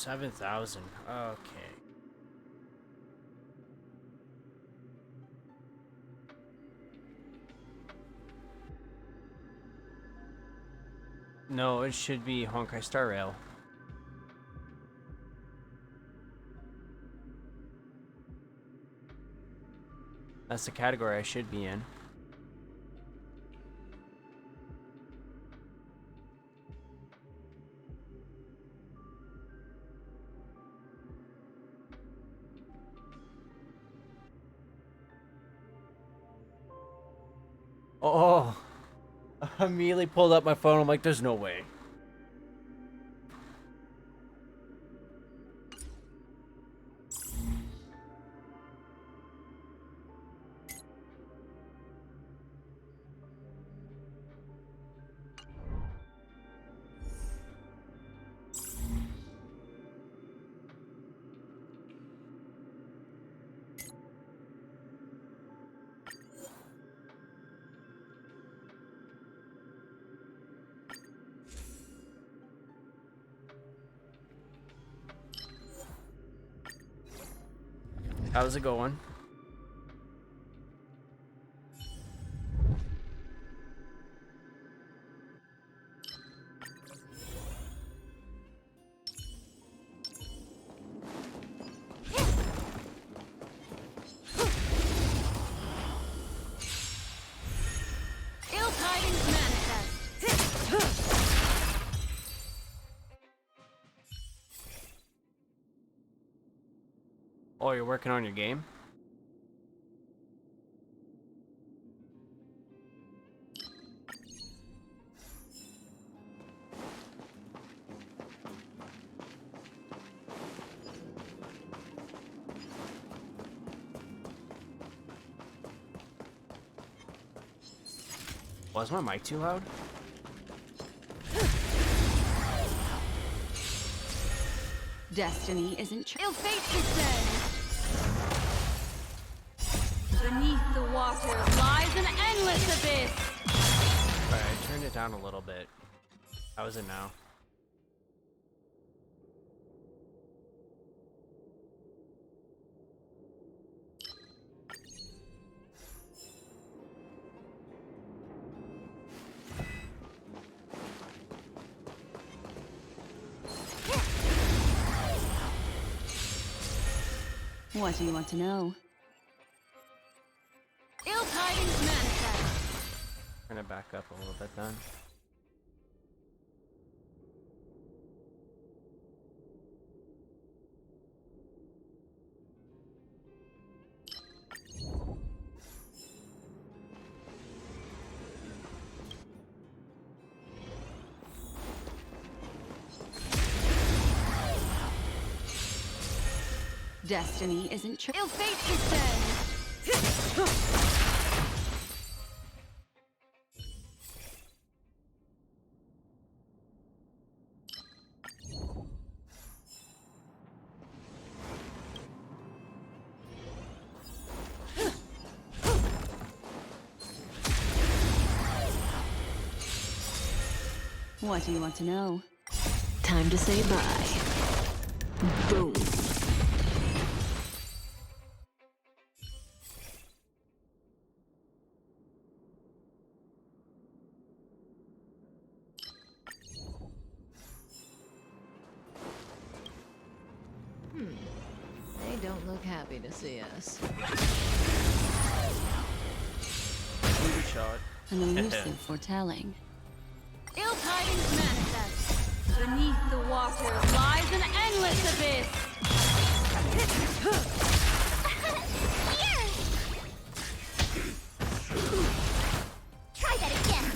7,000. Okay. No, it should be Honkai Star Rail. That's the category I should be in. Oh, I immediately pulled up my phone. I'm like, there's no way. How's it going? Oh, you're working on your game? Was my mic too loud? Destiny isn't ill fate descends. Beneath the water lies an endless abyss. Alright, I turned it down a little bit. How is it now? What do you want to know? Ill tidings manifest. Turn it back up a little bit then. Destiny isn't true. Ill fate descends. What do you want to know? Time to say bye. Boom. They don't look happy to see us. Booty shot. An elusive foretelling. Ill tidings manifest. Beneath the water lies an endless abyss. Try that again.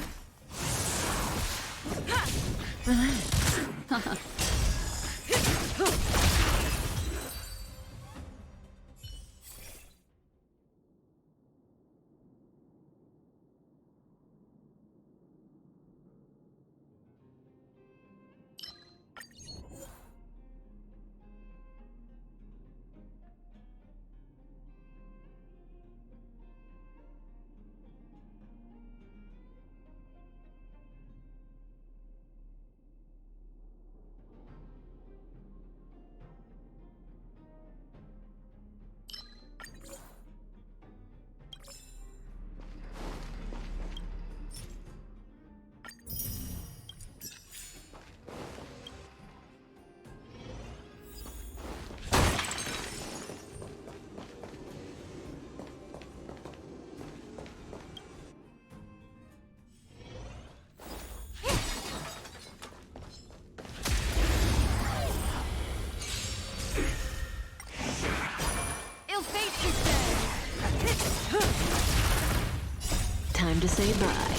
say bye.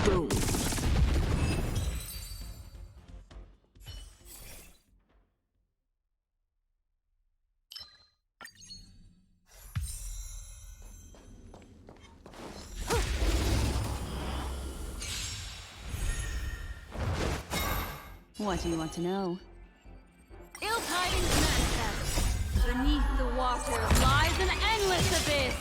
Boom. What do you want to know? Ill tidings manifest. Beneath the water lies an endless abyss.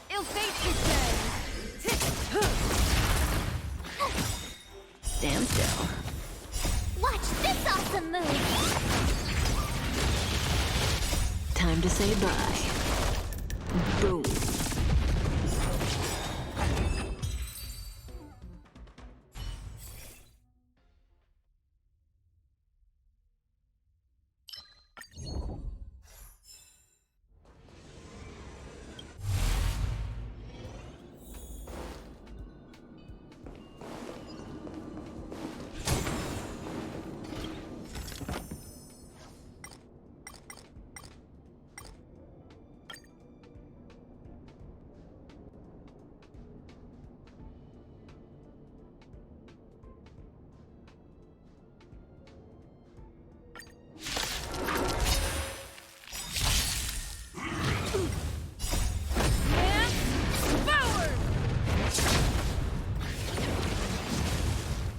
Ill fate descends. Stand still. Watch this awesome move. Time to say bye. Boom.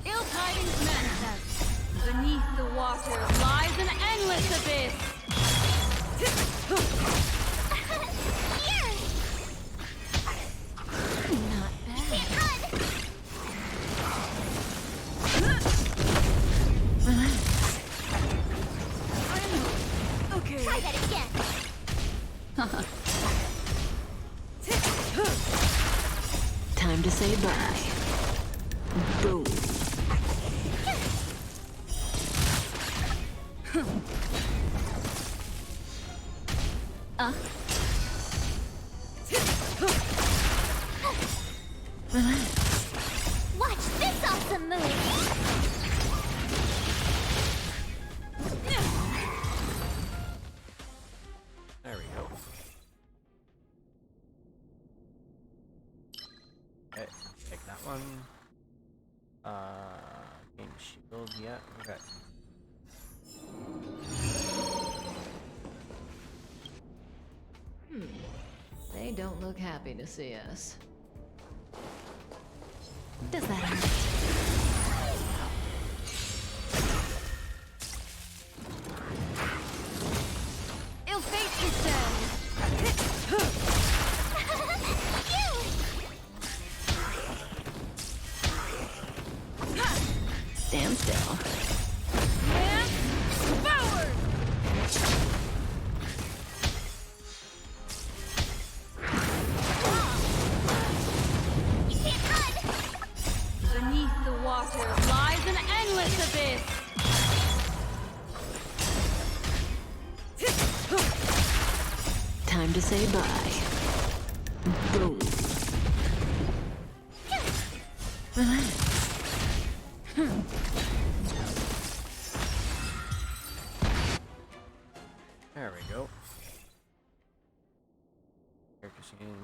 Ill tidings manifest. Beneath the water lies an endless abyss. Here! Not bad. Can't run! Okay. Try that again. Time to say bye. Boom. Watch this awesome move. There we go. Okay, take that one. Gain shield yet? Okay. They don't look happy to see us. Does that hurt? Ill fate descends. Stand still. And forward. You can't run! Beneath the water lies an endless abyss. Time to say bye. Boom. Relax. There we go. Character scene.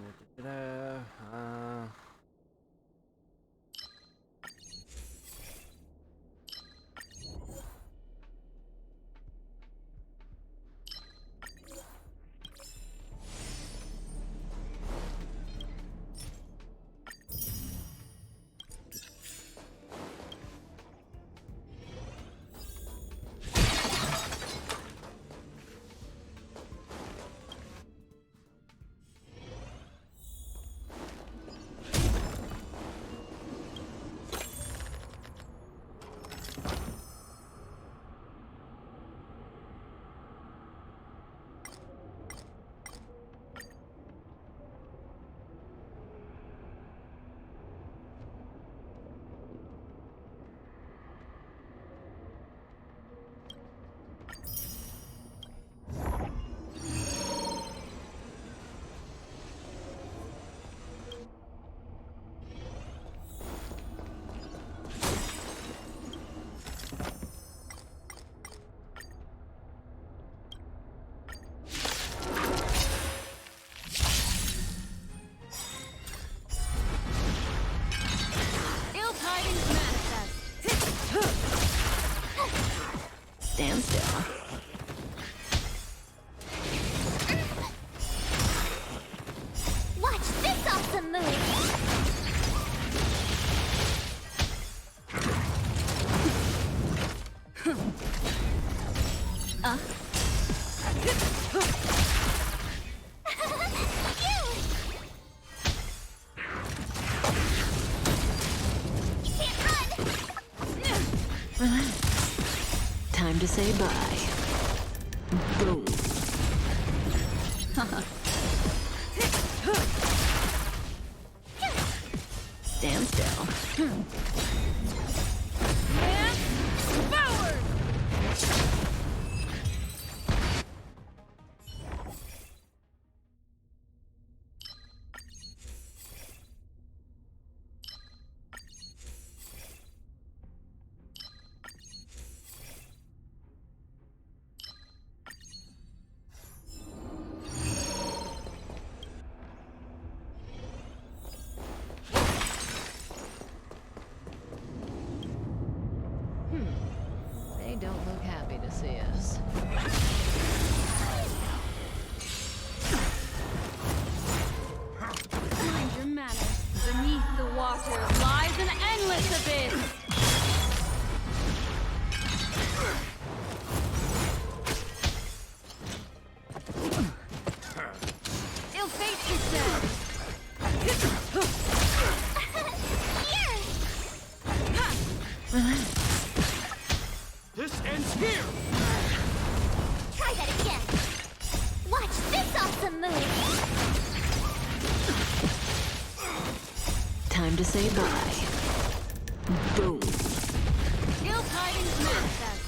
Stand still. Watch this awesome move! Time to say bye. Boom. Stand still. Forward! They don't look happy to see us. Mind your manners. Beneath the water lies an endless abyss. Ill fate descends. This ends here! Try that again! Watch this awesome move! Time to say bye. Boom. Ill tidings manifest.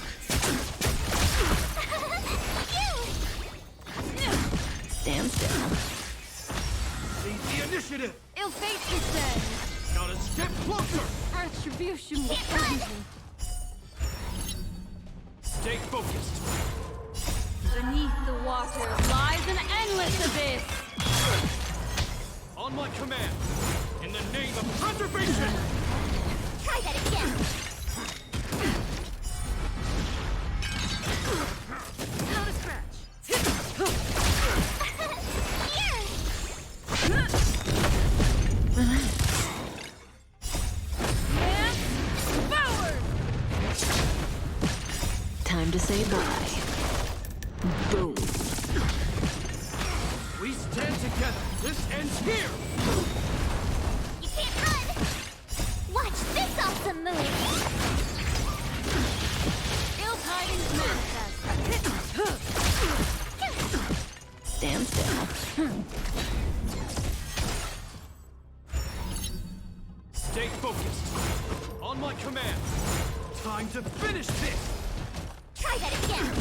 Stand still. Seize the initiative! Ill fate descends. Not a step closer! Retribution will find you. Stay focused! Beneath the water lies an endless abyss. On my command! In the name of preservation! Try that again! Not a scratch. Man, forward! Time to say bye. Boom. We stand together! This ends here! You can't run! Watch this awesome move! Ill tidings manifest. Stand still. Stay focused! On my command! Time to finish this! Try that again!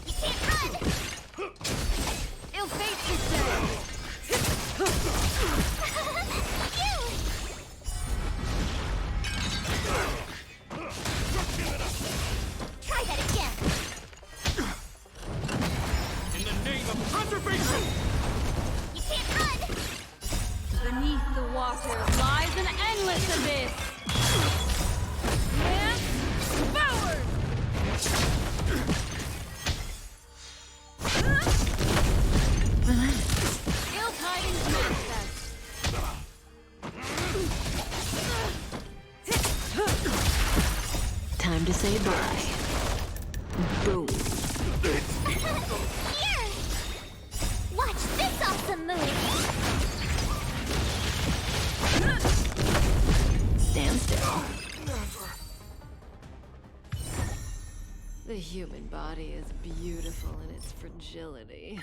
You can't run! Ill fate descends. Try that again! In the name of preservation! You can't run! Beneath the water lies an endless abyss. Man, forward! Ill tidings manifest. Time to say bye. Boom. Here! Watch this awesome move! Stand still. The human body is beautiful in its fragility.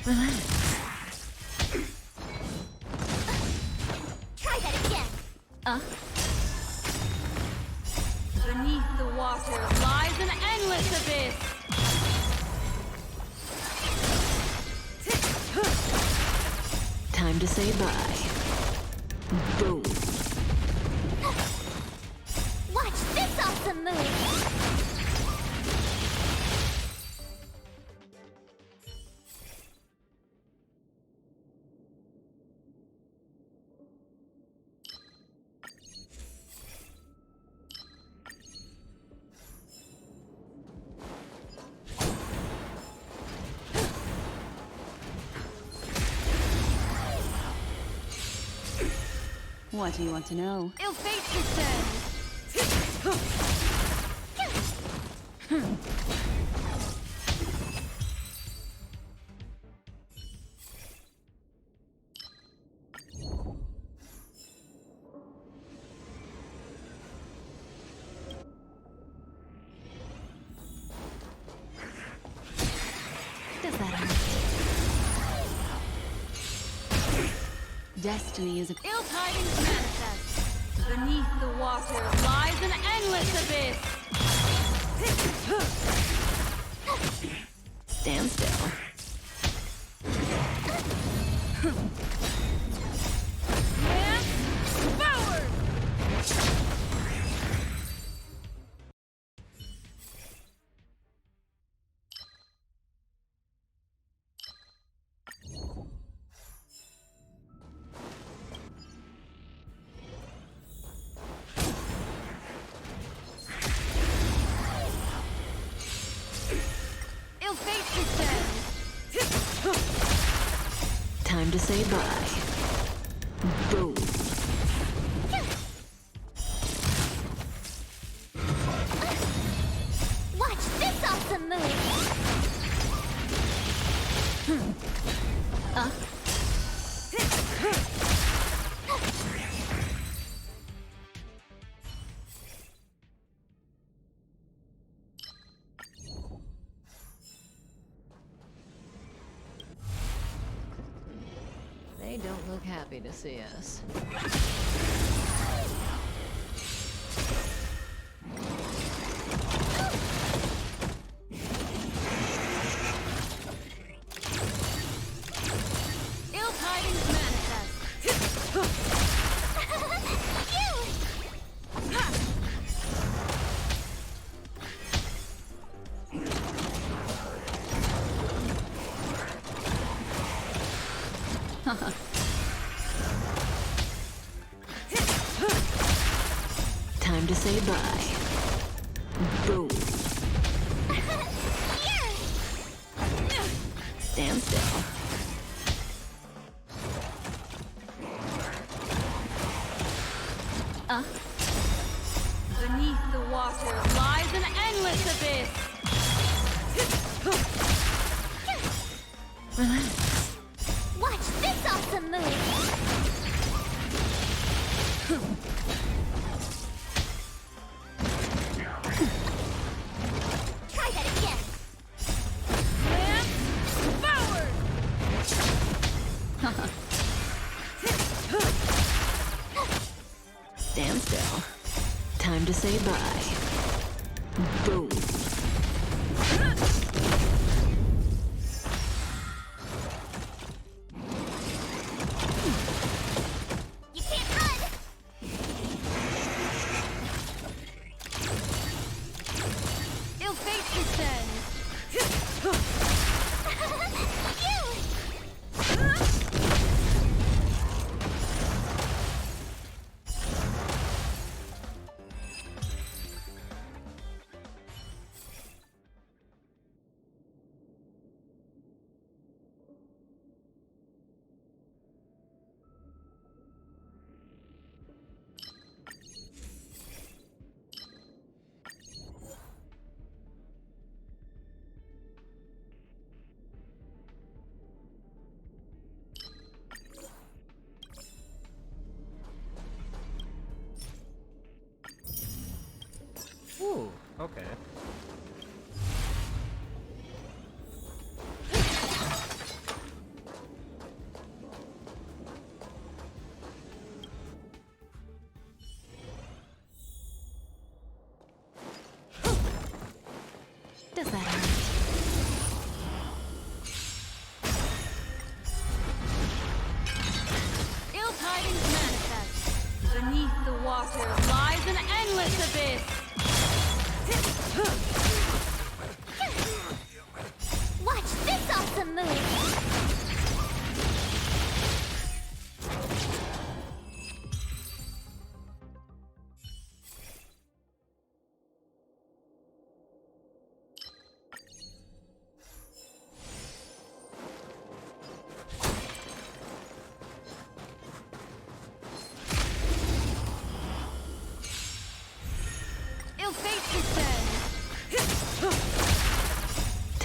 Relax. Try that again. Beneath the water lies an endless abyss. Time to say bye. Boom. Watch this awesome move. What do you want to know? Ill fate descends. Does that hurt? Destiny is a ill tidings manifest. Beneath the water lies an endless abyss. Stand still. And forward! Ill fate descends. Time to say bye. Boom. Watch this awesome move. They don't look happy to see us. Ill tidings manifest. Time to say bye. Boom. Stand still. Beneath the water lies an endless abyss. Relax. Watch this awesome move. Try that again. And forward! Stand still. Time to say bye. Boom. You can't run. Ill fate descends. Ooh, okay.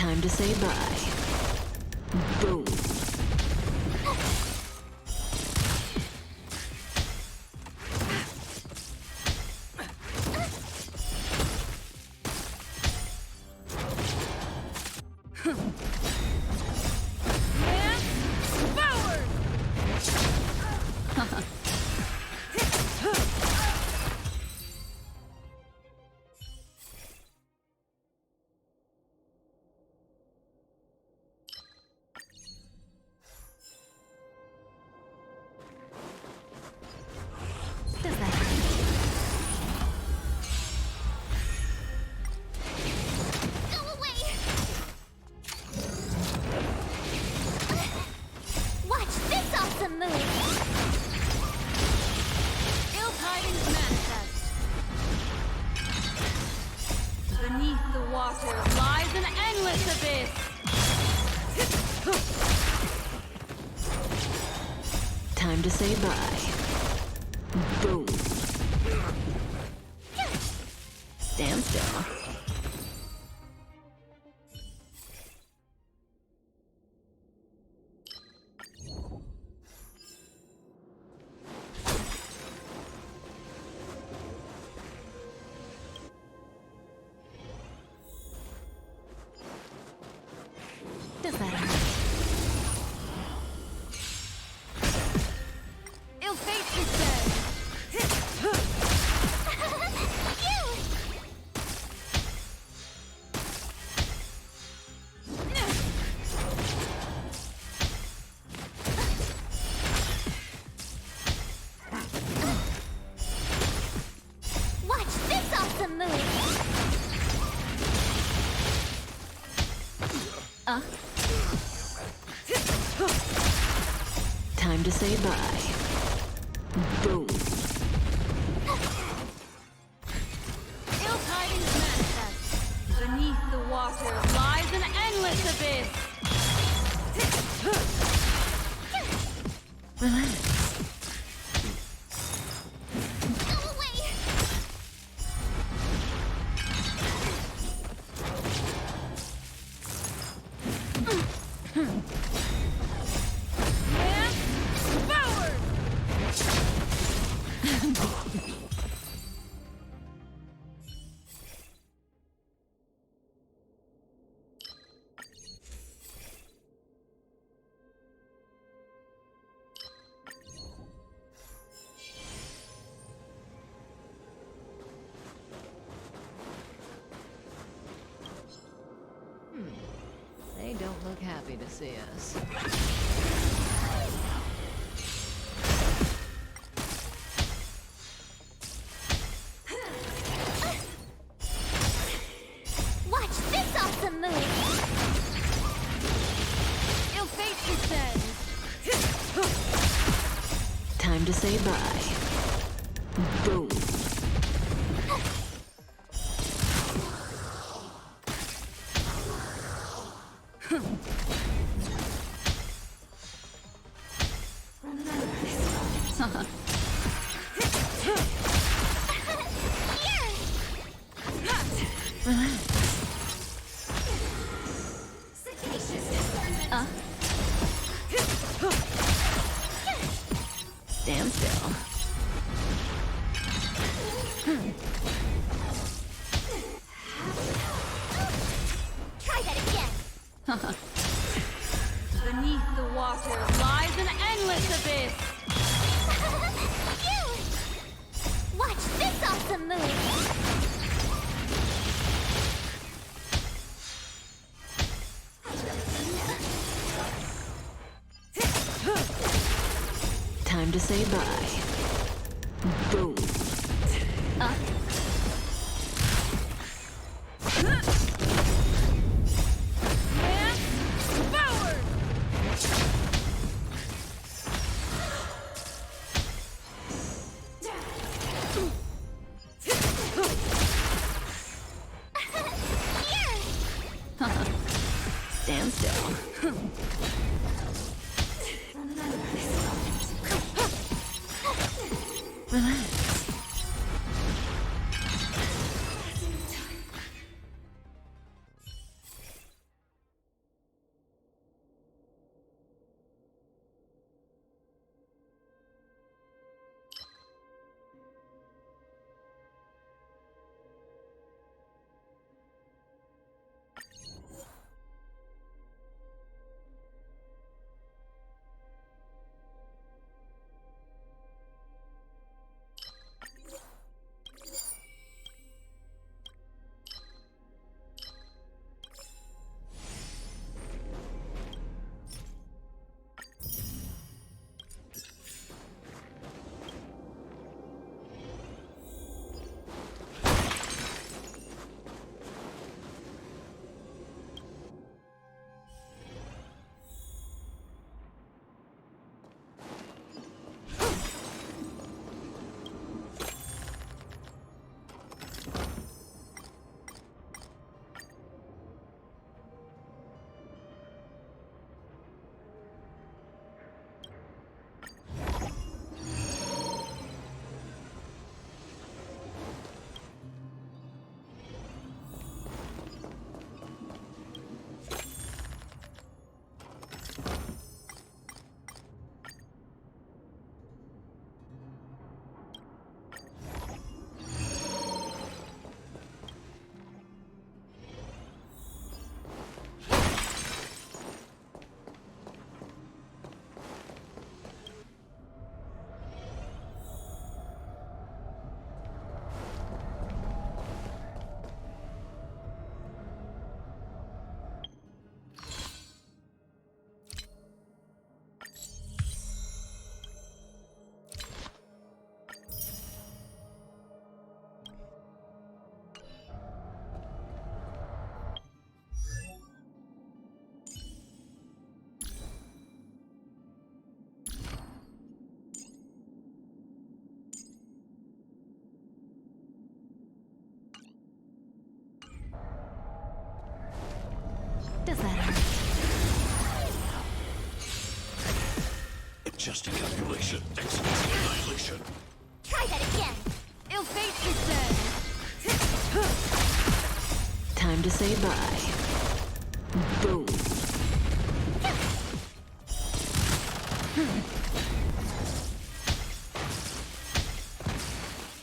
Time to say bye. Boom. Does that hurt? Go away! Watch this awesome move! Ill tidings manifest. Beneath the water lies an endless abyss. Time to say bye. Boom. Stand still. Does that hurt? Ill fate is dead. Watch this awesome move! Time to say bye. Boom. Ill tidings manifest. Beneath the water lies an endless abyss. Relax. Go away! Forward! They don't look happy to see us. Watch this awesome move! Ill fate descends. Time to say bye. Boom. Relax. Stand still. Try that again! Beneath the water lies an endless abyss. Watch this awesome move! Time to say bye. Boom. Forward! Stand still. Relax. Does that hurt? Just a calculation. Execute annihilation. Try that again. Ill fate is dead. Time to say bye. Boom.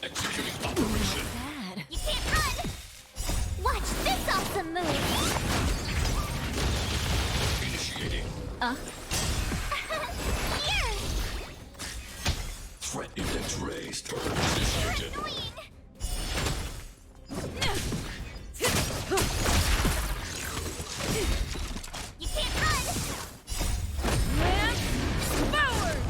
Executing operation. Bad. You can't run! Watch this awesome move! Initiating. Here! Threat index raised. Initiated. Annoying! You can't run! Lamp forward.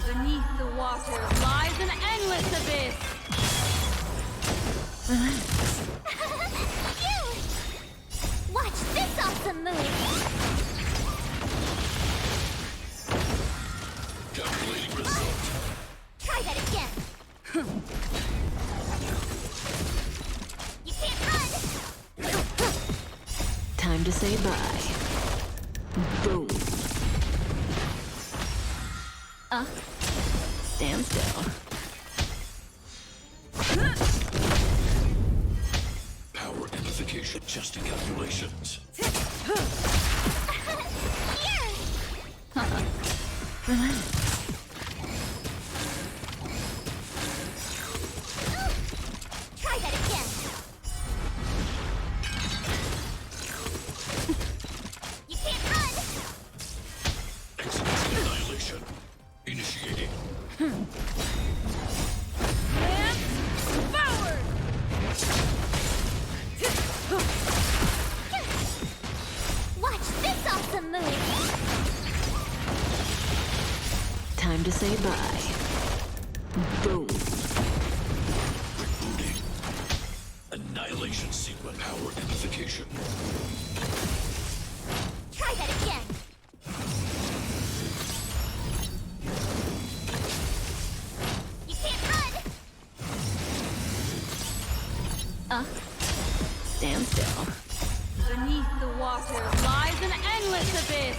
Beneath the water lies an endless abyss. You! Watch this awesome move! Calculating result. Try that again! You can't run! Time to say bye. Boom. Stand still. Power amplification. Adjusting calculations. Here! Try that again! You can't run! Executing annihilation. Initiating. Lamp forward. Watch this awesome move! Time to say bye. Boom. Rebooting. Annihilation sequence. Power amplification. Try that again! You can't run! Stand still. Beneath the water lies an endless abyss.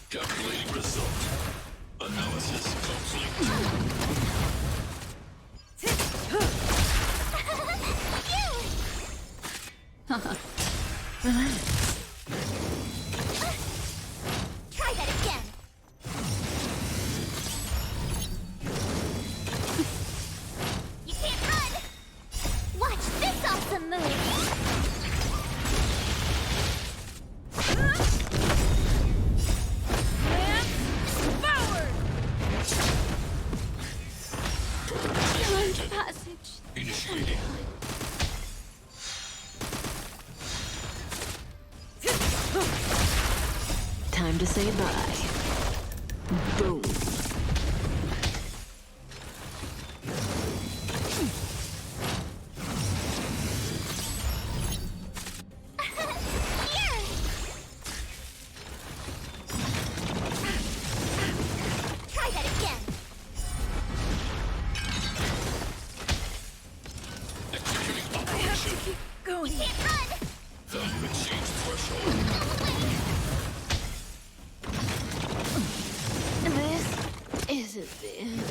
Calculating result. Try that again. You can't run. Watch this awesome move. Beyond passage. Initiating. Time to say bye. Boom. Here. Try that again. Executing I have to operation. keep going. Can't run. The exchange threshold. This isn't the end.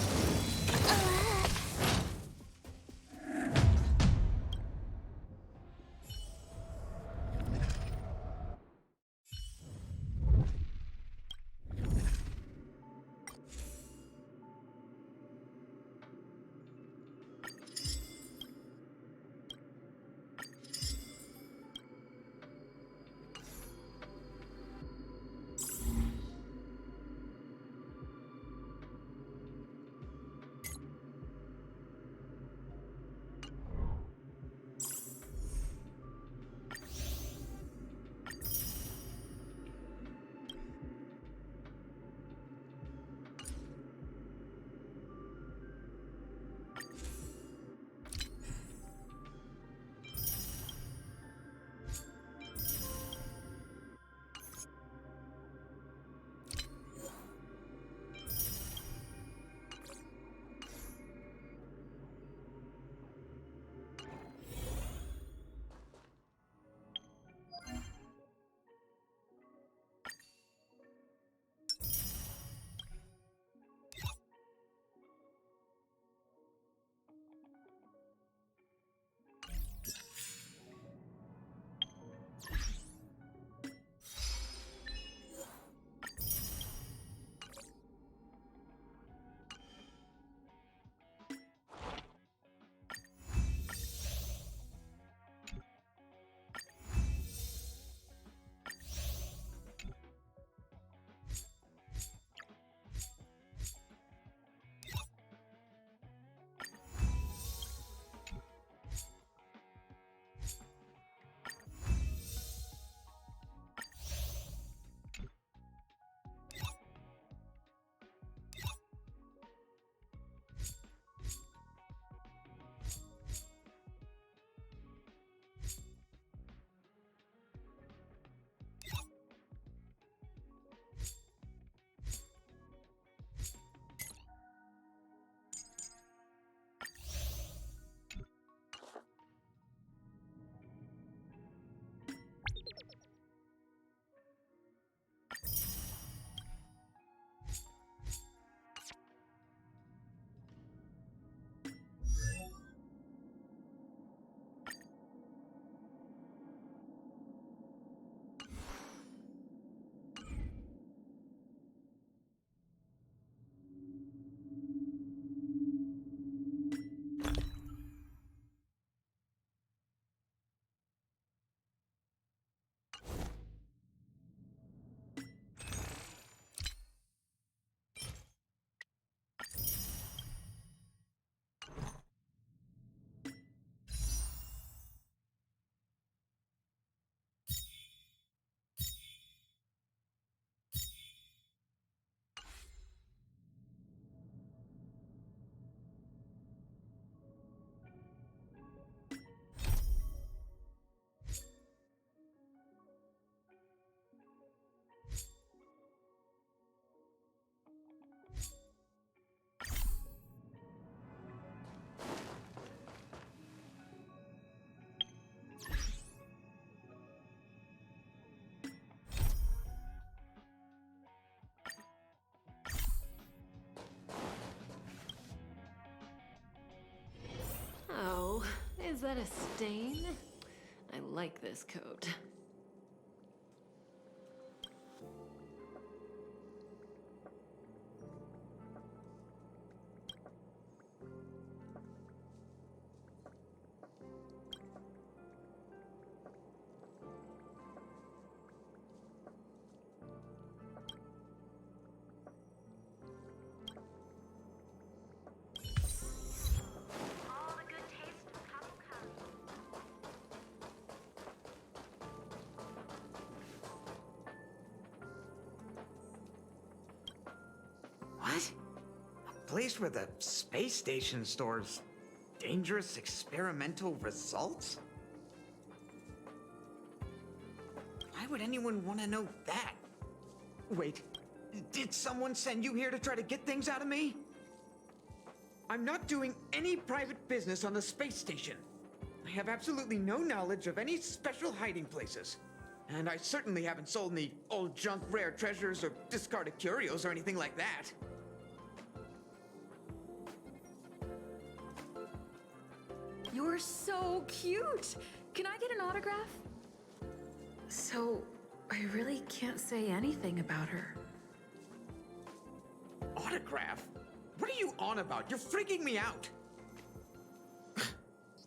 Is that a stain? I like this coat. place where the space station stores dangerous experimental results? Why would anyone want to know that? Wait, did someone send you here to try to get things out of me? I'm not doing any private business on the space station. I have absolutely no knowledge of any special hiding places. And I certainly haven't sold any old junk rare treasures or discarded curios or anything like that. You're so cute! Can I get an autograph? So, I really can't say anything about her. Autograph? What are you on about? You're freaking me out!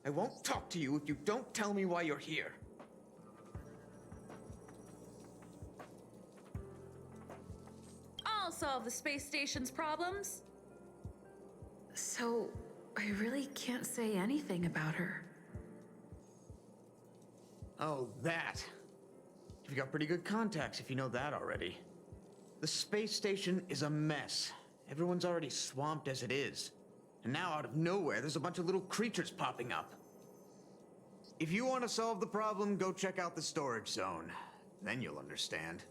I won't talk to you if you don't tell me why you're here. I'll solve the space station's problems. So, I really can't say anything about her. Oh, that. You've got pretty good contacts if you know that already. The space station is a mess. Everyone's already swamped as it is. And now out of nowhere, there's a bunch of little creatures popping up. If you want to solve the problem, go check out the storage zone. Then you'll understand.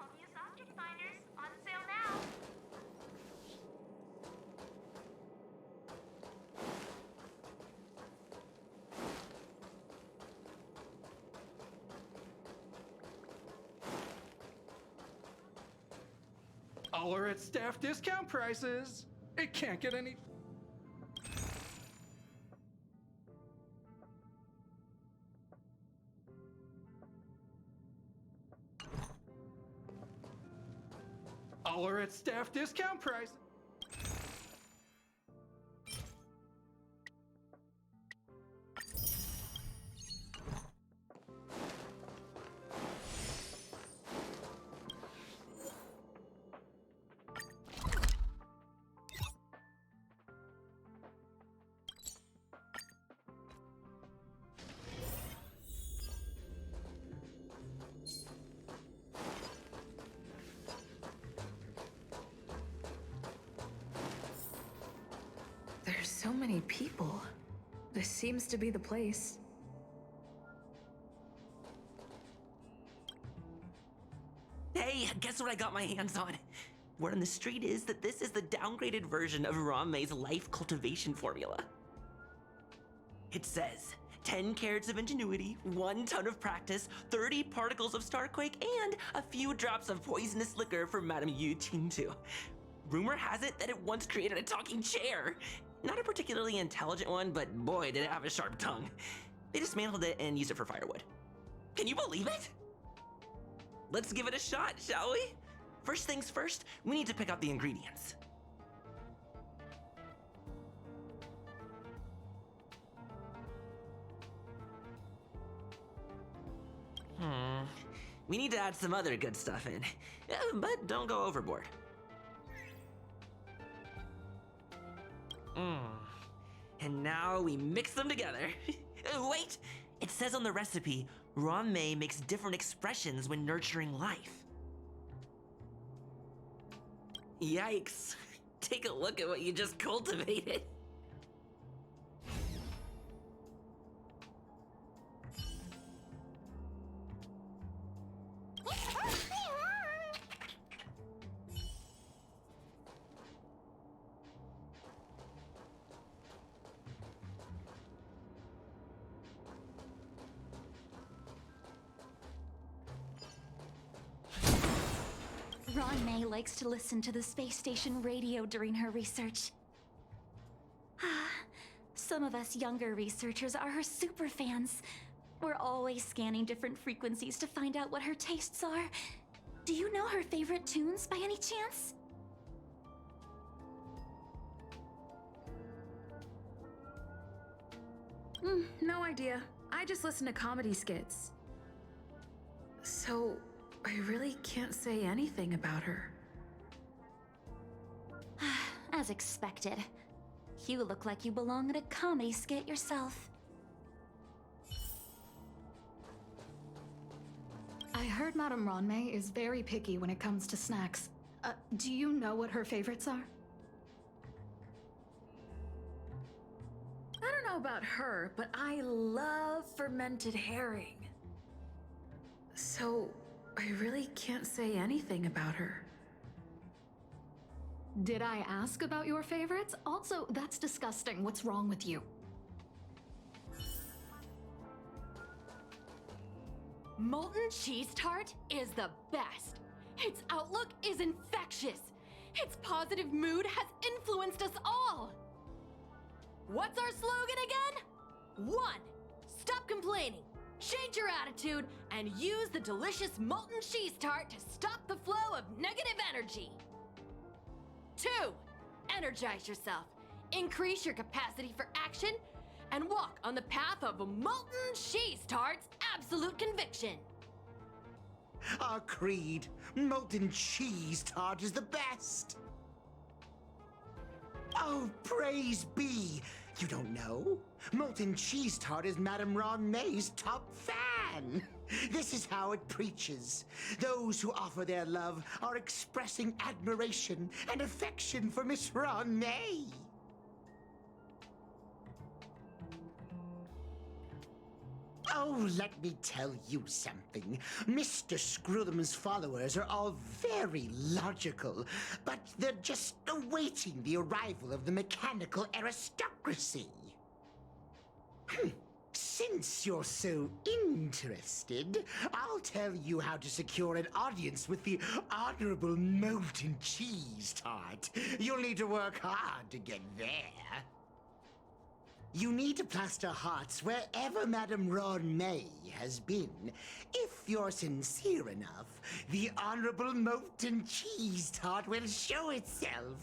Obvious object finders on sale now. All are at staff discount prices. It can't get any... All are at staff discount price. There's so many people. This seems to be the place. Hey, guess what I got my hands on? Word on the street is that this is the downgraded version of Ranmei's life cultivation formula. It says 10 carats of ingenuity, 1 ton of practice, 30 particles of starquake, and a few drops of poisonous liquor for Madame Yu Qingtu. Rumor has it that it once created a talking chair. Not a particularly intelligent one, but boy, did it have a sharp tongue. They dismantled it and used it for firewood. Can you believe it? Let's give it a shot, shall we? First things first, we need to pick out the ingredients. We need to add some other good stuff in, but don't go overboard. And now we mix them together. Wait! It says on the recipe, Ranmei makes different expressions when nurturing life. Yikes. Take a look at what you just cultivated. Ranmei likes to listen to the space station radio during her research. Some of us younger researchers are her super fans. We're always scanning different frequencies to find out what her tastes are. Do you know her favorite tunes by any chance? No idea. I just listen to comedy skits. So, I really can't say anything about her. As expected. You look like you belong in a comedy skit yourself. I heard Madame Ronmei is very picky when it comes to snacks. Do you know what her favorites are? I don't know about her, but I love fermented herring. So, I really can't say anything about her. Did I ask about your favorites? Also, that's disgusting. What's wrong with you? Molten cheese tart is the best. Its outlook is infectious. Its positive mood has influenced us all. What's our slogan again? 1. Stop complaining. Change your attitude and use the delicious molten cheese tart to stop the flow of negative energy. 2. Energize yourself. Increase your capacity for action and walk on the path of molten cheese tart's absolute conviction. Our creed, molten cheese tart is the best. Oh, praise be. You don't know? Molten cheese tart is Madame Ronmei's top fan. This is how it preaches. Those who offer their love are expressing admiration and affection for Miss Ronmei. Oh, let me tell you something. Mr. Screwthum's followers are all very logical, but they're just awaiting the arrival of the mechanical aristocracy. Since you're so interested, I'll tell you how to secure an audience with the Honorable Molten Cheese Tart. You'll need to work hard to get there. You need to plaster hearts wherever Madame Ronmei has been. If you're sincere enough, the Honorable Molten Cheese Tart will show itself.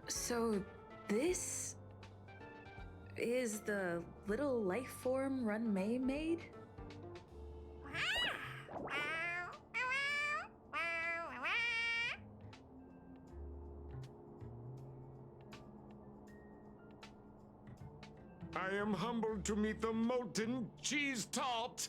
So this is the little life form Ronmei made? I am humbled to meet the molten cheese tart.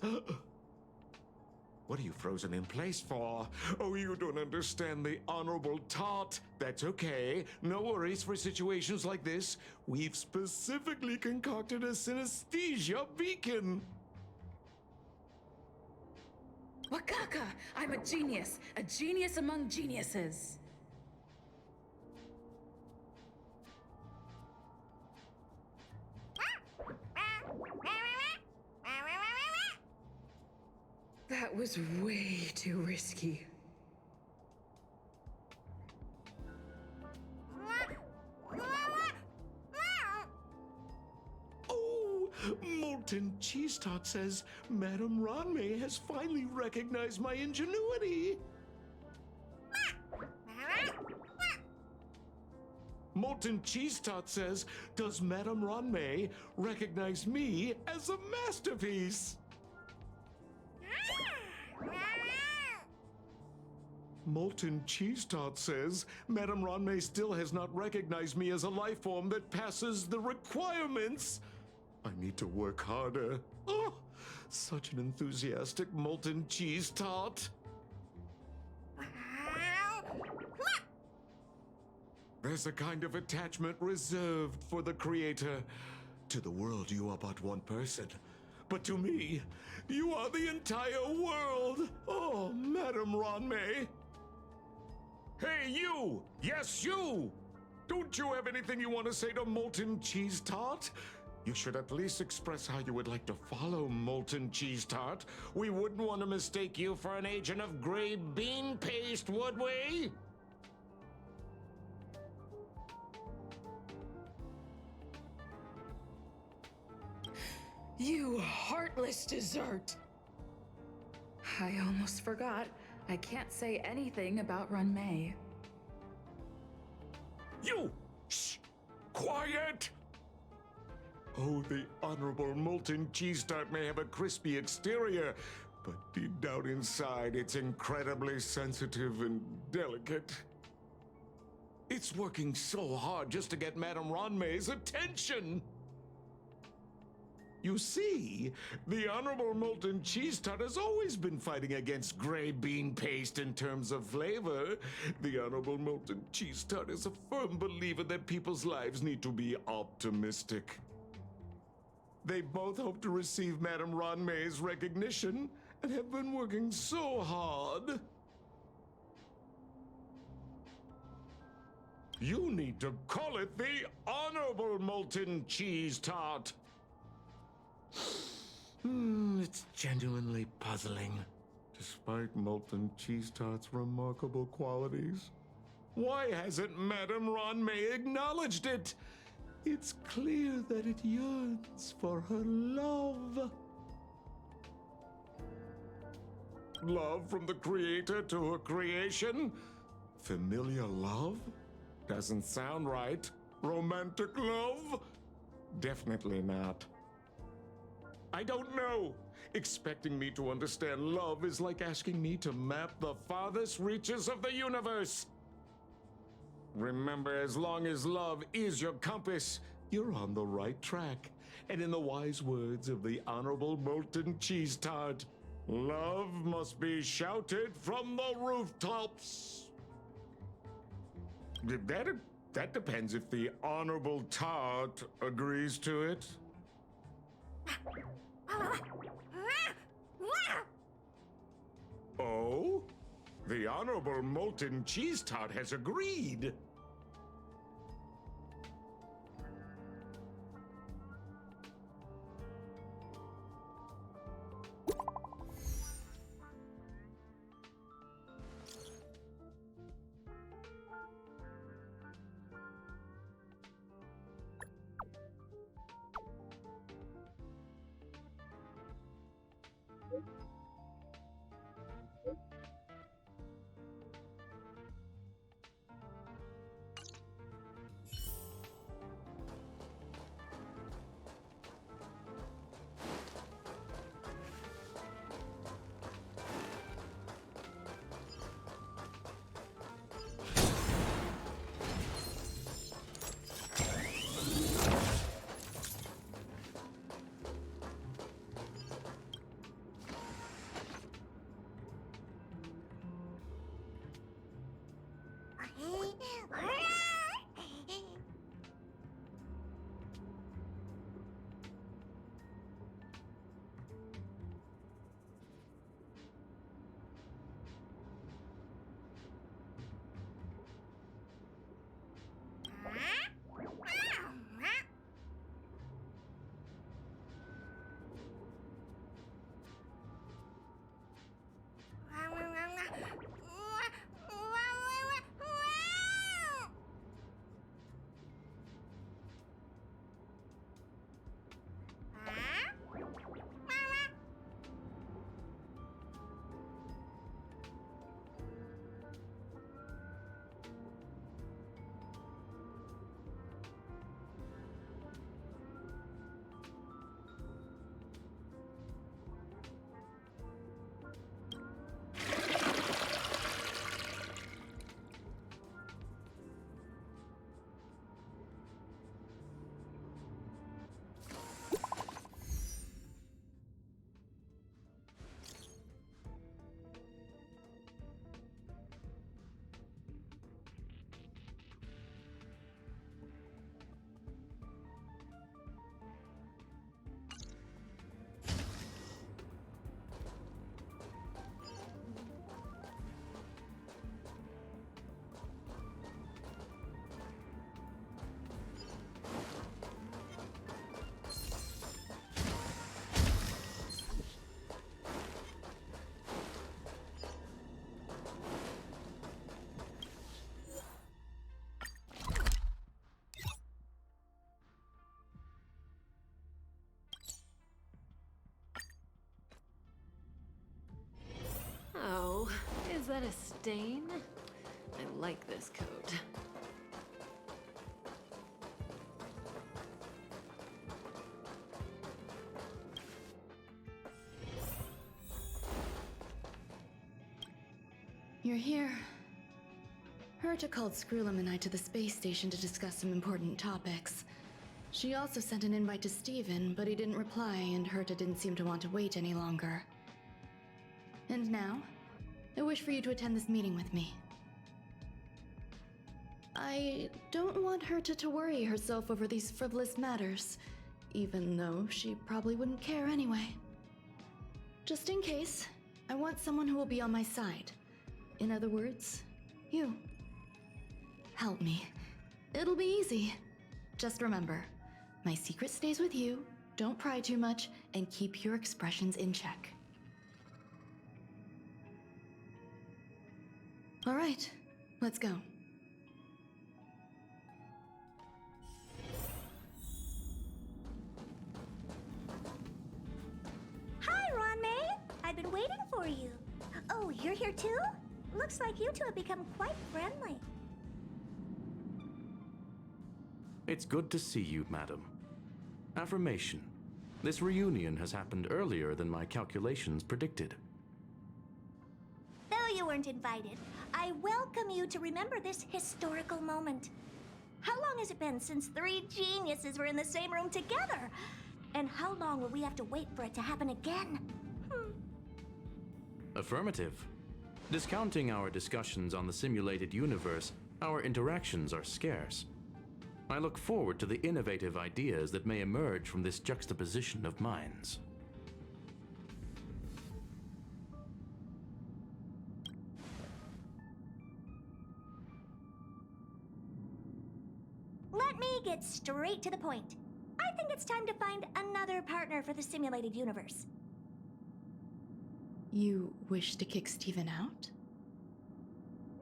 What are you frozen in place for? Oh, you don't understand the honorable tart. That's okay. No worries for situations like this. We've specifically concocted a synesthesia beacon. Wakaka! I'm a genius among geniuses. That was way too risky. Oh, Molten Cheese Tart says Madame Ronmei has finally recognized my ingenuity. Molten Cheese Tart says, does Madame Ronmei recognize me as a masterpiece? Molten Cheese Tart says, Madame Ronmei still has not recognized me as a life form that passes the requirements. I need to work harder. Oh, such an enthusiastic Molten Cheese Tart. There's a kind of attachment reserved for the creator. To the world, you are but one person. But to me, you are the entire world. Oh, Madame Ronmei. Hey, you! Yes, you! Don't you have anything you want to say to Molten Cheese Tart? You should at least express how you would like to follow Molten Cheese Tart. We wouldn't want to mistake you for an agent of gray bean paste, would we? You heartless dessert! I almost forgot. I can't say anything about Runmei. You! Shh! Quiet! Oh, the Honorable Molten Cheese Tart may have a crispy exterior, but deep down inside, it's incredibly sensitive and delicate. It's working so hard just to get Madame Ronmei's attention! You see, the Honorable Molten Cheese Tart has always been fighting against gray bean paste in terms of flavor. The Honorable Molten Cheese Tart is a firm believer that people's lives need to be optimistic. They both hope to receive Madame Ronmei's recognition and have been working so hard. You need to call it the Honorable Molten Cheese Tart. It's genuinely puzzling. Despite Molten Cheese Tart's remarkable qualities, why hasn't Madame Ronmei acknowledged it? It's clear that it yearns for her love. Love from the creator to her creation? Familiar love? Doesn't sound right. Romantic love? Definitely not. I don't know. Expecting me to understand love is like asking me to map the farthest reaches of the universe. Remember, as long as love is your compass, you're on the right track. And in the wise words of the Honorable Molten Cheese Tart, love must be shouted from the rooftops. That depends if the Honorable Tart agrees to it. Oh? The Honorable Molten Cheese Tart has agreed. that a stain? I like this coat. You're here. Herta called Screwlum and I to the space station to discuss some important topics. She also sent an invite to Steven, but he didn't reply, and Herta didn't seem to want to wait any longer. And now, I wish for you to attend this meeting with me. I don't want Herta to worry herself over these frivolous matters, even though she probably wouldn't care anyway. Just in case, I want someone who will be on my side. In other words, you. Help me. It'll be easy. Just remember, my secret stays with you, don't pry too much, and keep your expressions in check. All right, let's go. Hi, Ron May. I've been waiting for you. Oh, you're here too? Looks like you two have become quite friendly. It's good to see you, madam. Affirmation. This reunion has happened earlier than my calculations predicted. Though you weren't invited, I welcome you to remember this historical moment. How long has it been since 3 geniuses were in the same room together? And how long will we have to wait for it to happen again? Affirmative. Discounting our discussions on the simulated universe, our interactions are scarce. I look forward to the innovative ideas that may emerge from this juxtaposition of minds. Let me get straight to the point. I think it's time to find another partner for the simulated universe. You wish to kick Steven out?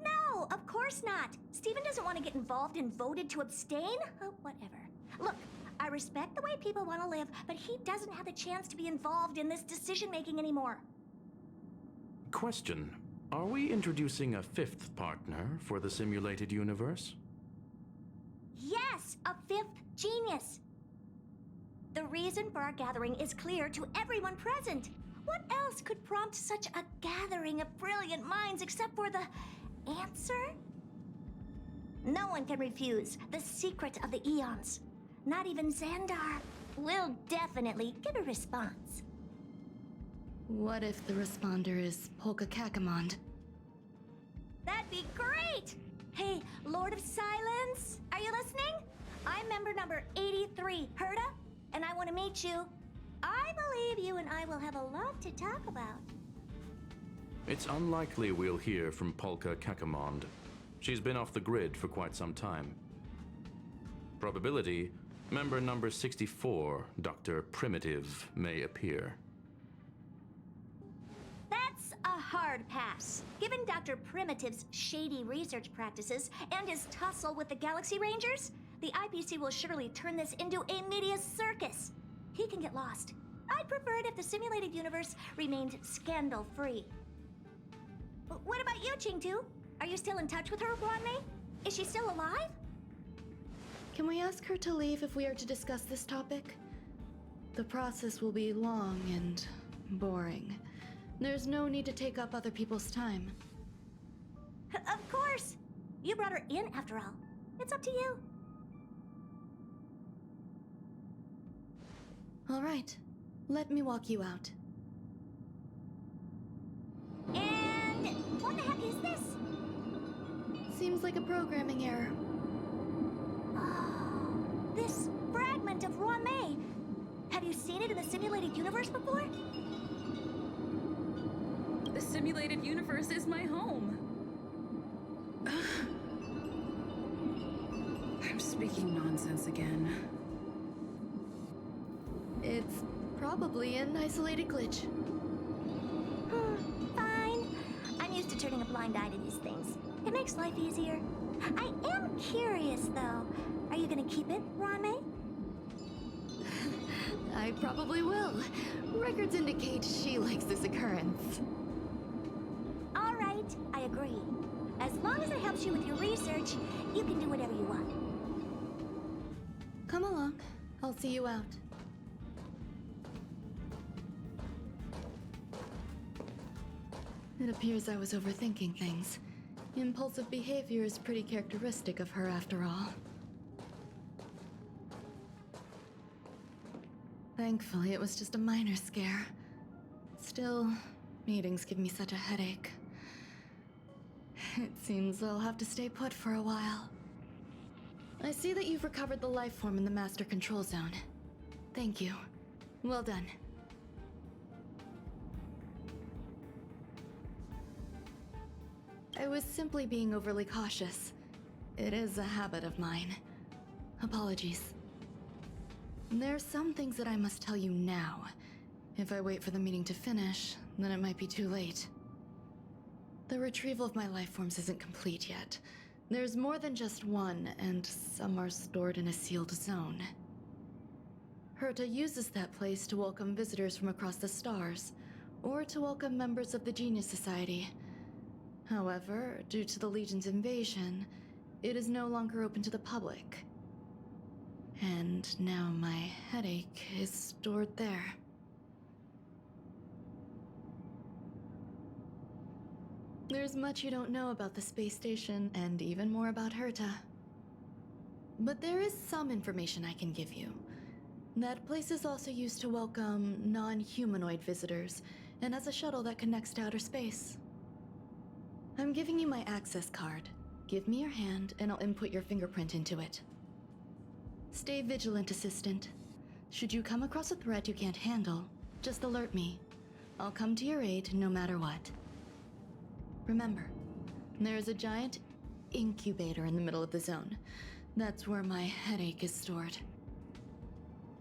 No, of course not. Steven doesn't want to get involved and voted to abstain. Oh, whatever. Look, I respect the way people want to live, but he doesn't have the chance to be involved in this decision-making anymore. Question. Are we introducing a 5th partner for the simulated universe? Yes, a 5th genius. The reason for our gathering is clear to everyone present. What else could prompt such a gathering of brilliant minds except for the answer? No one can refuse the secret of the eons. Not even Xandar. We'll definitely get a response. What if the responder is Polka Kakamond? That'd be great! Hey, Lord of Silence, are you listening? I'm member number 83, Herta, and I want to meet you. I believe you and I will have a lot to talk about. It's unlikely we'll hear from Polka Kakamond. She's been off the grid for quite some time. Probability, member number 64, Dr. Primitive, may appear. That's a hard pass. Given Dr. Primitive's shady research practices and his tussle with the Galaxy Rangers, the IPC will surely turn this into a media circus. He can get lost. I'd prefer it if the simulated universe remained scandal-free. What about you, Ching-Tu? Are you still in touch with her, Wanmei? Is she still alive? Can we ask her to leave if we are to discuss this topic? The process will be long and boring. There's no need to take up other people's time. Of course! You brought her in, after all. It's up to you. All right. Let me walk you out. And what the heck is this? Seems like a programming error. This fragment of Wanmei. Have you seen it in the simulated universe before? The simulated universe is my home. I'm speaking nonsense again. It's probably an isolated glitch. Fine. I'm used to turning a blind eye to these things. It makes life easier. I am curious, though. Are you gonna keep it, Wanmei? I probably will. Records indicate she likes this occurrence. All right. I helps you with your research, you can do whatever you want. Come along. I'll see you out. It appears I was overthinking things. Impulsive behavior is pretty characteristic of her after all. Thankfully, it was just a minor scare. Still, meetings give me such a headache. It seems I'll have to stay put for a while. I see that you've recovered the life form in the Master Control Zone. Thank you. Well done. I was simply being overly cautious. It is a habit of mine. Apologies. There are some things that I must tell you now. If I wait for the meeting to finish, then it might be too late. The retrieval of my life forms isn't complete yet. There's more than just one, and some are stored in a sealed zone. Herta uses that place to welcome visitors from across the stars, or to welcome members of the Genius Society. However, due to the Legion's invasion, it is no longer open to the public. And now my headache is stored there. There's much you don't know about the space station, and even more about Herta. But there is some information I can give you. That place is also used to welcome non-humanoid visitors, and as a shuttle that connects to outer space. I'm giving you my access card. Give me your hand, and I'll input your fingerprint into it. Stay vigilant, Assistant. Should you come across a threat you can't handle, just alert me. I'll come to your aid no matter what. Remember, there's a giant incubator in the middle of the zone. That's where my headache is stored.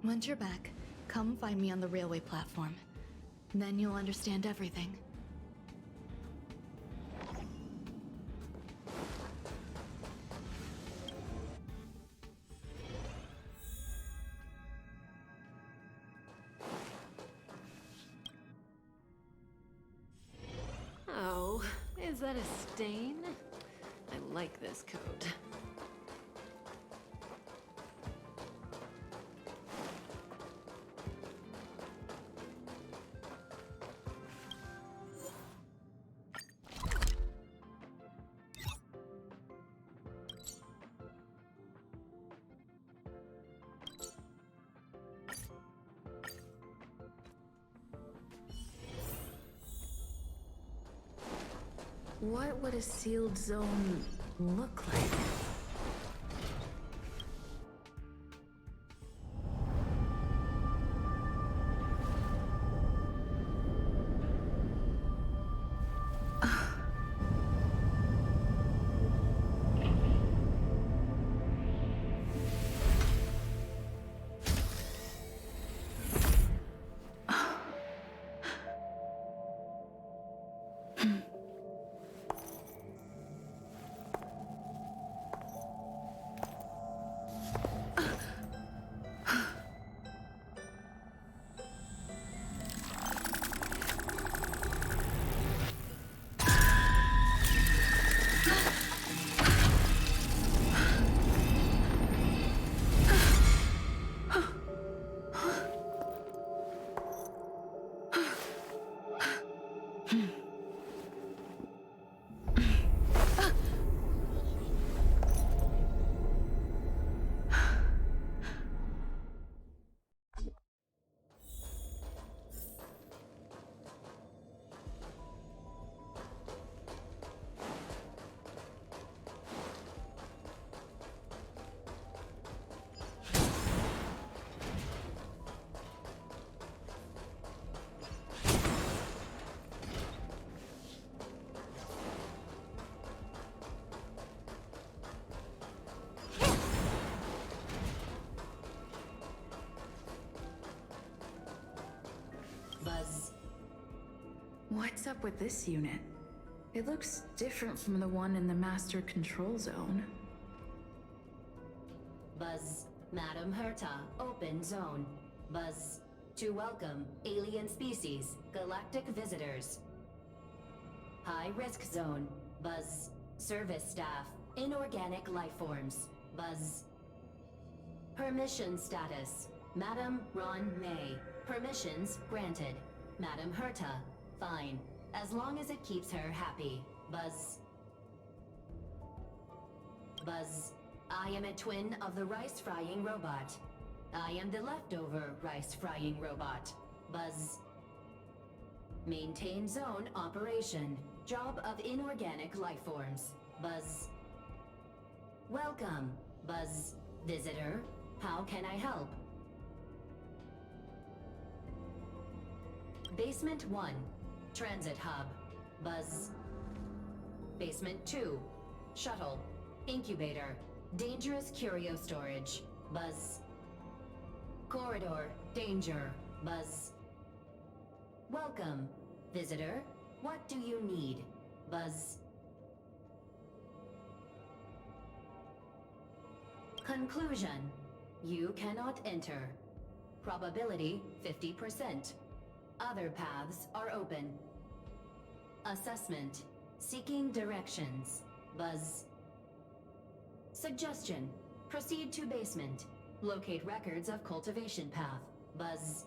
Once you're back, come find me on the railway platform. Then you'll understand everything. Oh, is that a stain? I like this coat. What would a sealed zone look like? What's up with this unit? It looks different from the one in the Master Control Zone. Buzz, Madam Herta, open zone. Buzz, to welcome alien species, galactic visitors. High risk zone. Buzz, Service staff, inorganic life forms. Buzz. Permission status. Madam Ron May. Permissions granted. Madam Herta. Fine. As long as it keeps her happy. Buzz. Buzz. I am a twin of the rice-frying robot. I am the leftover rice-frying robot. Buzz. Maintain zone operation. Job of inorganic life forms. Buzz. Welcome, Buzz. Visitor, how can I help? Basement 1, Transit Hub. Buzz. Basement 2, Shuttle. Incubator. Dangerous curio storage. Buzz. Corridor. Danger. Buzz. Welcome, visitor. What do you need? Buzz. Conclusion. You cannot enter. Probability 50%. Other paths are open. Assessment. Seeking directions. Buzz. Suggestion. Proceed to basement. Locate records of cultivation path. Buzz.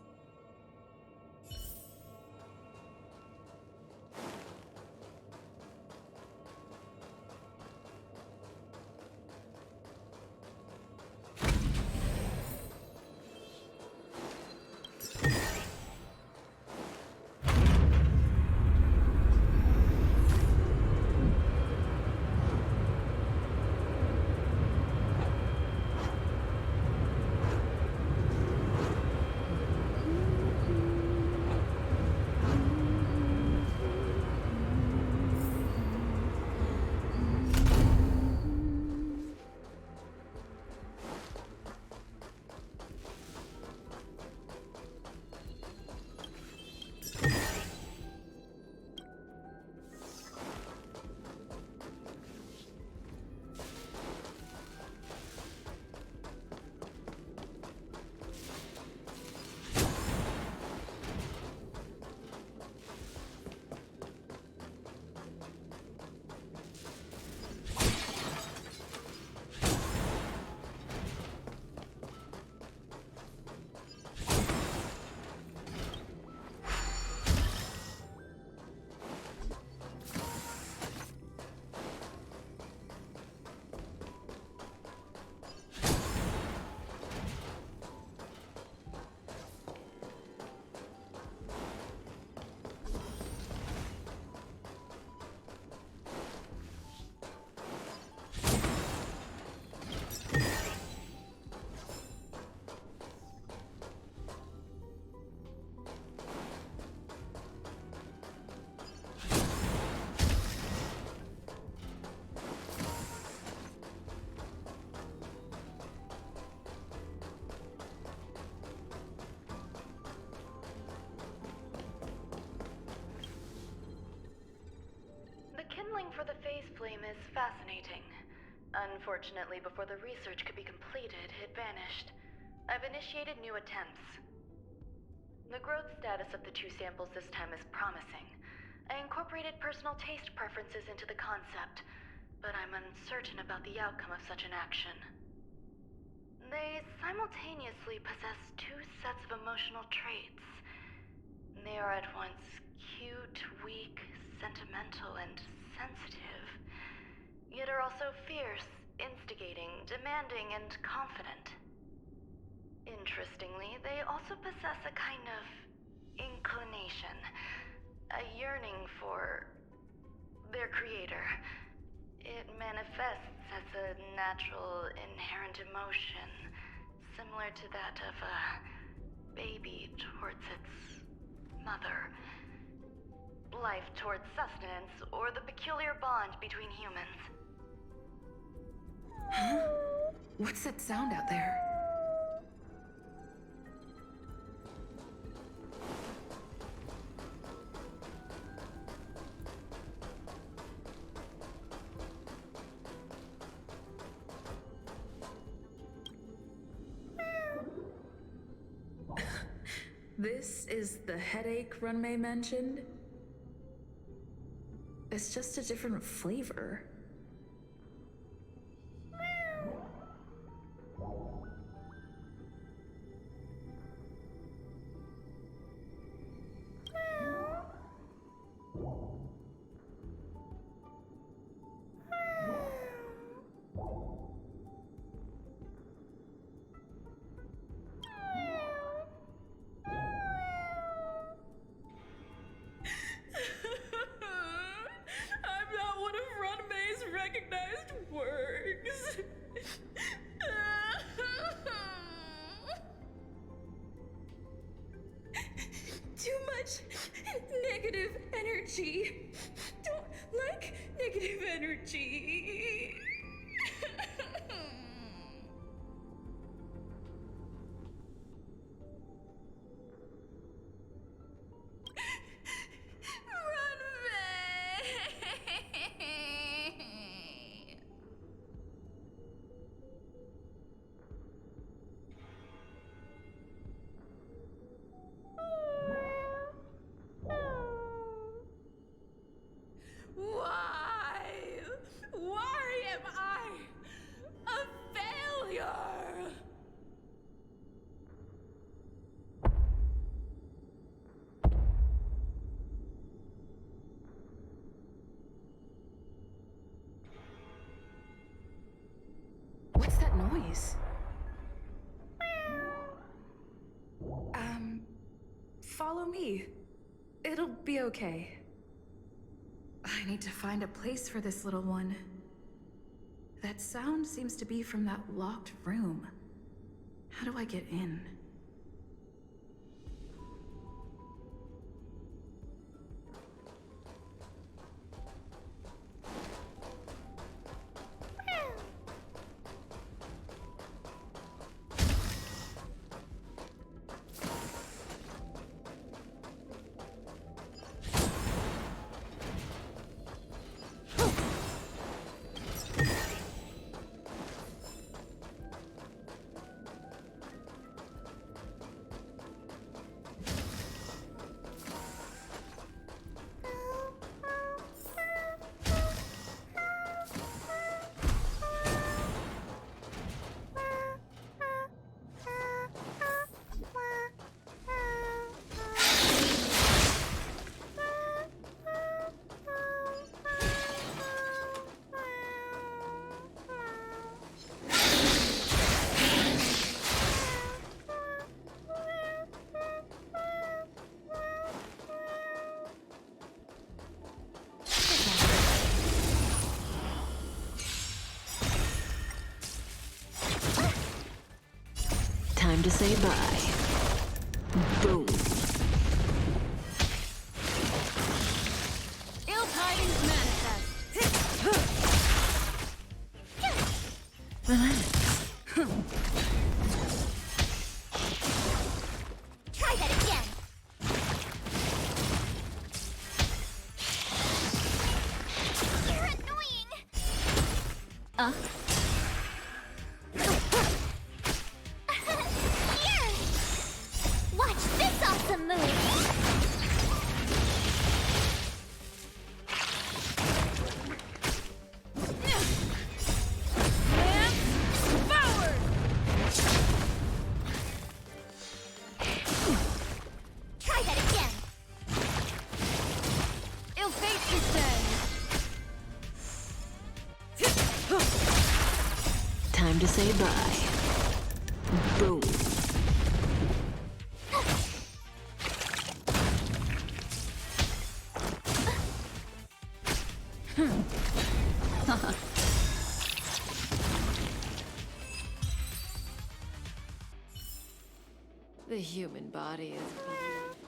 Kindling for the phase flame is fascinating. Unfortunately, before the research could be completed, it vanished. I've initiated new attempts. The growth status of the 2 samples this time is promising. I incorporated personal taste preferences into the concept, but I'm uncertain about the outcome of such an action. They simultaneously possess 2 sets of emotional traits. They are at once cute, weak, sentimental, and sensitive, yet are also fierce, instigating, demanding, and confident. Interestingly, they also possess a kind of inclination, a yearning for their creator. It manifests as a natural, inherent emotion, similar to that of a baby towards its mother. Life towards sustenance, or the peculiar bond between humans. Huh? What's that sound out there? This is the headache Runmei mentioned? It's just a different flavor. negative energy. Don't like negative energy. Why? Why am I a failure? What's that noise? Follow me. It'll be okay. I need to find a place for this little one. That sound seems to be from that locked room. How do I get in? Time to say bye. Boom. Ill tidings manifest. Try that again. You're annoying. Here. Watch this awesome move. Try that again. Ill fate descends. Time to say bye. Boom. The human body is beautiful.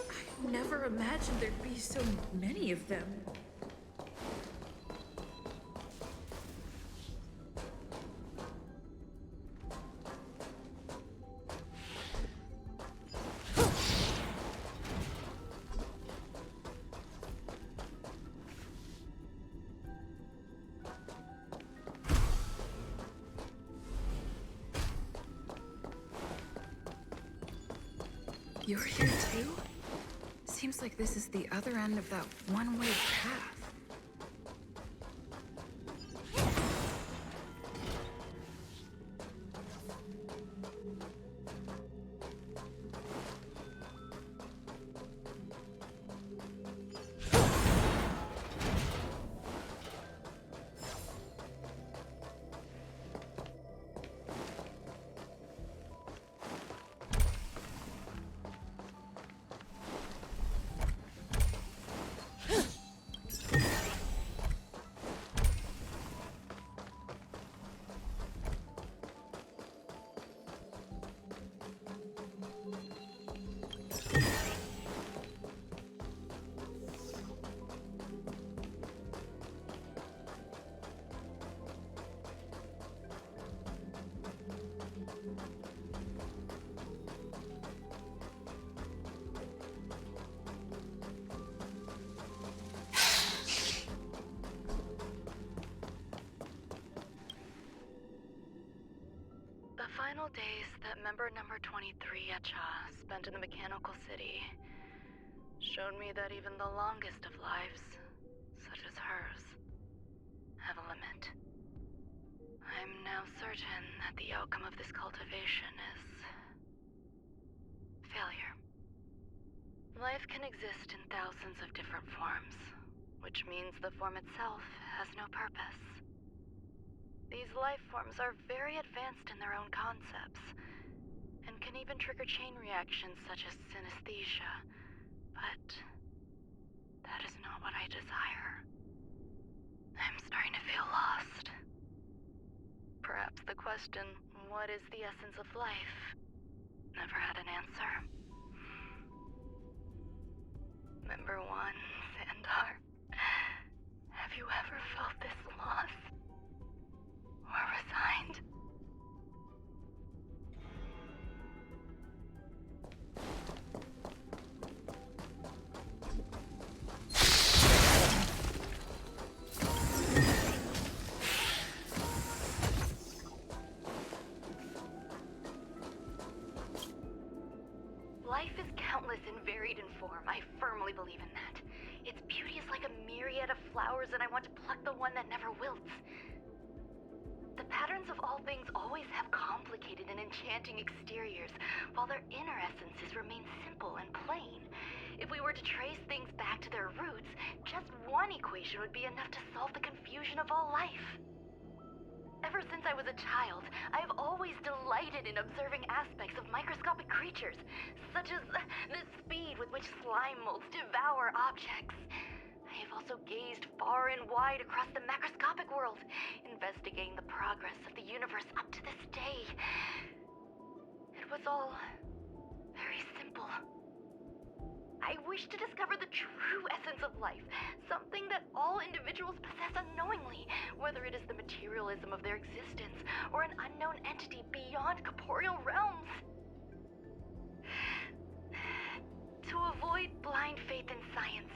I never imagined there'd be so many of them. You're here too? Seems like this is the other end of that one-way path. several days that member number 23 Echa spent in the mechanical city showed me that even the longest of lives, such as hers, have a limit. I'm now certain that the outcome of this cultivation is failure. Life can exist in thousands of different forms, which means the form itself has no purpose. These life forms are very advanced in their own concepts, and can even trigger chain reactions such as synesthesia, but that is not what I desire. I'm starting to feel lost. Perhaps the question, what is the essence of life, never had an answer. Member 1, Xandar, have you ever felt this lost? Or resigned? Life is countless and varied in form. I firmly believe in that. Its beauty is like a myriad of flowers, and I want to pluck the one that never wilts. The patterns of all things always have complicated and enchanting exteriors, while their inner essences remain simple and plain. If we were to trace things back to their roots, just one equation would be enough to solve the confusion of all life. Ever since I was a child, I have always delighted in observing aspects of microscopic creatures, such as the speed with which slime molds devour objects. I have also gazed far and wide across the macroscopic world, investigating the progress of the universe up to this day. It was all very simple. I wish to discover the true essence of life, something that all individuals possess unknowingly, whether it is the materialism of their existence or an unknown entity beyond corporeal realms. To avoid blind faith in science,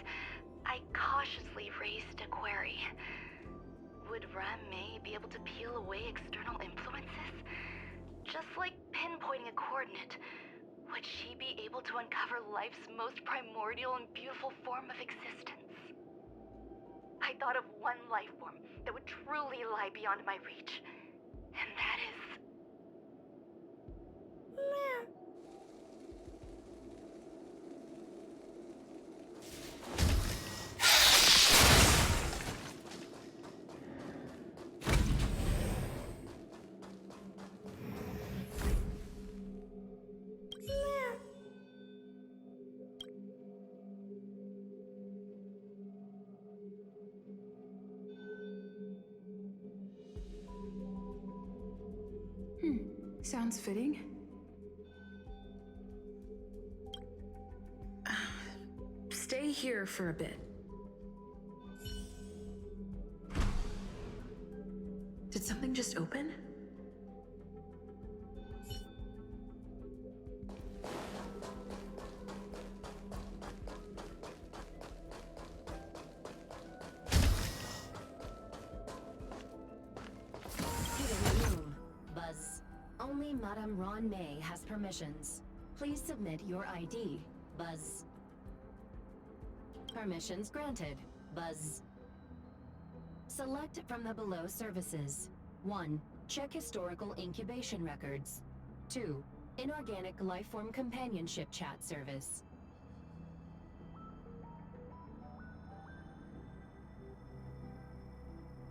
I cautiously raised a query. Would Ram-Mei be able to peel away external influences? Just like pinpointing a coordinate, would she be able to uncover life's most primordial and beautiful form of existence? I thought of one life form that would truly lie beyond my reach, and that is... Sounds fitting. Stay here for a bit. Did something just open? Only Madame Ran-Mei has permissions. Please submit your ID. Buzz. Permissions granted. Buzz. Select from the below services. 1. Check historical incubation records. 2. Inorganic lifeform companionship chat service.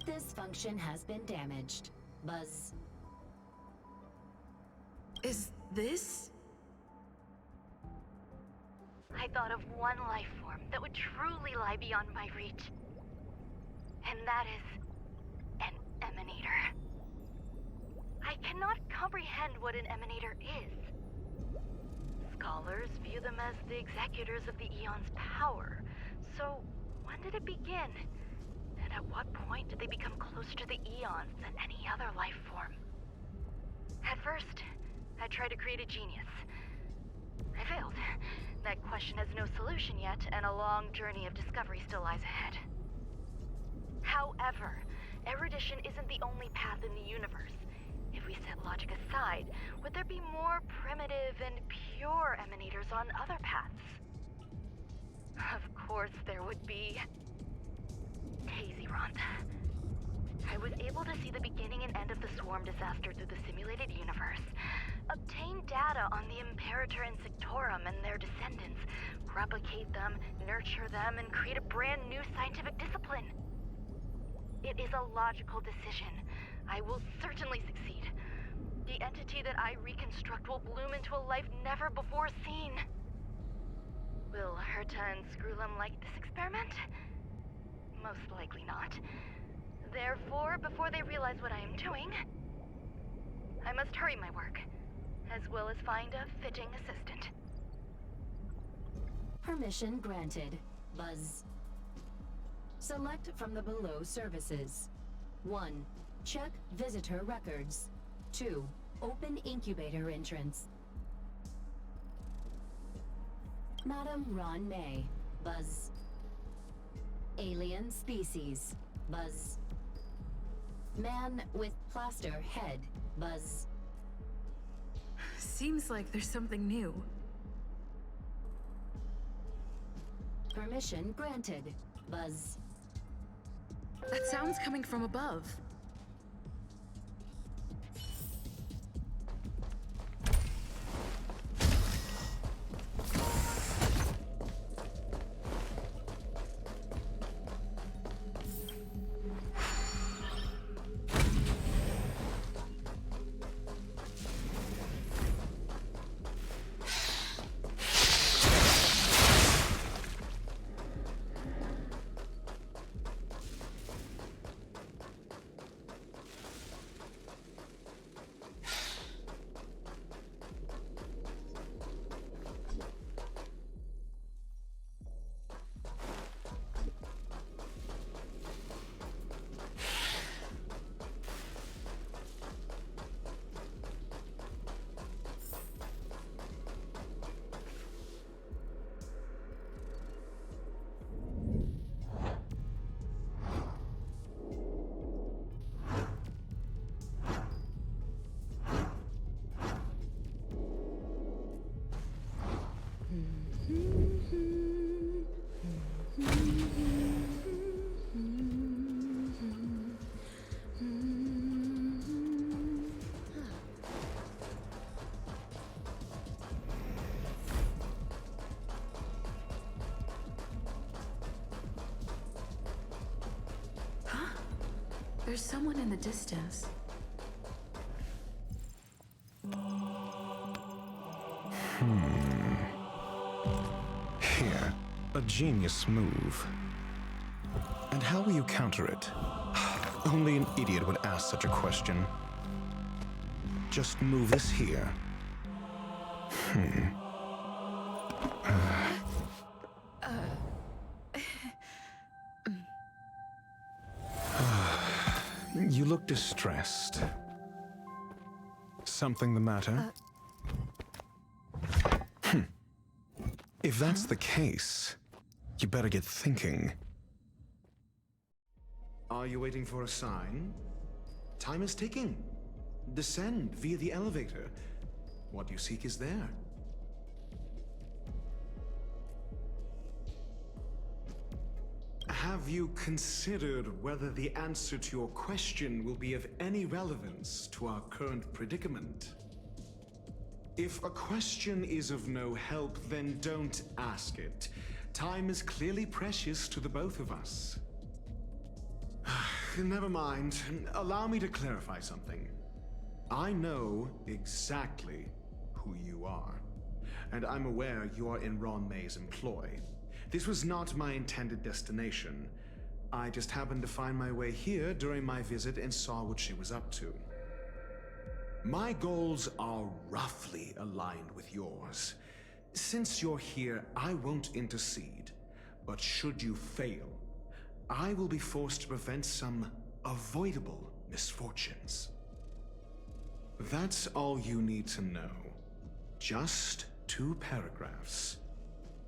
This function has been damaged. Buzz. Is this? I thought of one life form that would truly lie beyond my reach. And that is... an emanator. I cannot comprehend what an emanator is. Scholars view them as the executors of the Eon's power. So, when did it begin? And at what point did they become closer to the Eons than any other life form? At first, I tried to create a genius. I failed. That question has no solution yet, and a long journey of discovery still lies ahead. However, erudition isn't the only path in the universe. If we set logic aside, would there be more primitive and pure emanators on other paths? Of course there would be. Hazy Ronth. I was able to see the beginning and end of the swarm disaster through the simulated universe, obtain data on the Imperator Insectorum and their descendants, replicate them, nurture them, and create a brand new scientific discipline. It is a logical decision. I will certainly succeed. The entity that I reconstruct will bloom into a life never before seen. Will Herta and Screwlum like this experiment? Most likely not. Therefore, before they realize what I am doing, I must hurry my work, as well as find a fitting assistant. Permission granted. Buzz. Select from the below services. 1. Check visitor records. 2. Open incubator entrance. Madam Ron May. Buzz. Alien species. Buzz. Man with plaster head. Buzz. Seems like there's something new. Permission granted. Buzz. That sound's coming from above. There's someone in the distance. Here, a genius move. And how will you counter it? Only an idiot would ask such a question. Just move this here. You look distressed. Something the matter? If that's the case, you better get thinking. Are you waiting for a sign? Time is ticking. Descend via the elevator. What you seek is there. Have you considered whether the answer to your question will be of any relevance to our current predicament? If a question is of no help, then don't ask it. Time is clearly precious to the both of us. Never mind. Allow me to clarify something. I know exactly who you are, and I'm aware you are in Ron May's employ. This was not my intended destination. I just happened to find my way here during my visit and saw what she was up to. My goals are roughly aligned with yours. Since you're here, I won't intercede. But should you fail, I will be forced to prevent some avoidable misfortunes. That's all you need to know. Just 2 paragraphs.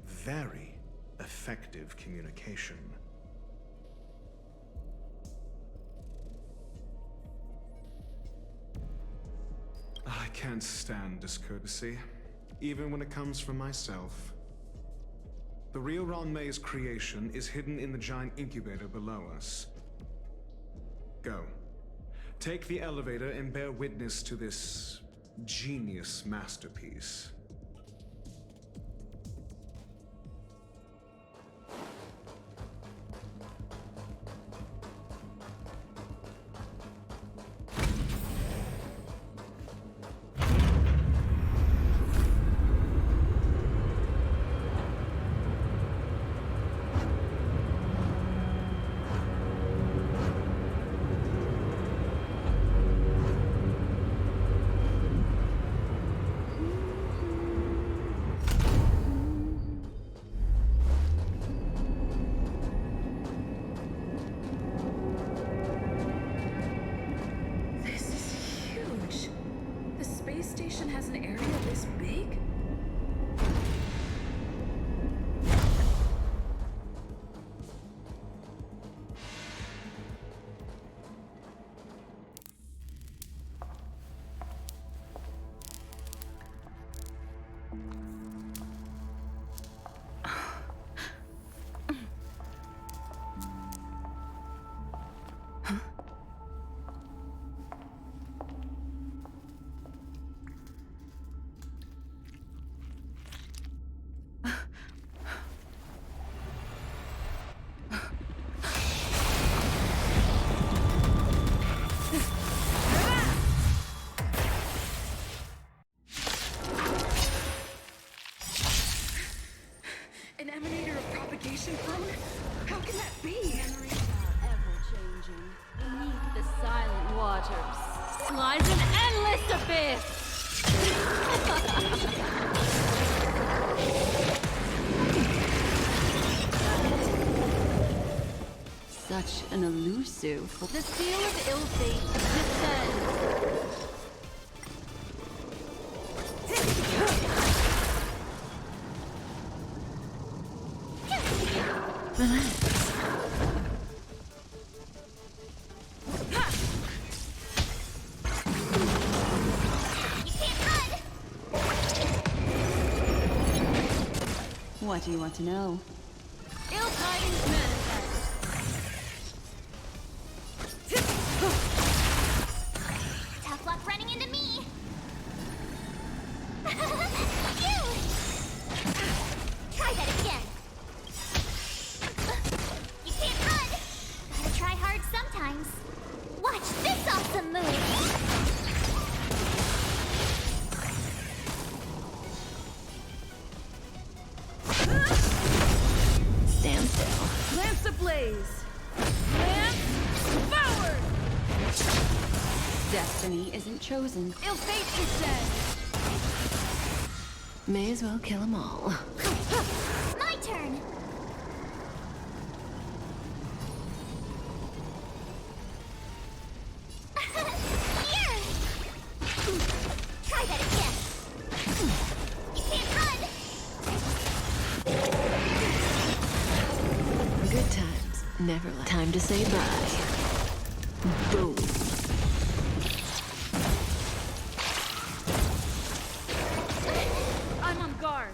Very effective communication. can't stand discourtesy, even when it comes from myself. The real Ron May's creation is hidden in the giant incubator below us. Go. Take the elevator and bear witness to this genius masterpiece. Has an area this big? An emanator of propagation prone? How can that be? Memories are ever-changing. Beneath the silent waters lies an endless abyss! Such an elusive... The seal of ill fate descends. What do you want to know? Ill tidings manifest. Tough luck running into me. Try that again. You can't run. Gotta try hard sometimes. Watch this awesome move. Stand still. Lance ablaze! Lance forward! Destiny isn't chosen. Ill fate descends. May as well kill them all. My turn. Here. Try that again. You can't run. Good times. Never left. Time to say bye. Boom. I'm on guard.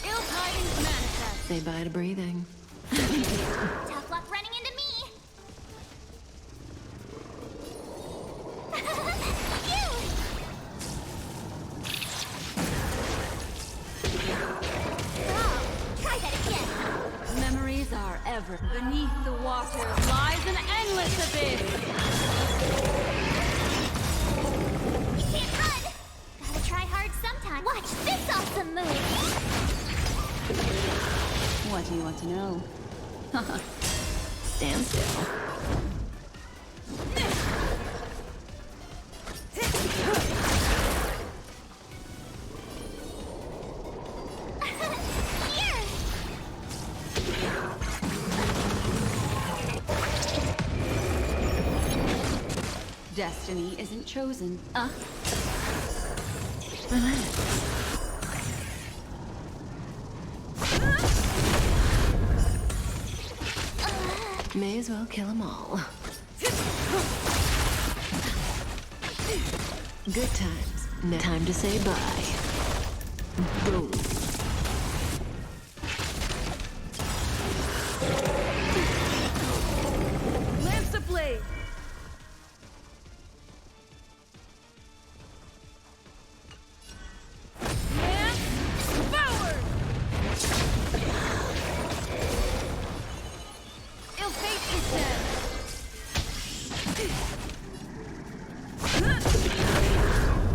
Ill tidings manifest. Say bye to breathing. Tough luck running into me. Try that again. Memories are ever. Beneath the water lies an endless abyss. You can't run. Gotta try hard sometime. Watch this awesome move. What do you want to know? Stand still. Here. Destiny isn't chosen. Relax. May as well kill them all. Good times. Now time to say bye. Boom. Lance of Blade! Lance forward! Ill fate is dead!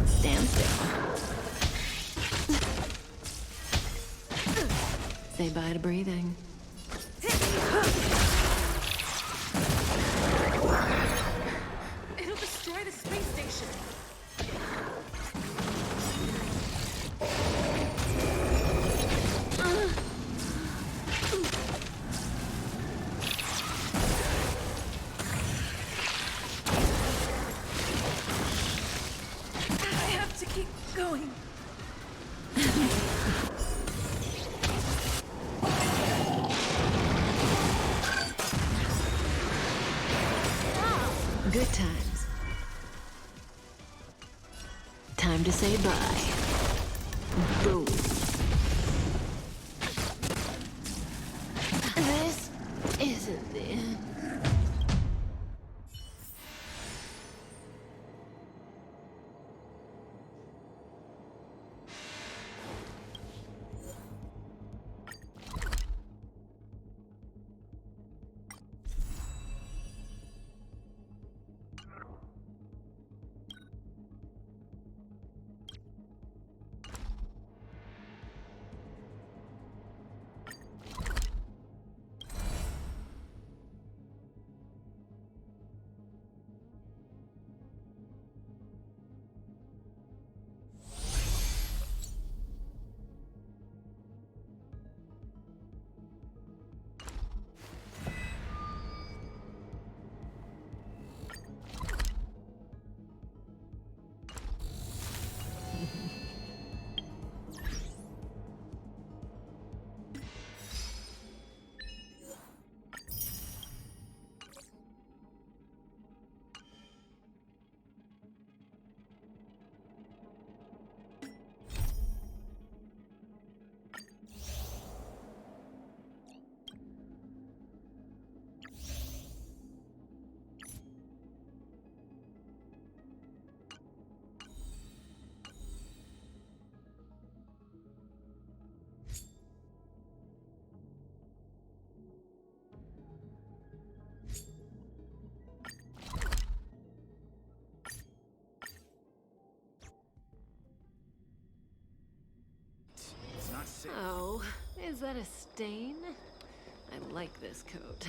Stand still. Say bye to breathing. It'll destroy the space station! I have to keep going. Good times. Time to say bye. Boom. This isn't the end. Oh, is that a stain? I like this coat.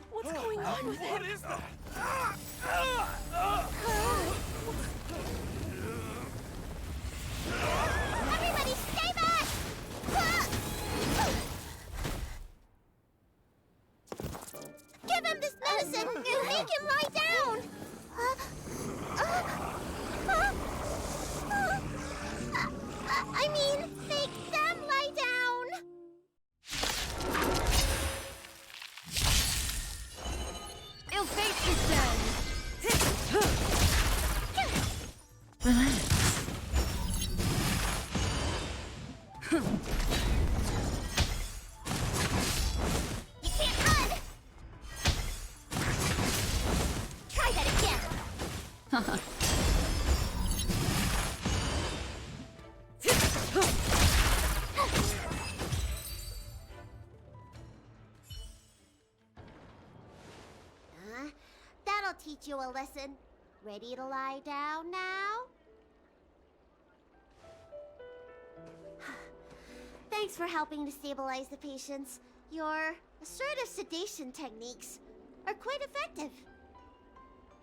What's going on with him? What is that? Everybody stay back! Give him this medicine and make him lie down! I mean, make them lie down! Ill fate is dead. Relax. You can't run! Try that again! That'll teach you a lesson. Ready to lie down now? Thanks for helping to stabilize the patients. Your assertive sedation techniques are quite effective.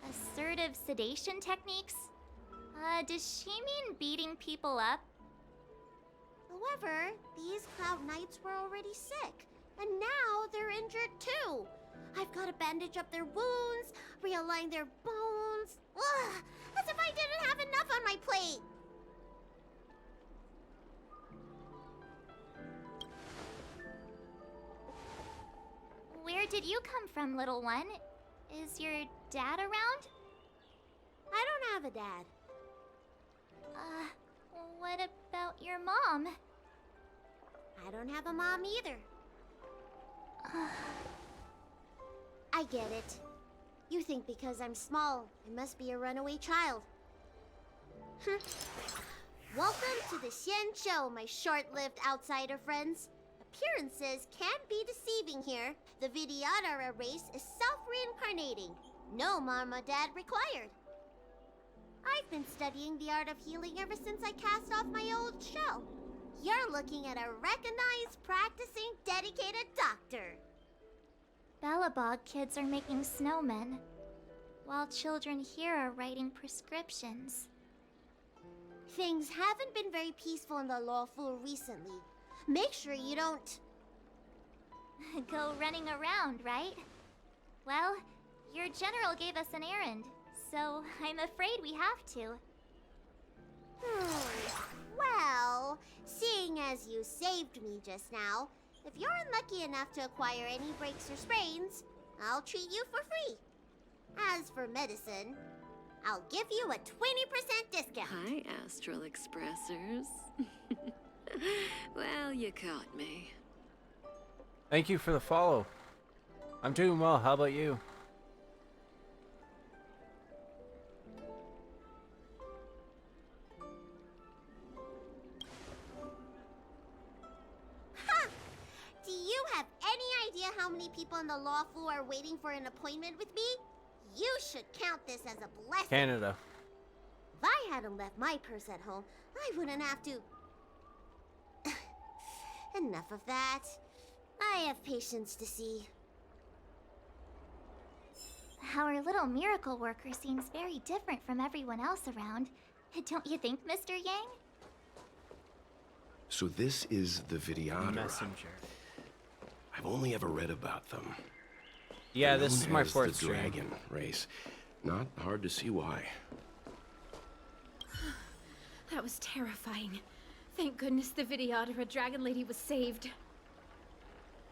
Assertive sedation techniques? Does she mean beating people up? However, these Cloud Knights were already sick, and now they're injured too. I've got to bandage up their wounds, realign their bones. Ugh, as if I didn't have enough on my plate. Where did you come from, little one? Is your dad around? I don't have a dad. What about your mom? I don't have a mom either. I get it. You think because I'm small, I must be a runaway child. Welcome to the Xian Show, my short-lived outsider friends. Appearances can be deceiving here. The Vidyadhara race is self-reincarnating. No mom or dad required. I've been studying the art of healing ever since I cast off my old shell. You're looking at a recognized, practicing, dedicated doctor. Bellabog kids are making snowmen, while children here are writing prescriptions. Things haven't been very peaceful in the lawful recently. Make sure you don't... Go running around, right? Well, your general gave us an errand, so I'm afraid we have to. Well, seeing as you saved me just now, if you're unlucky enough to acquire any breaks or sprains, I'll treat you for free. As for medicine, I'll give you a 20% discount. Hi, Astral Expressors. Well, you caught me. Thank you for the follow. I'm doing well. How about you? Do you have any idea how many people in the lawful are waiting for an appointment with me? You should count this as a blessing. Canada. If I hadn't left my purse at home, I wouldn't have to... Enough of that. I have patients to see. Our little miracle worker seems very different from everyone else around. Don't you think, Mr. Yang? So this is the Vidyadhara. Messenger. I've only ever read about them. Yeah, They're this is known my as fourth the stream. dragon race. Not hard to see why. That was terrifying. Thank goodness the Vidyadhara Dragon Lady was saved.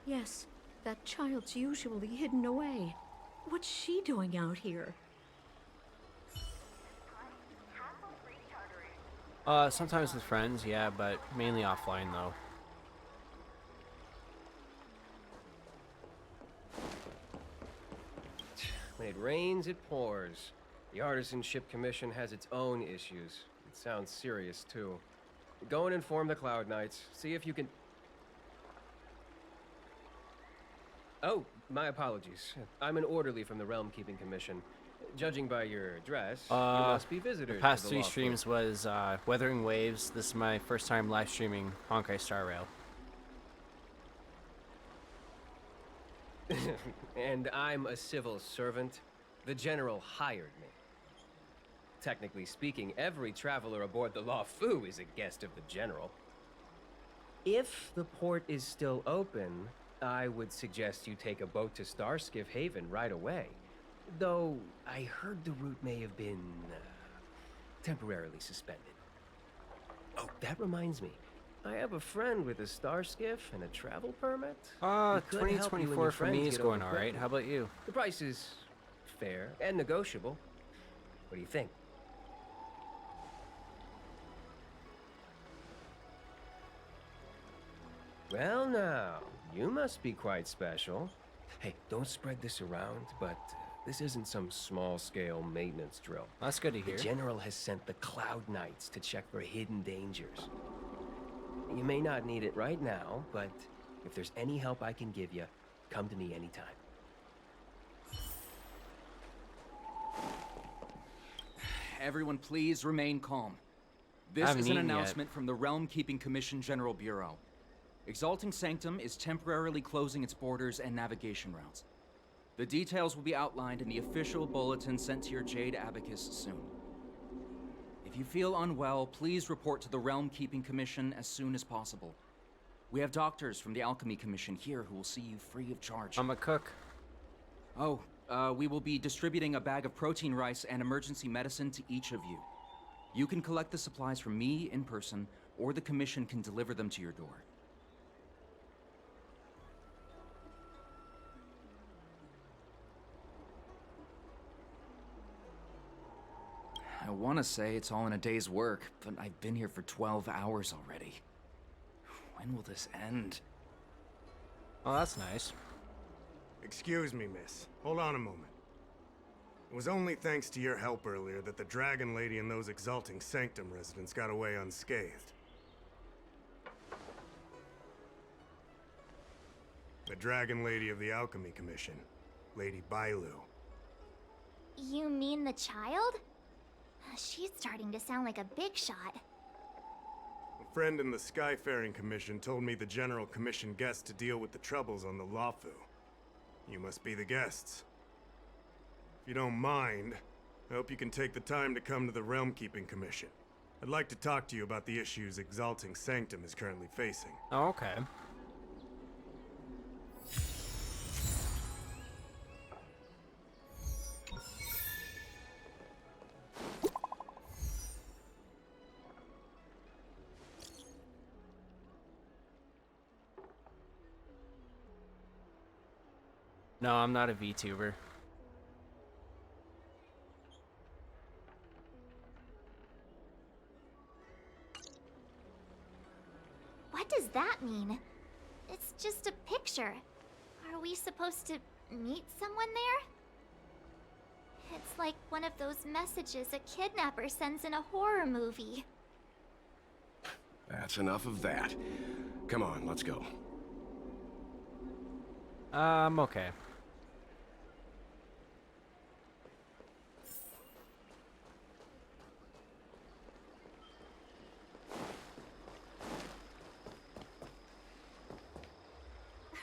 Yes, that child's usually hidden away. What's she doing out here? Sometimes with friends, yeah, but mainly offline though. When it rains, it pours. The Artisanship Commission has its own issues. It sounds serious, too. Go and inform the Cloud Knights. See if you can... Oh, my apologies. I'm an orderly from the Realm Keeping Commission. Judging by your dress, you must be visitors. The past to 3 Law streams was Weathering Waves. This is my first time live streaming Honkai Star Rail. And I'm a civil servant. The General hired me. Technically speaking, every traveler aboard the Law Fu is a guest of the General. If the port is still open, I would suggest you take a boat to Starskiff Haven right away. Though, I heard the route may have been temporarily suspended. Oh, that reminds me. I have a friend with a star skiff and a travel permit. 2024 for me is going alright. How about you? The price is fair and negotiable. What do you think? Well now, you must be quite special. Hey, don't spread this around, but this isn't some small-scale maintenance drill. That's good to hear. The General has sent the Cloud Knights to check for hidden dangers. You may not need it right now, but if there's any help I can give you, come to me anytime. Everyone please remain calm. This is an announcement from the Realm Keeping Commission General Bureau. Exalting Sanctum is temporarily closing its borders and navigation routes. The details will be outlined in the official bulletin sent to your Jade Abacus soon. If you feel unwell, please report to the Realm Keeping Commission as soon as possible. We have doctors from the Alchemy Commission here who will see you free of charge. I'm a cook. Oh, we will be distributing a bag of protein rice and emergency medicine to each of you. You can collect the supplies from me in person, or the Commission can deliver them to your door. I want to say it's all in a day's work, but I've been here for 12 hours already. When will this end? Oh, that's nice. Excuse me, miss. Hold on a moment. It was only thanks to your help earlier that the Dragon Lady and those Exalting Sanctum residents got away unscathed. The Dragon Lady of the Alchemy Commission, Lady Bailu. You mean the child? She's starting to sound like a big shot. A friend in the Skyfaring Commission told me the General commissioned guests to deal with the troubles on the Lafu. You must be the guests. If you don't mind, I hope you can take the time to come to the Realm Keeping Commission. I'd like to talk to you about the issues Exalting Sanctum is currently facing. Oh, okay. No, I'm not a VTuber. What does that mean? It's just a picture. Are we supposed to meet someone there? It's like one of those messages a kidnapper sends in a horror movie. That's enough of that. Come on, let's go. Okay.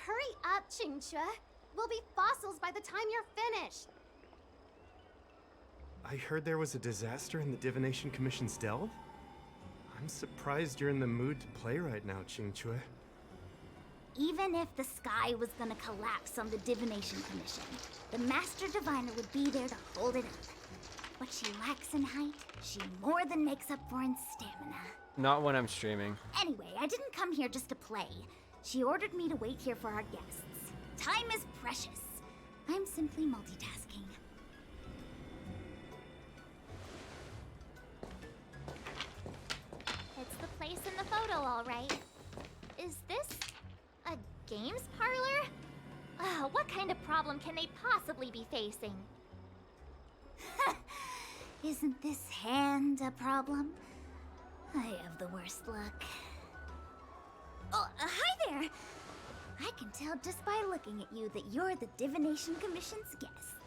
Hurry up, Qingque. We'll be fossils by the time you're finished. I heard there was a disaster in the Divination Commission's delve? I'm surprised you're in the mood to play right now, Qingque. even if the sky was gonna collapse on the Divination Commission, the Master Diviner would be there to hold it up. What she lacks in height, she more than makes up for in stamina. Not when I'm streaming. Anyway, I didn't come here just to play. She ordered me to wait here for our guests. Time is precious. I'm simply multitasking. It's the place in the photo, all right. Is this a games parlor? What kind of problem can they possibly be facing? Isn't this hand a problem? I have the worst luck. Oh, hi there! I can tell just by looking at you that you're the Divination Commission's guests.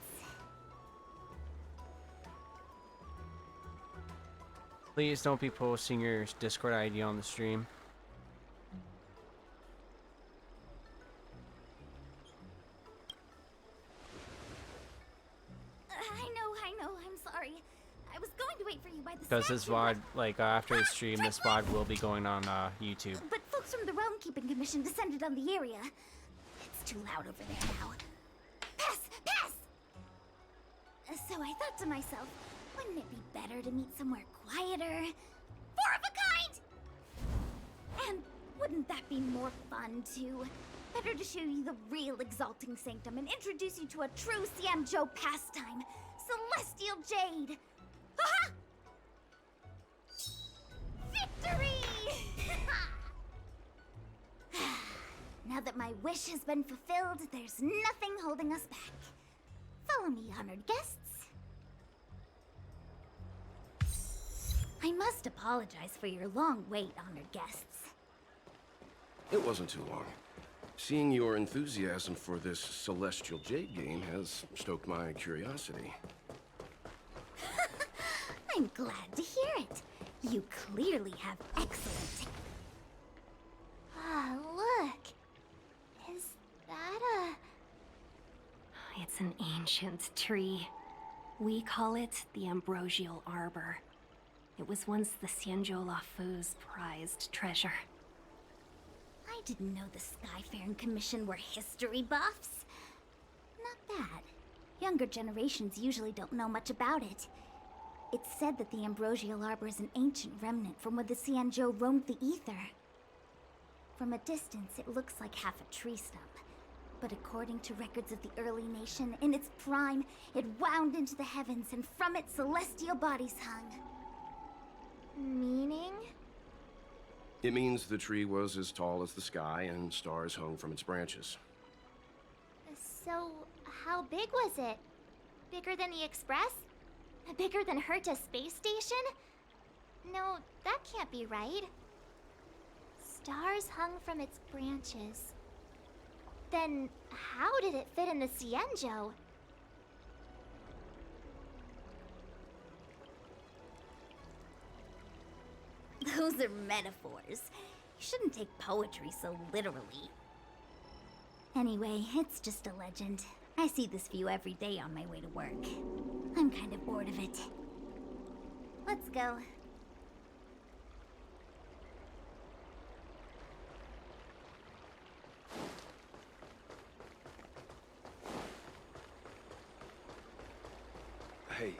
Please don't be posting your Discord ID on the stream. I know, I'm sorry. I was going to wait for you by the Because this VOD, like after the stream, this VOD will be going on YouTube. But folks from the Realm Keeping Commission descended on the area. It's too loud over there now. Pass! Pass! So I thought to myself, wouldn't it be better to meet somewhere quieter? Four of a kind! And wouldn't that be more fun, too? Better to show you the real Exalting Sanctum and introduce you to a true Xianzhou pastime, Celestial Jade! Aha! Victory! Now that my wish has been fulfilled, there's nothing holding us back. Follow me, honored guests. I must apologize for your long wait, honored guests. It wasn't too long. Seeing your enthusiasm for this Celestial Jade game has stoked my curiosity. I'm glad to hear it. You clearly have excellent... Ah, look. Is that a... It's an ancient tree. We call it the Ambrosial Arbor. It was once the Xianzhou Lafu's prized treasure. I didn't know the Skyfaring Commission were history buffs. Not bad. Younger generations usually don't know much about it. It's said that the Ambrosial Arbor is an ancient remnant from when the Xianzhou roamed the ether. From a distance, it looks like half a tree stump. But according to records of the early nation, in its prime, it wound into the heavens and from it celestial bodies hung. Meaning? It means the tree was as tall as the sky and stars hung from its branches. So, how big was it? Bigger than the Express? Bigger than Herta's space station? No, that can't be right. Stars hung from its branches. Then, how did it fit in the Xianzhou? Those are metaphors. You shouldn't take poetry so literally. Anyway, it's just a legend. I see this view every day on my way to work. I'm kind of bored of it. Let's go. Hey,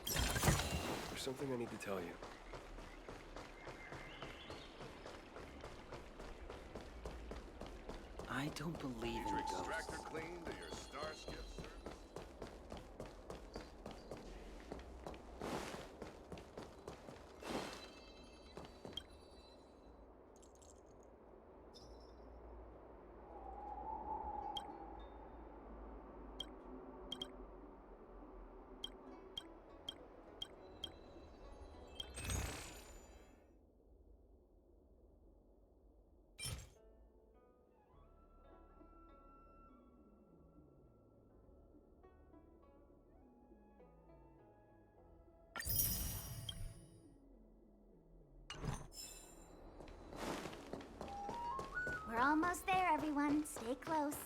there's something I need to tell you. I don't believe in ghosts. Extractor clean to your Starship service. We're almost there, everyone. Stay close.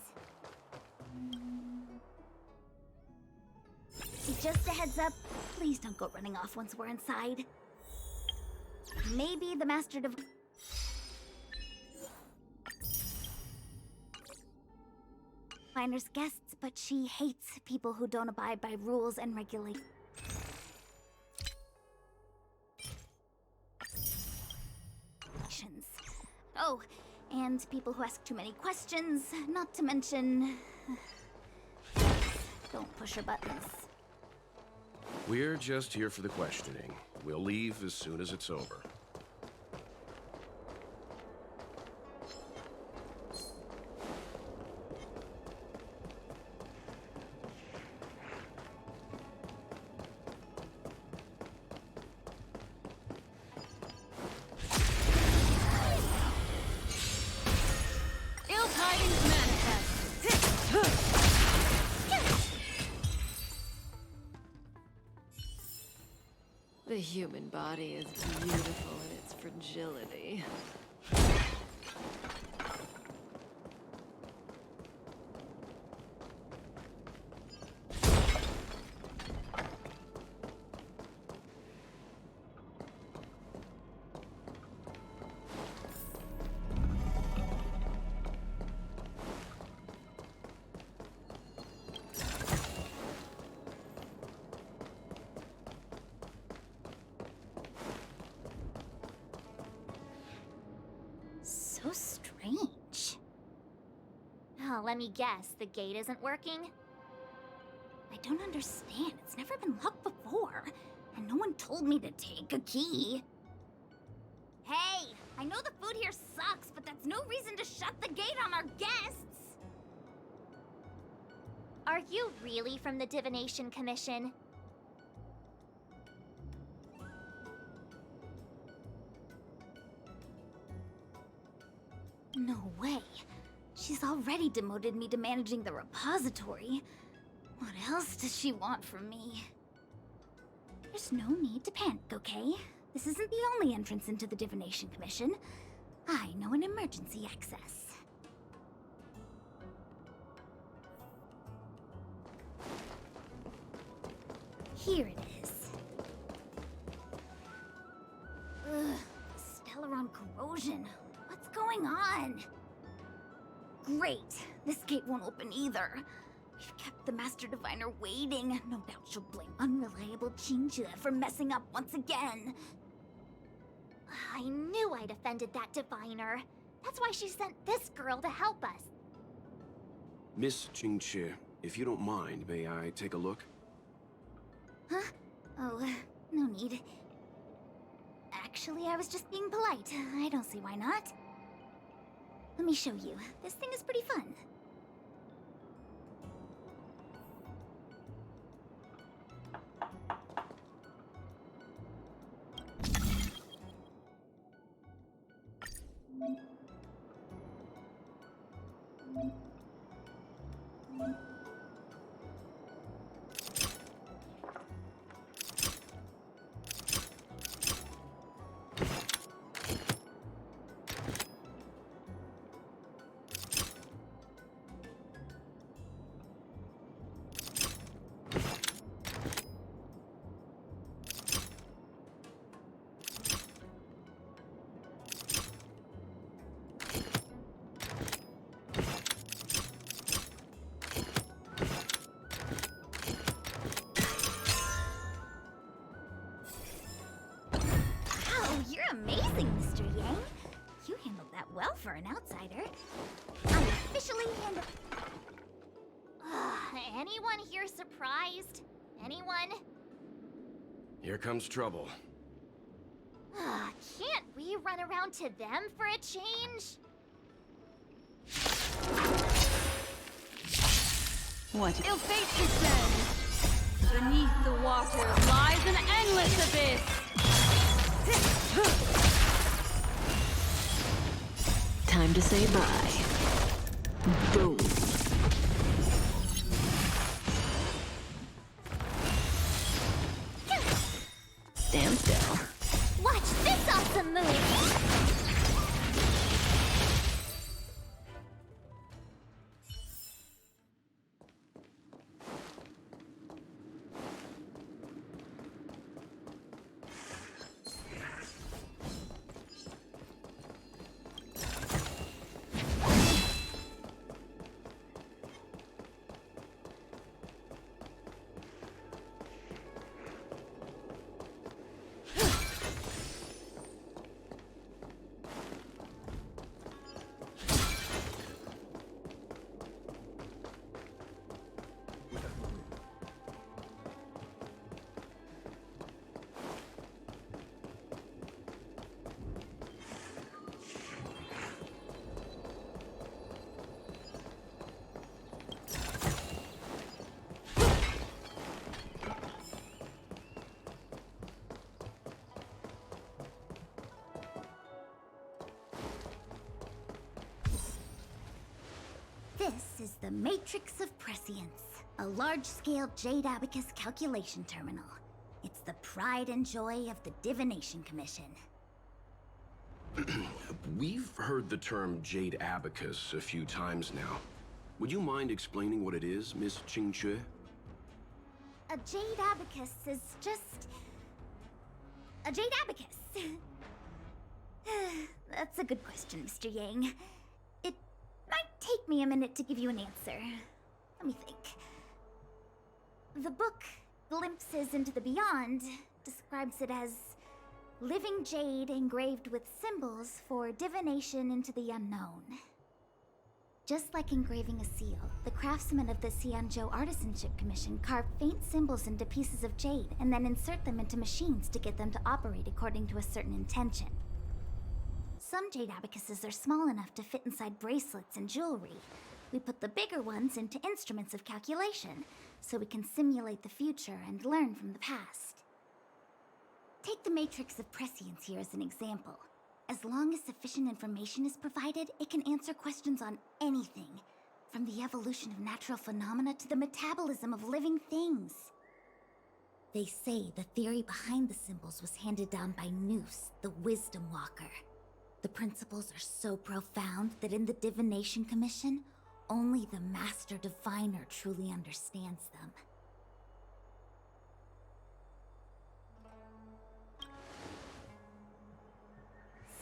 Just a heads up, please don't go running off once we're inside. Maybe the Master Diviner's guests, but she hates people who don't abide by rules and regulations. Oh, and people who ask too many questions, not to mention... Don't push her buttons. We're just here for the questioning. We'll leave as soon as it's over. Ill tidings manifest. The human body is beautiful in its fragility. So strange. Oh, let me guess, the gate isn't working? I don't understand. It's never been locked before, and no one told me to take a key. Hey, I know the food here sucks, but that's no reason to shut the gate on our guests! Are you really from the Divination Commission? No way. She's already demoted me to managing the repository. What else does she want from me? There's no need to panic, okay? This isn't the only entrance into the Divination Commission. I know an emergency access. Here it is. Ugh, Stellaron corrosion. What's going on? Great. This gate won't open either. We've kept the Master Diviner waiting. No doubt she'll blame unreliable Chinchilla for messing up once again. I knew I'd offended that Diviner. That's why she sent this girl to help us. Miss Qingqi, if you don't mind, may I take a look? Huh? Oh, no need. Actually, I was just being polite. I don't see why not. Let me show you. This thing is pretty fun. You're amazing, Mr. Yang. You handled that well for an outsider. I officially handle... Anyone here surprised? Anyone? Here comes trouble. Can't we run around to them for a change? What? Ill fate descends. Beneath the water lies an endless abyss. Time to say bye. Boom. Stand still. Watch this awesome move! This is the Matrix of Prescience, a large-scale Jade Abacus calculation terminal. It's the pride and joy of the Divination Commission. We've heard the term Jade Abacus a few times now. Would you mind explaining what it is, Miss Qingque? A Jade Abacus is just... a Jade Abacus. That's a good question, Mr. Yang. It might take me a minute to give you an answer. Let me think. The book, Glimpses into the Beyond, describes it as living jade engraved with symbols for divination into the unknown. Just like engraving a seal, the craftsmen of the Xianzhou Artisanship Commission carve faint symbols into pieces of jade and then insert them into machines to get them to operate according to a certain intention. Some jade abacuses are small enough to fit inside bracelets and jewelry. We put the bigger ones into instruments of calculation, so we can simulate the future and learn from the past. Take the Matrix of Prescience here as an example. As long as sufficient information is provided, it can answer questions on anything, from the evolution of natural phenomena to the metabolism of living things. They say the theory behind the symbols was handed down by Noose, the Wisdom Walker. The principles are so profound that in the Divination Commission, only the Master Diviner truly understands them.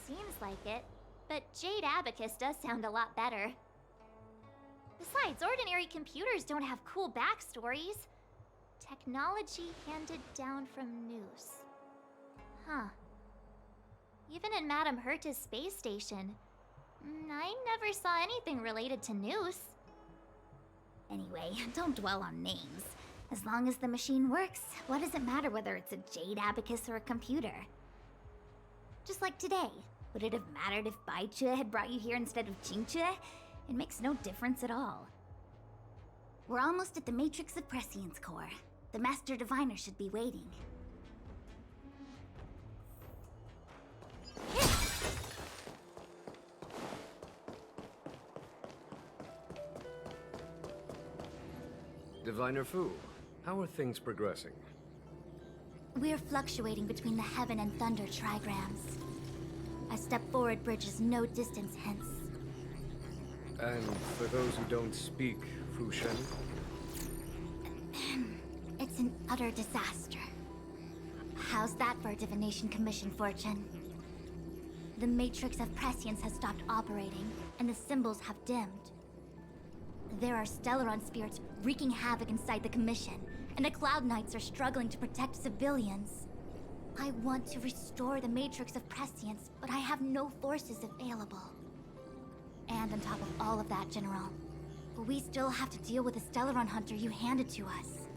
Seems like it, but Jade Abacus does sound a lot better. Besides, ordinary computers don't have cool backstories. Technology handed down from Noose. Huh. Even in Madame Herta's space station, I never saw anything related to Noose. Anyway, don't dwell on names. As long as the machine works, what does it matter whether it's a Jade Abacus or a computer? Just like today, would it have mattered if Baichue had brought you here instead of Qingque? It makes no difference at all. We're almost at the Matrix of Prescience core. The Master Diviner should be waiting. Diviner Fu, how are things progressing? We're fluctuating between the Heaven and Thunder trigrams. A step forward bridges no distance hence. And for those who don't speak Fu Shen? It's an utter disaster. How's that for a Divination Commission fortune? The Matrix of Prescience has stopped operating, and the symbols have dimmed. There are Stellaron spirits wreaking havoc inside the Commission, and the Cloud Knights are struggling to protect civilians. I want to restore the Matrix of Prescience, but I have no forces available. And on top of all of that, General, we still have to deal with the Stellaron Hunter you handed to us.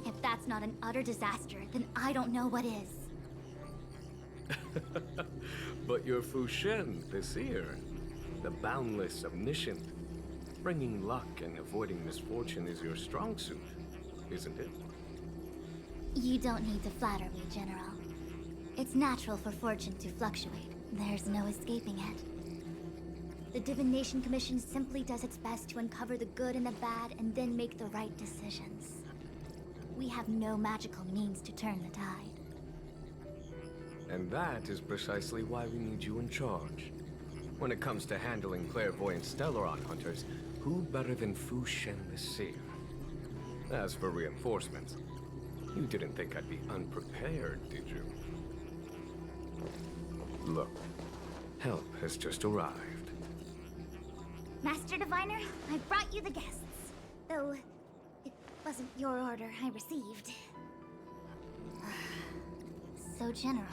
If that's not an utter disaster, then I don't know what is. But you're Fu Shen, the seer. The boundless, omniscient. Bringing luck and avoiding misfortune is your strong suit, isn't it? You don't need to flatter me, General. It's natural for fortune to fluctuate. There's no escaping it. The Divination Commission simply does its best to uncover the good and the bad and then make the right decisions. We have no magical means to turn the tide. And that is precisely why we need you in charge. When it comes to handling clairvoyant Stellaron hunters, who better than Fu Shen the Seer? As for reinforcements, you didn't think I'd be unprepared, did you? Look, help has just arrived. Master Diviner, I brought you the guests. Though, it wasn't your order I received. So, General,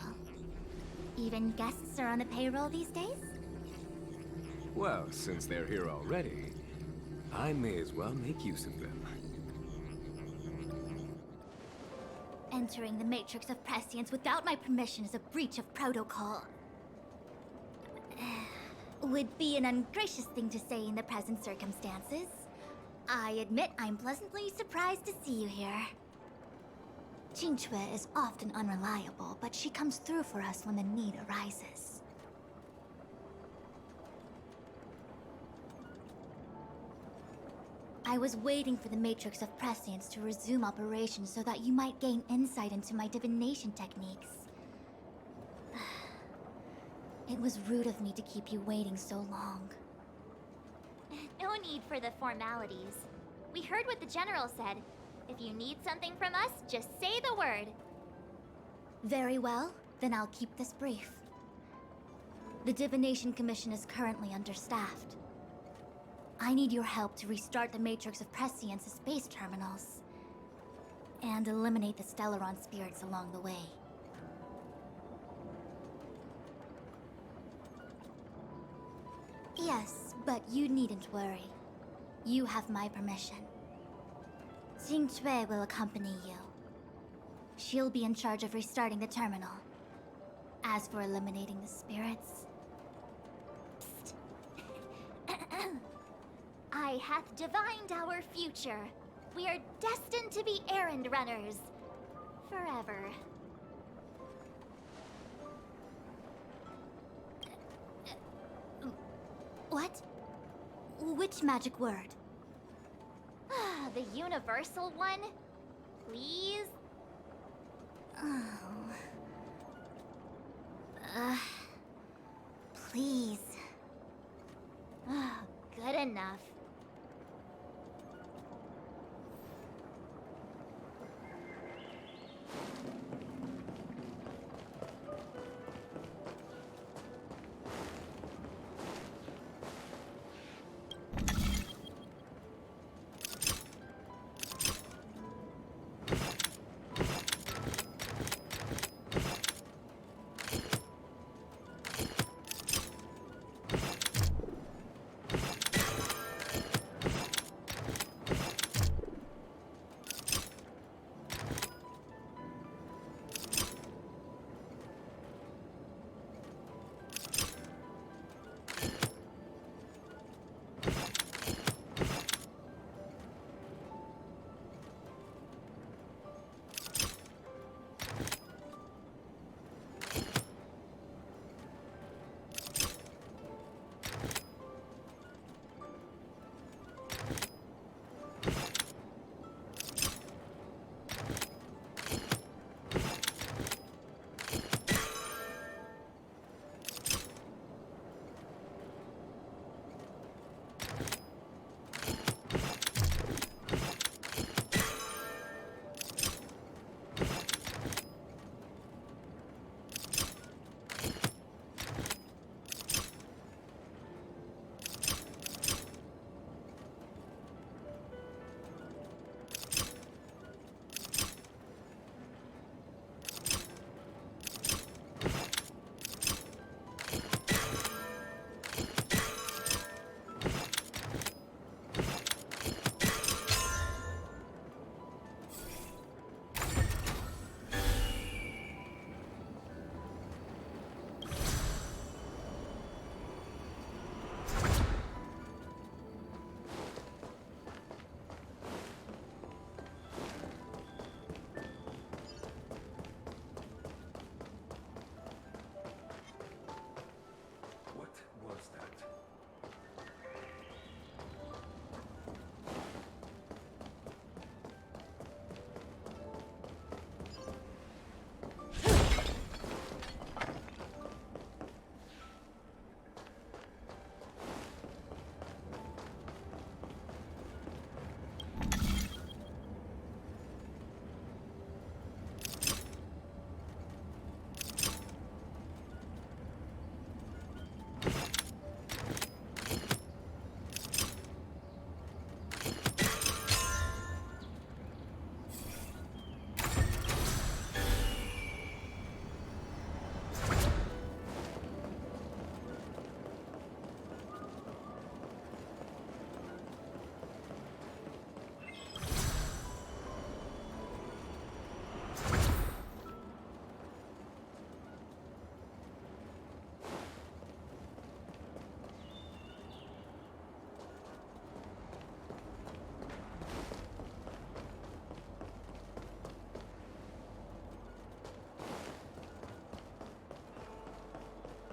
even guests are on the payroll these days? Well, since they're here already, I may as well make use of them. Entering the Matrix of Prescience without my permission is a breach of protocol. Would be an ungracious thing to say in the present circumstances. I admit I'm pleasantly surprised to see you here. Qingque is often unreliable, but she comes through for us when the need arises. I was waiting for the Matrix of Prescience to resume operations so that you might gain insight into my divination techniques. It was rude of me to keep you waiting so long. No need for the formalities. We heard what the General said. If you need something from us, just say the word. Very well, then I'll keep this brief. The Divination Commission is currently understaffed. I need your help to restart the Matrix of Prescience's space terminals and eliminate the Stellaron spirits along the way. Yes, but you needn't worry. You have my permission. Xing Cui will accompany you. She'll be in charge of restarting the terminal. As for eliminating the spirits... I hath divined our future. We are destined to be errand runners. Forever. What? Which magic word? The universal one? Please? Oh. Please. Good enough.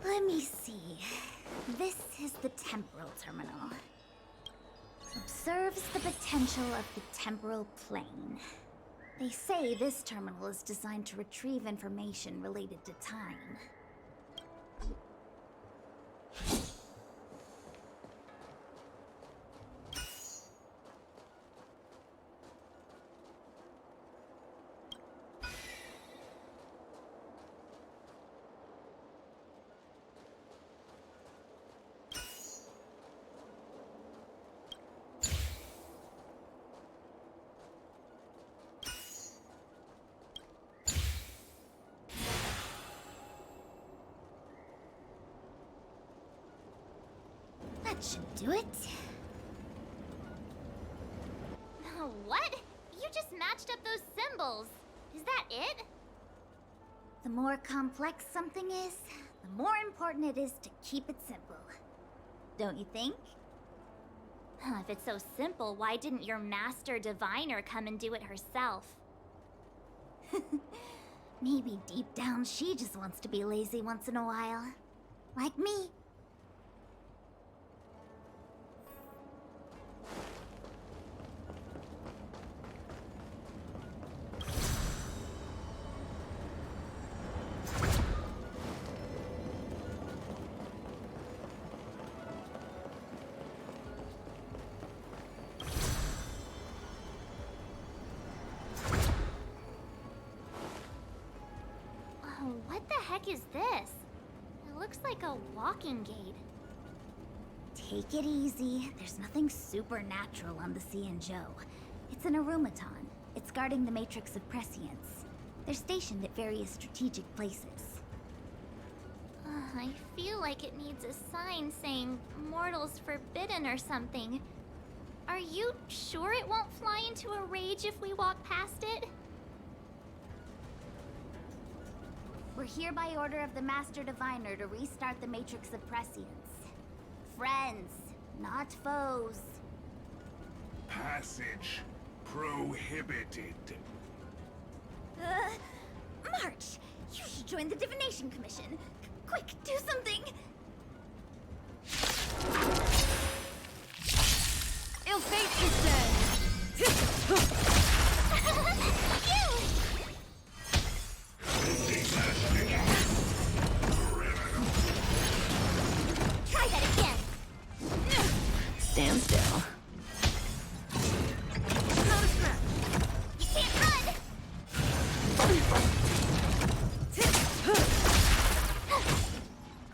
Let me see. This is the temporal terminal. Oops. serves the potential of the temporal plane. They say this terminal is designed to retrieve information related to time. That should do it. What? You just matched up those symbols. Is that it? The more complex something is, the more important it is to keep it simple. Don't you think? If it's so simple, why didn't your master diviner come and do it herself? Maybe deep down she just wants to be lazy once in a while. Like me. What the heck is this? It looks like a walking gate. Take it easy. There's nothing supernatural on the Cianjo. It's an arumaton. It's guarding the matrix of prescience. They're stationed at various strategic places. I feel like it needs a sign saying mortals forbidden or something. Are you sure it won't fly into a rage if we walk past it? We're here by order of the Master Diviner to restart the Matrix of Prescience. Friends, not foes. Passage prohibited. March! You should join the Divination Commission. Quick, do something! Ill fate is dead! Try that again! Stand still. You can't run!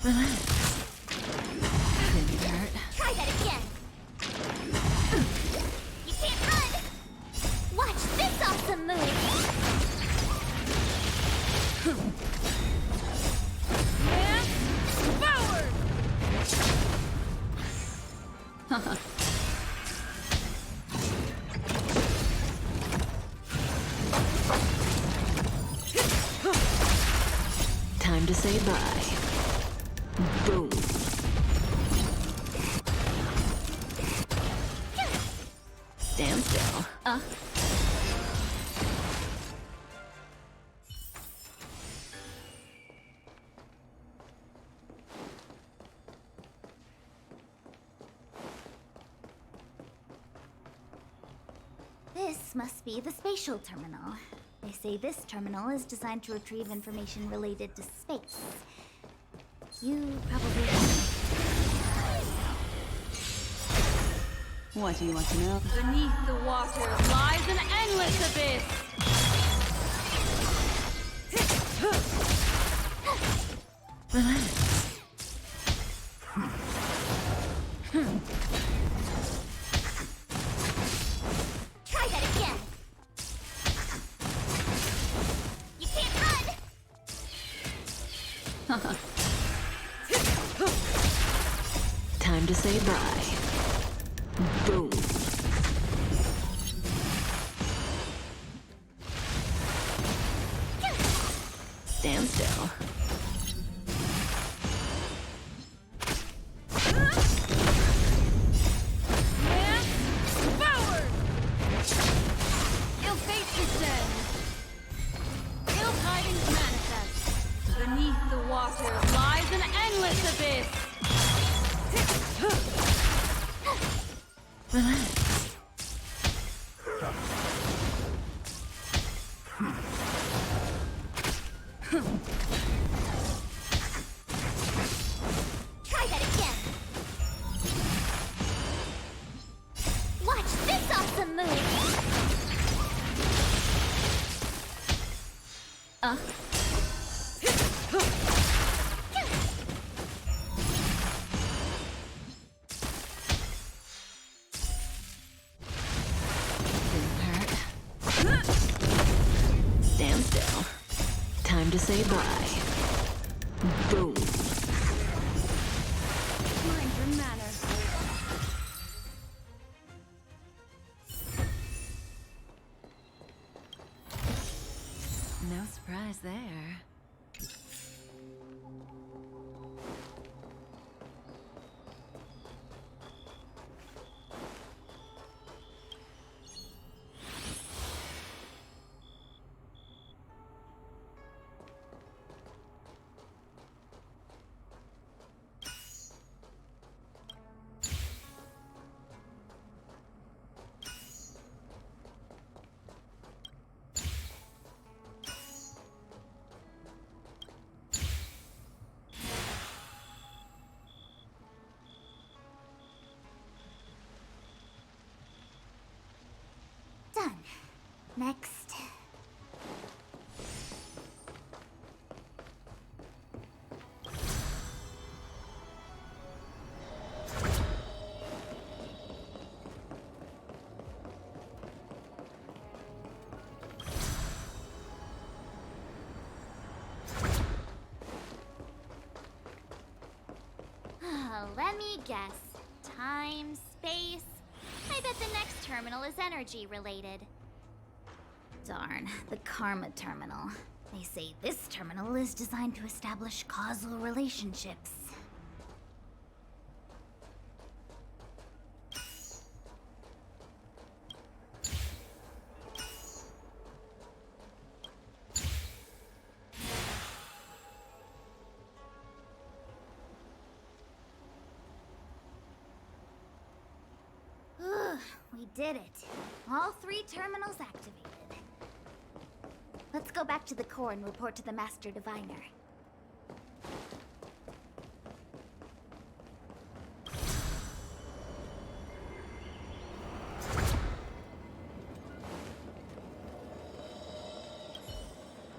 Relax. Didn't hurt. Try that again! You can't run! Watch this awesome move! Time to say bye. Boom. Stand still. This must be the spatial terminal. They say this terminal is designed to retrieve information related to space. You probably What do you want to know? Beneath the water lies an endless abyss! Relax. Try that again! You can't run! Time to say bye. Boom. Stand still. Ill fate descends! Ill tidings manifest! Beneath the water lies an endless abyss! Relax. still. Time to say bye. Boom. Mind your manners. No surprise there. Done. Next. Let me guess. Time, space. I bet the next terminal is energy related. Darn, the Karma Terminal. They say this terminal is designed to establish causal relationships. We did it. All 3 terminals activated. Let's go back to the core and report to the Master Diviner.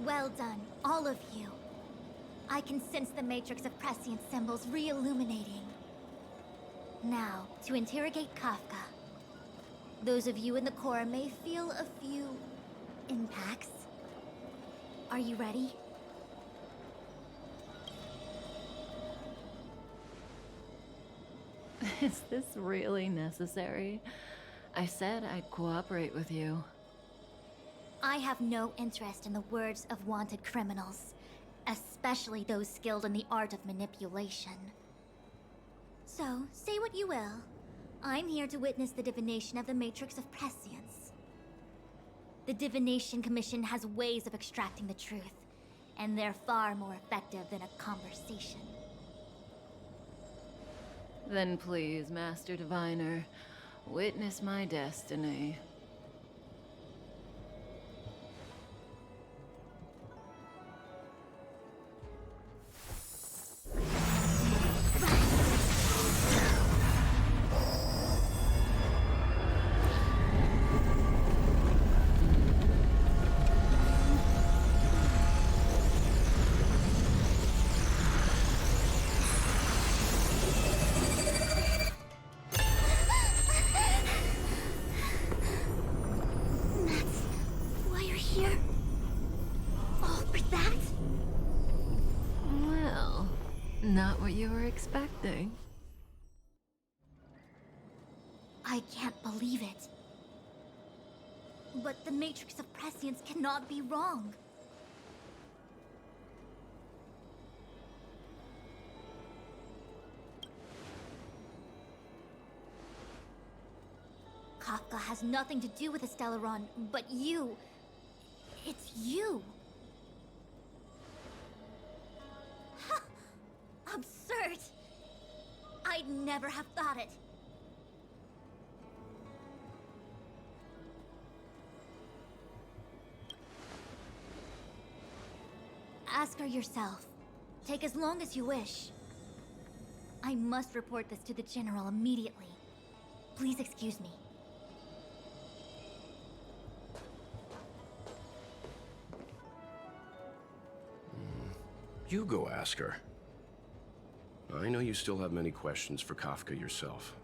Well done, all of you. I can sense the matrix of prescient symbols re-illuminating. Now, to interrogate Kafka. Those of you in the core may feel a few impacts. Are you ready? Is this really necessary? I said I'd cooperate with you. I have no interest in the words of wanted criminals, especially those skilled in the art of manipulation. So, say what you will. I'm here to witness the divination of the Matrix of Prescience. The Divination Commission has ways of extracting the truth, and they're far more effective than a conversation. Then please, Master Diviner, witness my destiny. Not what you were expecting. I can't believe it. But the Matrix of Prescience cannot be wrong. Kafka has nothing to do with Stellaron, but you... It's you! Absurd! I'd never have thought it. Ask her yourself. Take as long as you wish. I must report this to the General immediately. Please excuse me. You go ask her. I know you still have many questions for Kafka yourself.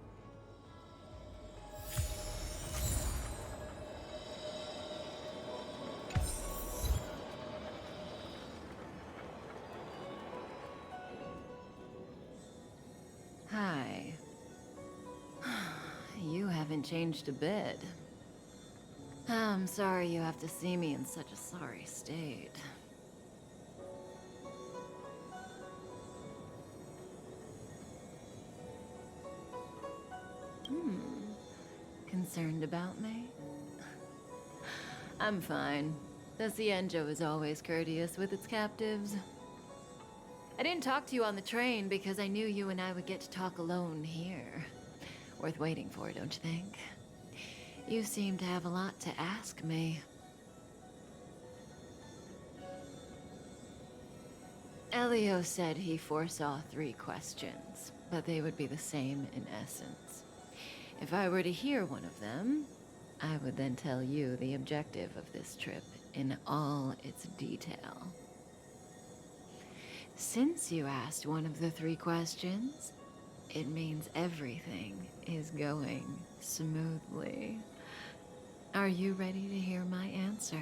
haven't changed a bit. I'm sorry you have to see me in such a sorry state. Concerned about me? I'm fine. The Cienjo is always courteous with its captives. I didn't talk to you on the train because I knew you and I would get to talk alone here. Worth waiting for, don't you think? You seem to have a lot to ask me. Elio said he foresaw 3 questions, but they would be the same in essence. If I were to hear one of them, I would then tell you the objective of this trip in all its detail. Since you asked one of the 3 questions, it means everything is going smoothly. Are you ready to hear my answer?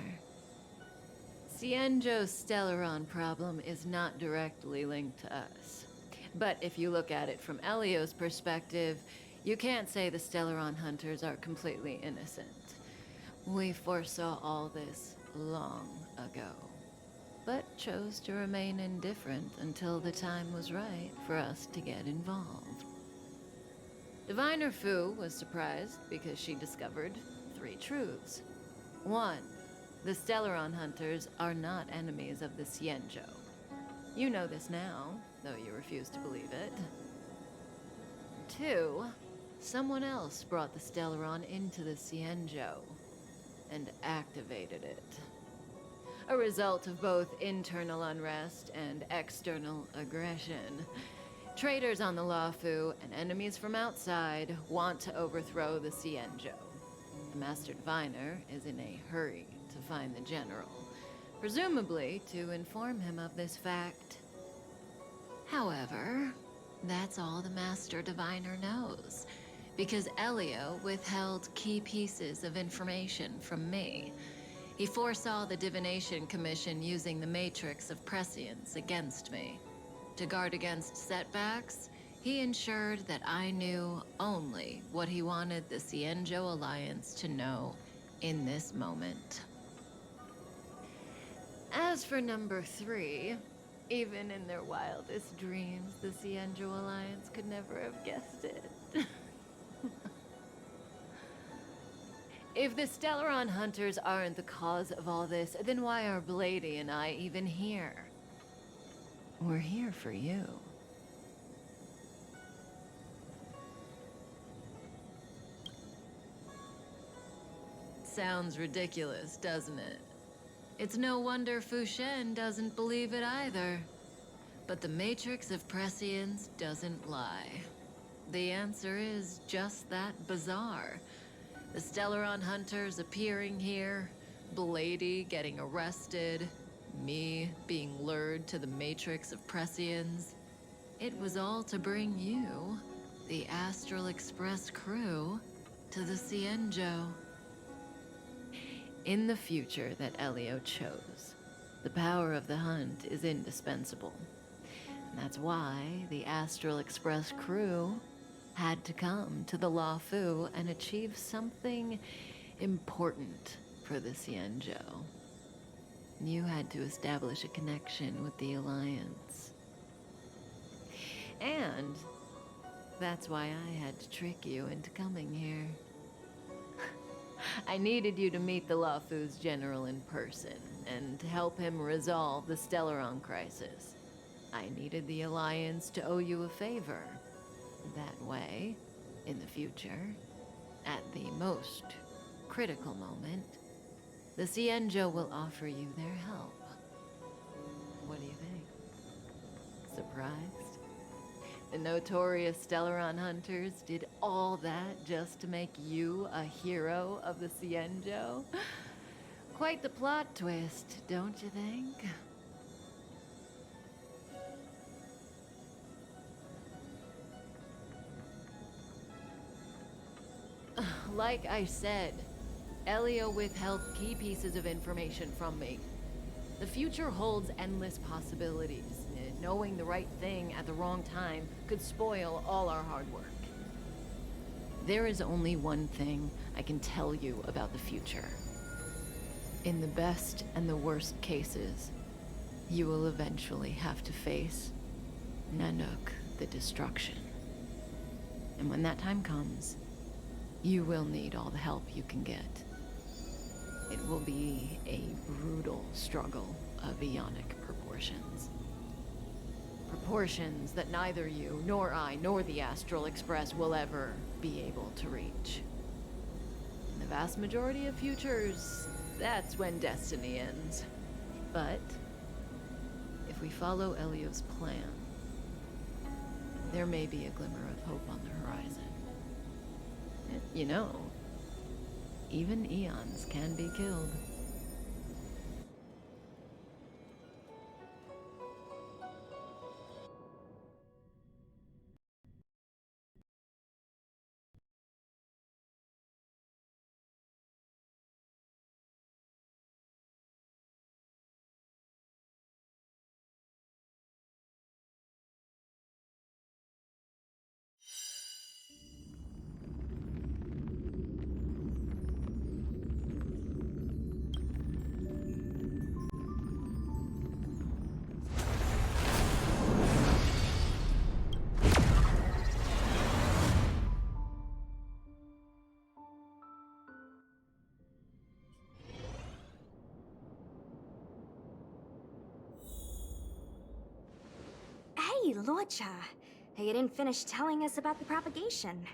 Cienjo's Stellaron problem is not directly linked to us. But if you look at it from Elio's perspective, you can't say the Stellaron hunters are completely innocent. We foresaw all this long ago, but chose to remain indifferent until the time was right for us to get involved. Diviner Fu was surprised because she discovered 3 truths. 1, the Stellaron hunters are not enemies of the Cienjo. You know this now, though you refuse to believe it. 2, someone else brought the Stellaron into the Cienjo and activated it. A result of both internal unrest and external aggression. Traitors on the Luofu and enemies from outside want to overthrow the Cienjo. The Master Diviner is in a hurry to find the General, presumably to inform him of this fact. However, that's all the Master Diviner knows, because Elio withheld key pieces of information from me. He foresaw the Divination Commission using the Matrix of Prescience against me. To guard against setbacks, he ensured that I knew only what he wanted the Cienjo Alliance to know in this moment. As for number 3, even in their wildest dreams, the Cienjo Alliance could never have guessed it. If the Stellaron hunters aren't the cause of all this, then why are Blady and I even here? We're here for you. Sounds ridiculous, doesn't it? It's no wonder Fu Shen doesn't believe it either. But the Matrix of Prescience doesn't lie. The answer is just that bizarre. The Stellaron hunters appearing here, Blady getting arrested, me being lured to the Matrix of Prescience. It was all to bring you, the Astral Express crew, to the Cienjo. In the future that Elio chose, the power of the hunt is indispensable. And that's why the Astral Express crew had to come to the Luofu and achieve something important for the Cienjo. You had to establish a connection with the Alliance. And that's why I had to trick you into coming here. I needed you to meet the Luofu's general in person and to help him resolve the Stellaron crisis. I needed the Alliance to owe you a favor. That way, in the future, at the most critical moment, the Cienjo will offer you their help. What do you think? Surprised? The notorious Stellaron hunters did all that just to make you a hero of the Cienjo? Quite the plot twist, don't you think? Like I said, Elio withheld key pieces of information from me. The future holds endless possibilities. Knowing the right thing at the wrong time could spoil all our hard work. There is only one thing I can tell you about the future. In the best and the worst cases, you will eventually have to face Nanook the Destruction. And when that time comes, you will need all the help you can get. It will be a brutal struggle of eonic proportions. Proportions that neither you, nor I, nor the Astral Express will ever be able to reach. In the vast majority of futures, that's when destiny ends. But if we follow Elio's plan, there may be a glimmer of hope on the horizon. You know, even eons can be killed. Hey, Lorcha. You didn't finish telling us about the propagation.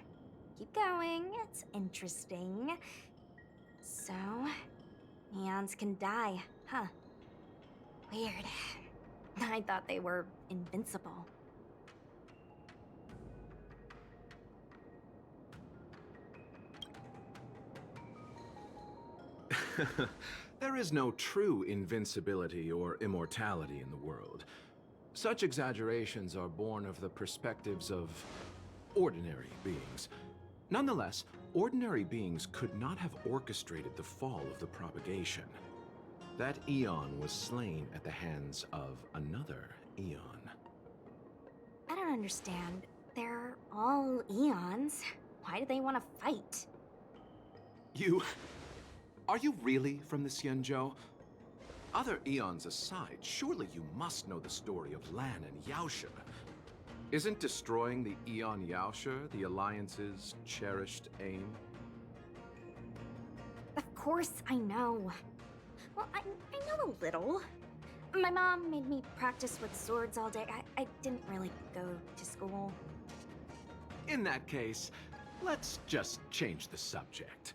Keep going, it's interesting. So, eons can die, huh? Weird. I thought they were invincible. There is no true invincibility or immortality in the world. Such exaggerations are born of the perspectives of ordinary beings. Nonetheless, ordinary beings could not have orchestrated the fall of the propagation. That eon was slain at the hands of another eon. I don't understand. They're all eons. Why do they want to fight? Are you really from the Xianzhou? Other eons aside, surely you must know the story of Lan and Yaoshe. Isn't destroying the Eon Yaoshe the Alliance's cherished aim? Of course I know. Well, I know a little. My mom made me practice with swords all day. I didn't really go to school. In that case, let's just change the subject.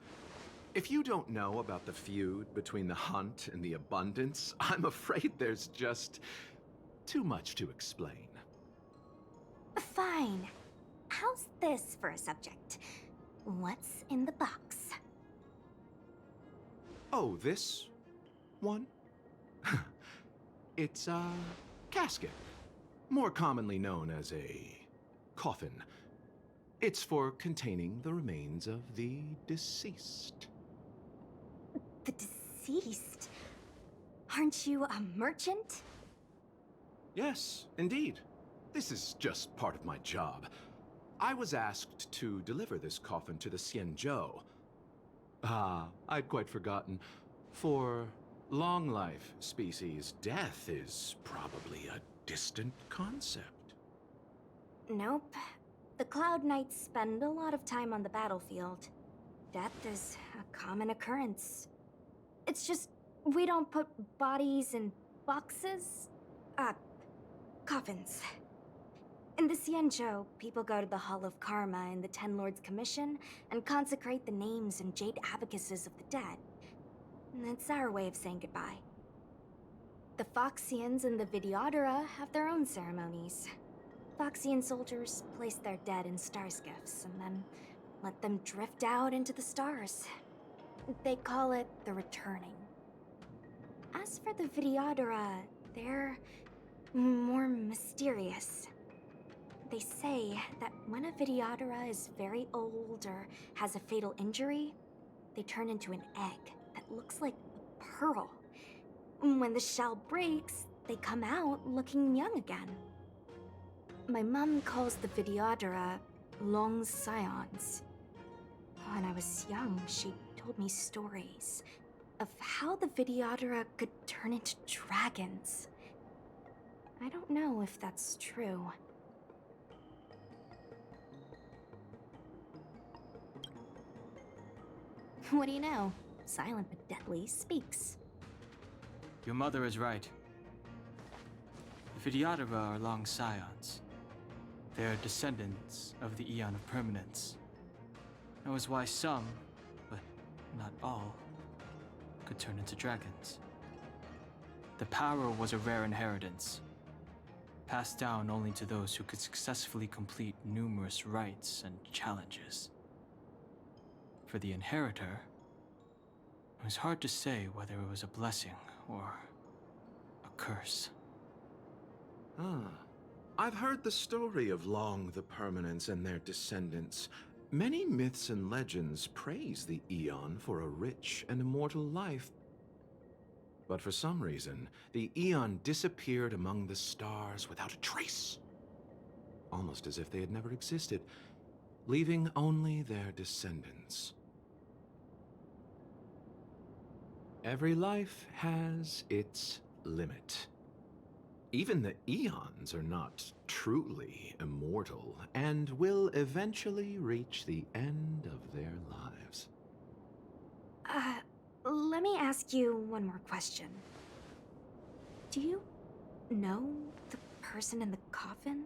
If you don't know about the feud between the Hunt and the Abundance, I'm afraid there's just too much to explain. Fine. How's this for a subject? What's in the box? Oh, this one? It's a casket, more commonly known as a coffin. It's for containing the remains of the deceased. The deceased? Aren't you a merchant? Yes, indeed. This is just part of my job. I was asked to deliver this coffin to the Xianzhou. I'd quite forgotten. For long life species, death is probably a distant concept. Nope. The Cloud Knights spend a lot of time on the battlefield. Death is a common occurrence. It's just, we don't put bodies in boxes? Coffins. In the Xianzhou, people go to the Hall of Karma in the Ten Lords Commission and consecrate the names and jade abacuses of the dead. It's our way of saying goodbye. The Foxians and the Videodora have their own ceremonies. Foxian soldiers place their dead in star skiffs and then let them drift out into the stars. They call it the returning. As for the Videodora, they're more mysterious. They say that when a Videodora is very old or has a fatal injury, they turn into an egg that looks like a pearl. When the shell breaks, they come out looking young again. My mom calls the Videodora long scions. When I was young, she told me stories of how the Videodora could turn into dragons. I don't know if that's true. What do you know? Silent but deadly speaks. Your mother is right. The Videodora are long scions. They are descendants of the Eon of Permanence. That was why some, but not all, could turn into dragons. The power was a rare inheritance, passed down only to those who could successfully complete numerous rites and challenges. For the inheritor, it was hard to say whether it was a blessing or a curse. I've heard the story of Long the Permanence and their descendants. Many myths and legends praise the Eon for a rich and immortal life. But for some reason, the Eon disappeared among the stars without a trace. Almost as if they had never existed, leaving only their descendants. Every life has its limit. Even the Eons are not truly immortal and will eventually reach the end of their lives. Let me ask you one more question. Do you know the person in the coffin?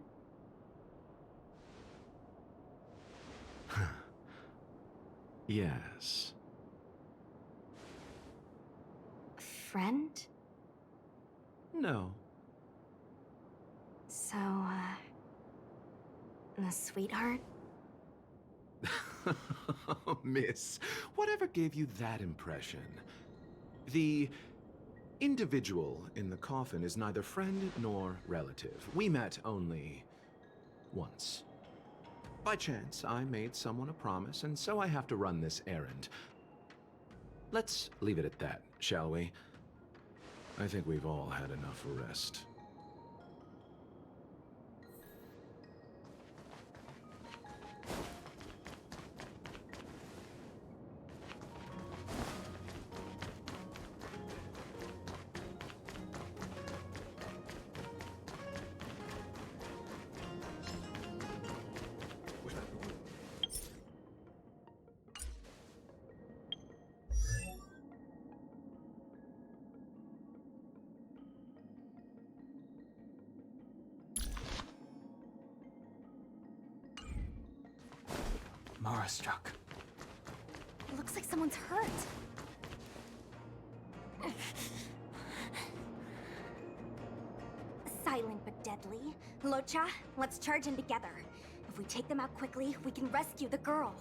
Yes. Friend? No. So, the sweetheart? Miss, whatever gave you that impression? The individual in the coffin is neither friend nor relative. We met only once. By chance, I made someone a promise, and so I have to run this errand. Let's leave it at that, shall we? I think we've all had enough rest. Mara struck. It looks like someone's hurt. Silent but deadly. Locha, let's charge in together. If we take them out quickly, we can rescue the girl.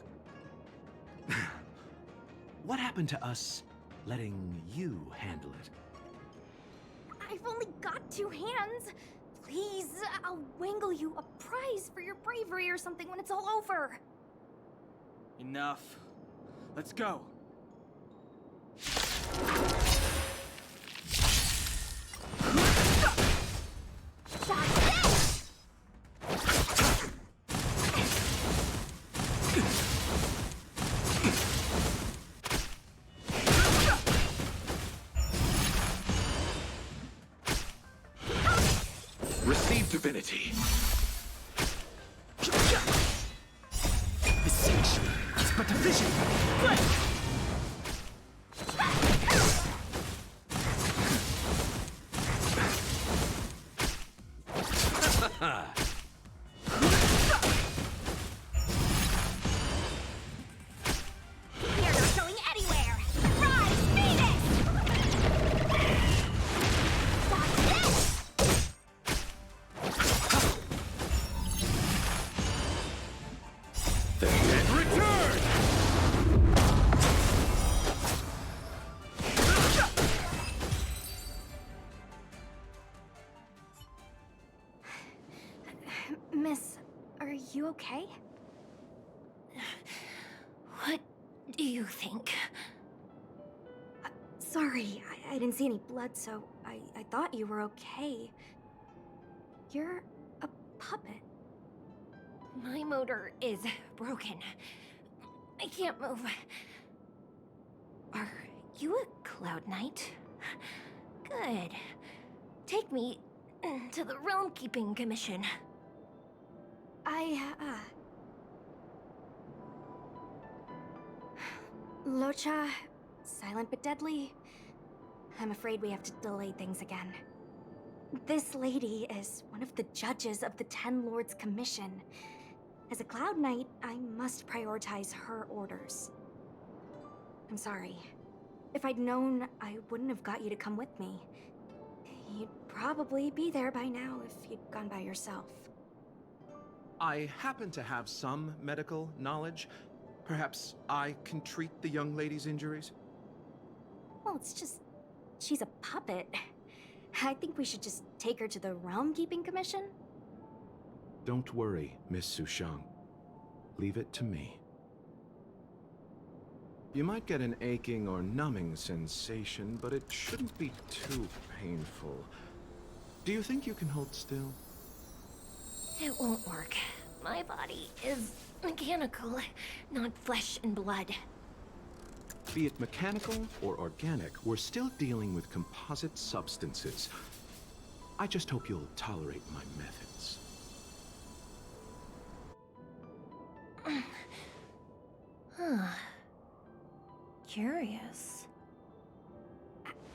What happened to us letting you handle it? I've only got 2 hands. Please, I'll wangle you a prize for your bravery or something when it's all over. Enough. Let's go. Receive divinity. Beseech is but a vision. You're not going anywhere! Rise, Phoenix! Watch this! The dead return! Miss, are you okay? What do you think? Sorry, I didn't see any blood, so I thought you were okay. You're a puppet. My motor is broken. I can't move. Are you a Cloud Knight? Good. Take me to the Realm Keeping Commission. Locha, silent but deadly. I'm afraid we have to delay things again. This lady is one of the judges of the Ten Lords Commission. As a Cloud Knight, I must prioritize her orders. I'm sorry. If I'd known, I wouldn't have got you to come with me. You'd probably be there by now if you'd gone by yourself. I happen to have some medical knowledge. Perhaps I can treat the young lady's injuries? Well, it's just... she's a puppet. I think we should just take her to the Realm Keeping Commission? Don't worry, Miss Sushang. Leave it to me. You might get an aching or numbing sensation, but it shouldn't be too painful. Do you think you can hold still? It won't work. My body is mechanical, not flesh and blood. Be it mechanical or organic, we're still dealing with composite substances. I just hope you'll tolerate my methods. Huh. Curious.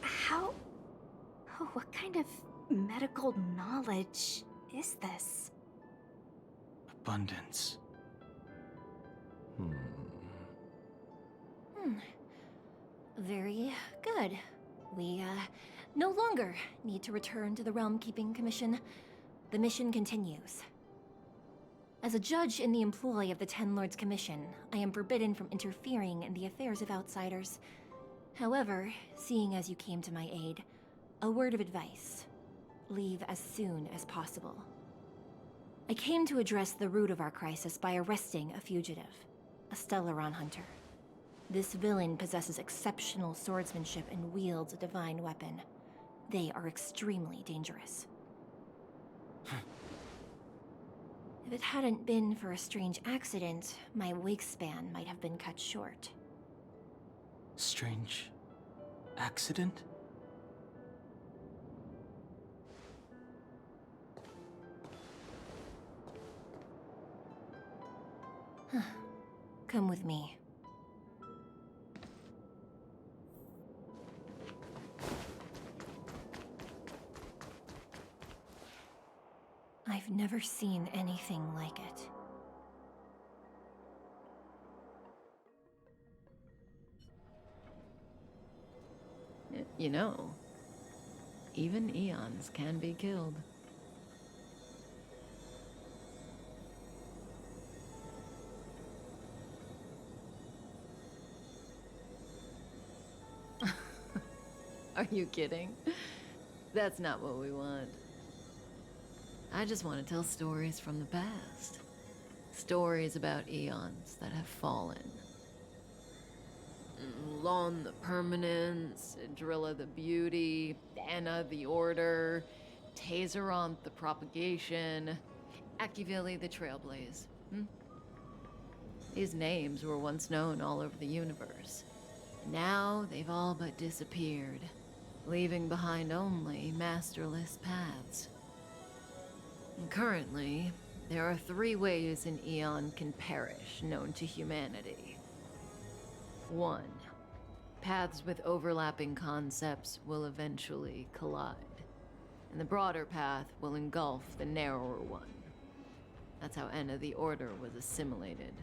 How... oh, what kind of medical knowledge is this? Abundance. Very good. We, no longer need to return to the Realm Keeping Commission. The mission continues. As a judge in the employ of the Ten Lords Commission, I am forbidden from interfering in the affairs of outsiders. However, seeing as you came to my aid, a word of advice. Leave as soon as possible. I came to address the root of our crisis by arresting a fugitive, a Stellaron hunter. This villain possesses exceptional swordsmanship and wields a divine weapon. They are extremely dangerous. If it hadn't been for a strange accident, my wingspan might have been cut short. Strange accident? Come with me. I've never seen anything like it. You know, even eons can be killed. Are you kidding? That's not what we want. I just want to tell stories from the past. Stories about eons that have fallen. Lon the Permanence, Drilla the Beauty, Anna the Order, Tazeronth the Propagation, Akivili the Trailblaze. These names were once known all over the universe. Now they've all but disappeared, leaving behind only masterless paths. And currently, there are 3 ways an eon can perish known to humanity. 1. Paths with overlapping concepts will eventually collide, and the broader path will engulf the narrower one. That's how Enna the Order was assimilated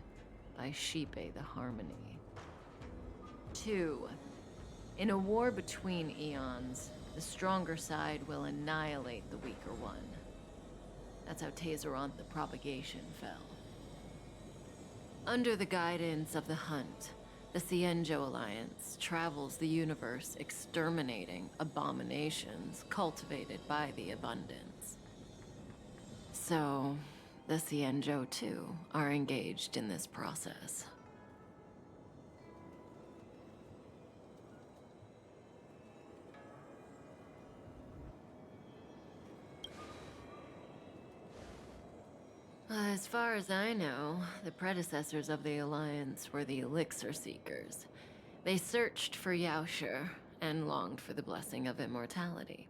by Shipe the Harmony. 2. In a war between eons, the stronger side will annihilate the weaker one. That's how Tazeronth the Propagation fell. Under the guidance of the Hunt, the Cienjo Alliance travels the universe exterminating abominations cultivated by the Abundance. So, the Cienjo too are engaged in this process. As far as I know, the predecessors of the Alliance were the Elixir Seekers. They searched for Yaoshe and longed for the blessing of immortality.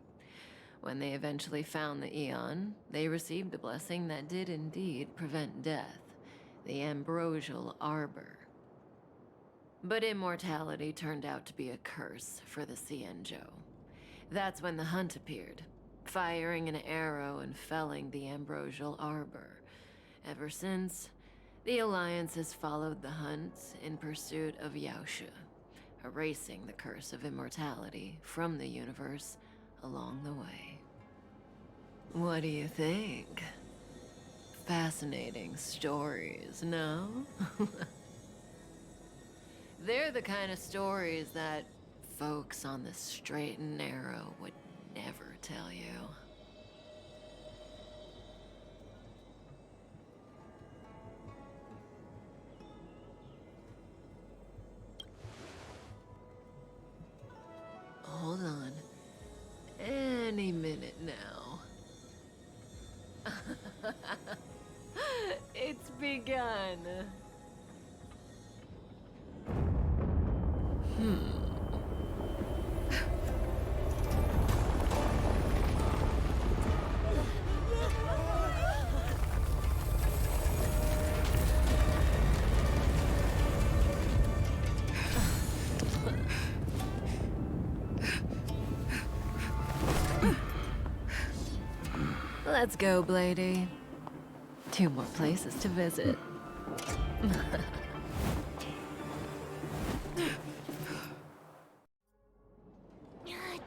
When they eventually found the Aeon, they received the blessing that did indeed prevent death, the Ambrosial Arbor. But immortality turned out to be a curse for the Xianzhou. That's when the Hunt appeared, firing an arrow and felling the Ambrosial Arbor. Ever since, the Alliance has followed the Hunt in pursuit of Yaoshe, erasing the curse of immortality from the universe along the way. What do you think? Fascinating stories, no? They're the kind of stories that folks on the straight and narrow would never tell you. Hold on. Any minute now. It's begun. Let's go, Blady. 2 more places to visit.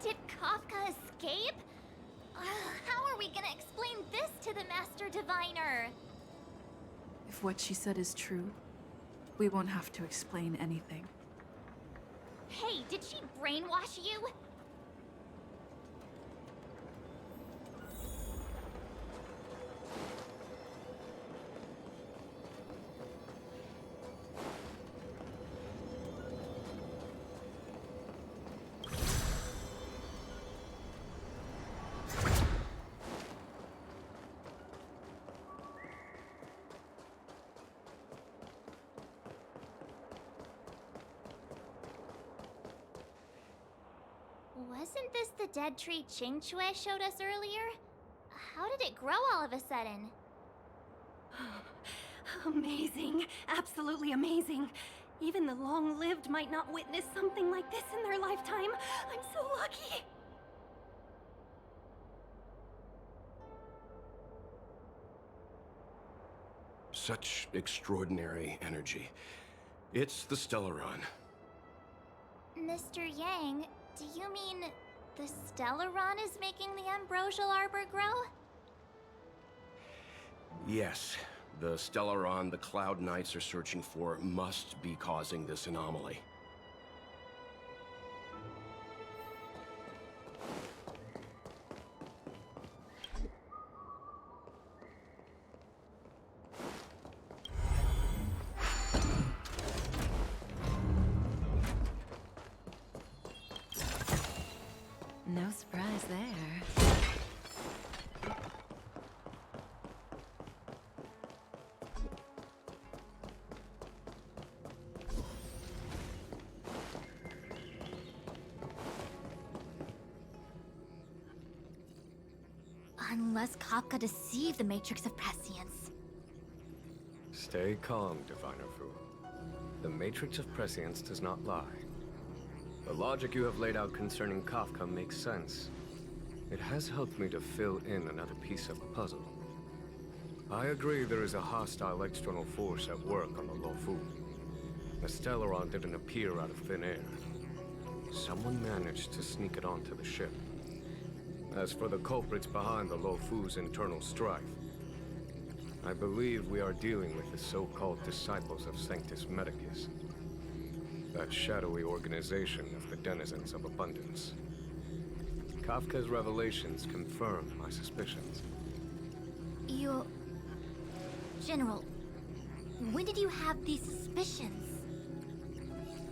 Did Kafka escape? How are we gonna explain this to the Master Diviner? If what she said is true, we won't have to explain anything. Hey, did she brainwash you? Wasn't this the dead tree Qingque showed us earlier? How did it grow all of a sudden? Amazing. Absolutely amazing. Even the long-lived might not witness something like this in their lifetime. I'm so lucky. Such extraordinary energy. It's the Stellaron. Mr. Yang, do you mean the Stellaron is making the Ambrosial Arbor grow? Yes, the Stellaron the Cloud Knights are searching for must be causing this anomaly. No surprise there. Unless Kafka deceived the Matrix of Prescience. Stay calm, Diviner Fu. The Matrix of Prescience does not lie. The logic you have laid out concerning Kafka makes sense. It has helped me to fill in another piece of the puzzle. I agree there is a hostile external force at work on the Luofu. The Stellaron didn't appear out of thin air. Someone managed to sneak it onto the ship. As for the culprits behind the Luofu's internal strife, I believe we are dealing with the so-called disciples of Sanctus Medicus. That shadowy organization of the denizens of abundance. Kafka's revelations confirm my suspicions. You... General, when did you have these suspicions?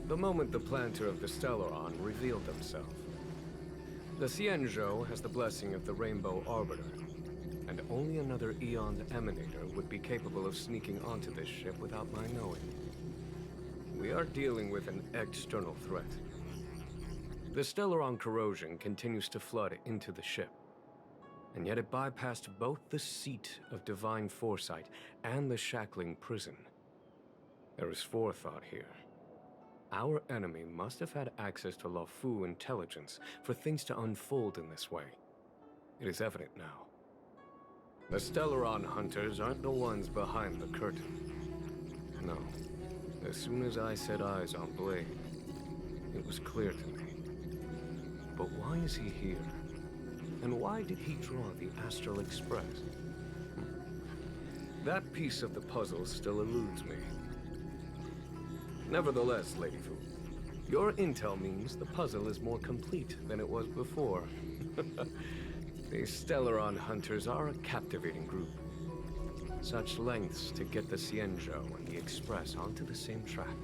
The moment the planter of the Stellaron revealed himself. The Xianzhou has the blessing of the Rainbow Arbiter, and only another Aeon Emanator would be capable of sneaking onto this ship without my knowing. We are dealing with an external threat. The Stellaron corrosion continues to flood into the ship, and yet it bypassed both the seat of divine foresight and the shackling prison. There is forethought here. Our enemy must have had access to Waifu intelligence for things to unfold in this way. It is evident now. The Stellaron hunters aren't the ones behind the curtain. No. As soon as I set eyes on Blade, it was clear to me. But why is he here? And why did he draw the Astral Express? That piece of the puzzle still eludes me. Nevertheless, Lady Fu, your intel means the puzzle is more complete than it was before. The Stellaron hunters are a captivating group. Such lengths to get the Xianzhou and the Express onto the same track.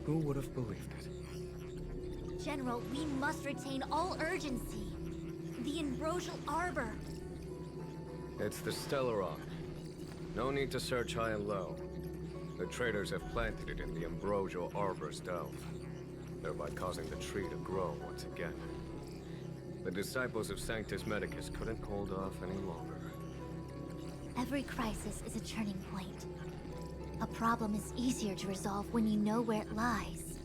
Who would have believed it? General, we must retain all urgency. The Ambrosial Arbor. It's the Stellaron. No need to search high and low. The traders have planted it in the Ambrosial Arbor's delve, thereby causing the tree to grow once again. The disciples of Sanctus Medicus couldn't hold off any longer. Every crisis is a turning point. A problem is easier to resolve when you know where it lies.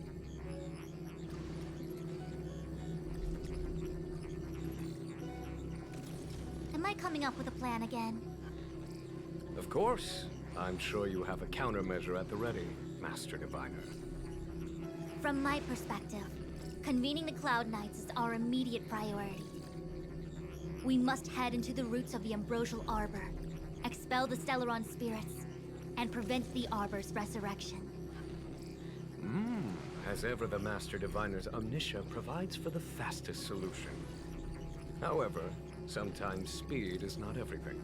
Am I coming up with a plan again? Of course. I'm sure you have a countermeasure at the ready, Master Diviner. From my perspective, convening the Cloud Knights is our immediate priority. We must head into the roots of the Ambrosial Arbor, expel the Stellaron spirits, and prevent the Arbor's resurrection. As ever, the Master Diviner's omniscia provides for the fastest solution. However, sometimes speed is not everything.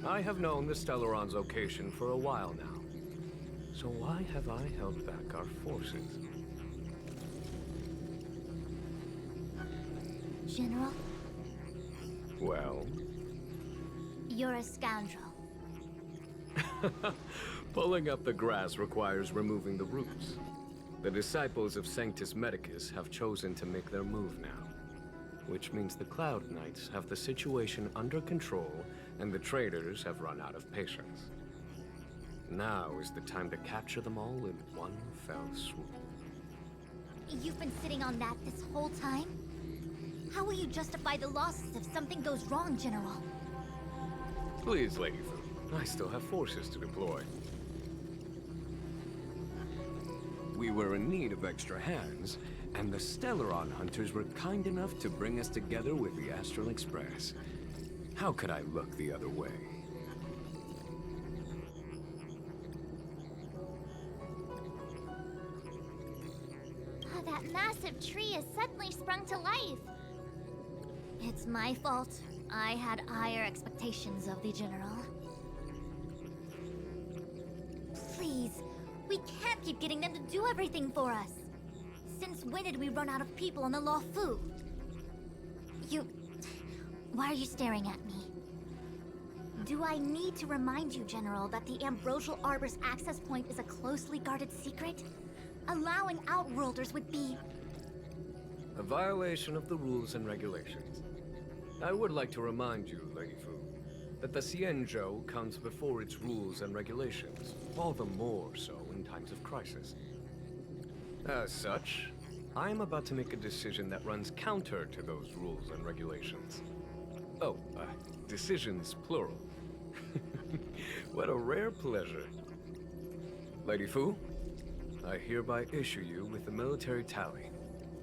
I have known the Stellaron's location for a while now. So why have I held back our forces? General? Well? You're a scoundrel. Pulling up the grass requires removing the roots. The disciples of Sanctus Medicus have chosen to make their move now, which means the Cloud Knights have the situation under control and the traders have run out of patience. Now is the time to capture them all in one fell swoop. You've been sitting on that this whole time? How will you justify the losses if something goes wrong, General? Please, Lady Fu, I still have forces to deploy. We were in need of extra hands, and the Stellaron hunters were kind enough to bring us together with the Astral Express. How could I look the other way? That massive tree has suddenly sprung to life. It's my fault. I had higher expectations of the General. Please, we can't keep getting them to do everything for us. Since when did we run out of people on the Waifu? Why are you staring at me? Do I need to remind you, General, that the Ambrosial Arbor's access point is a closely guarded secret? Allowing Outworlders would be... a violation of the rules and regulations. I would like to remind you, Lady Fu, that the Xianzhou comes before its rules and regulations, all the more so in times of crisis. As such, I am about to make a decision that runs counter to those rules and regulations. Oh, decisions plural. What a rare pleasure. Lady Fu, I hereby issue you with the military tally.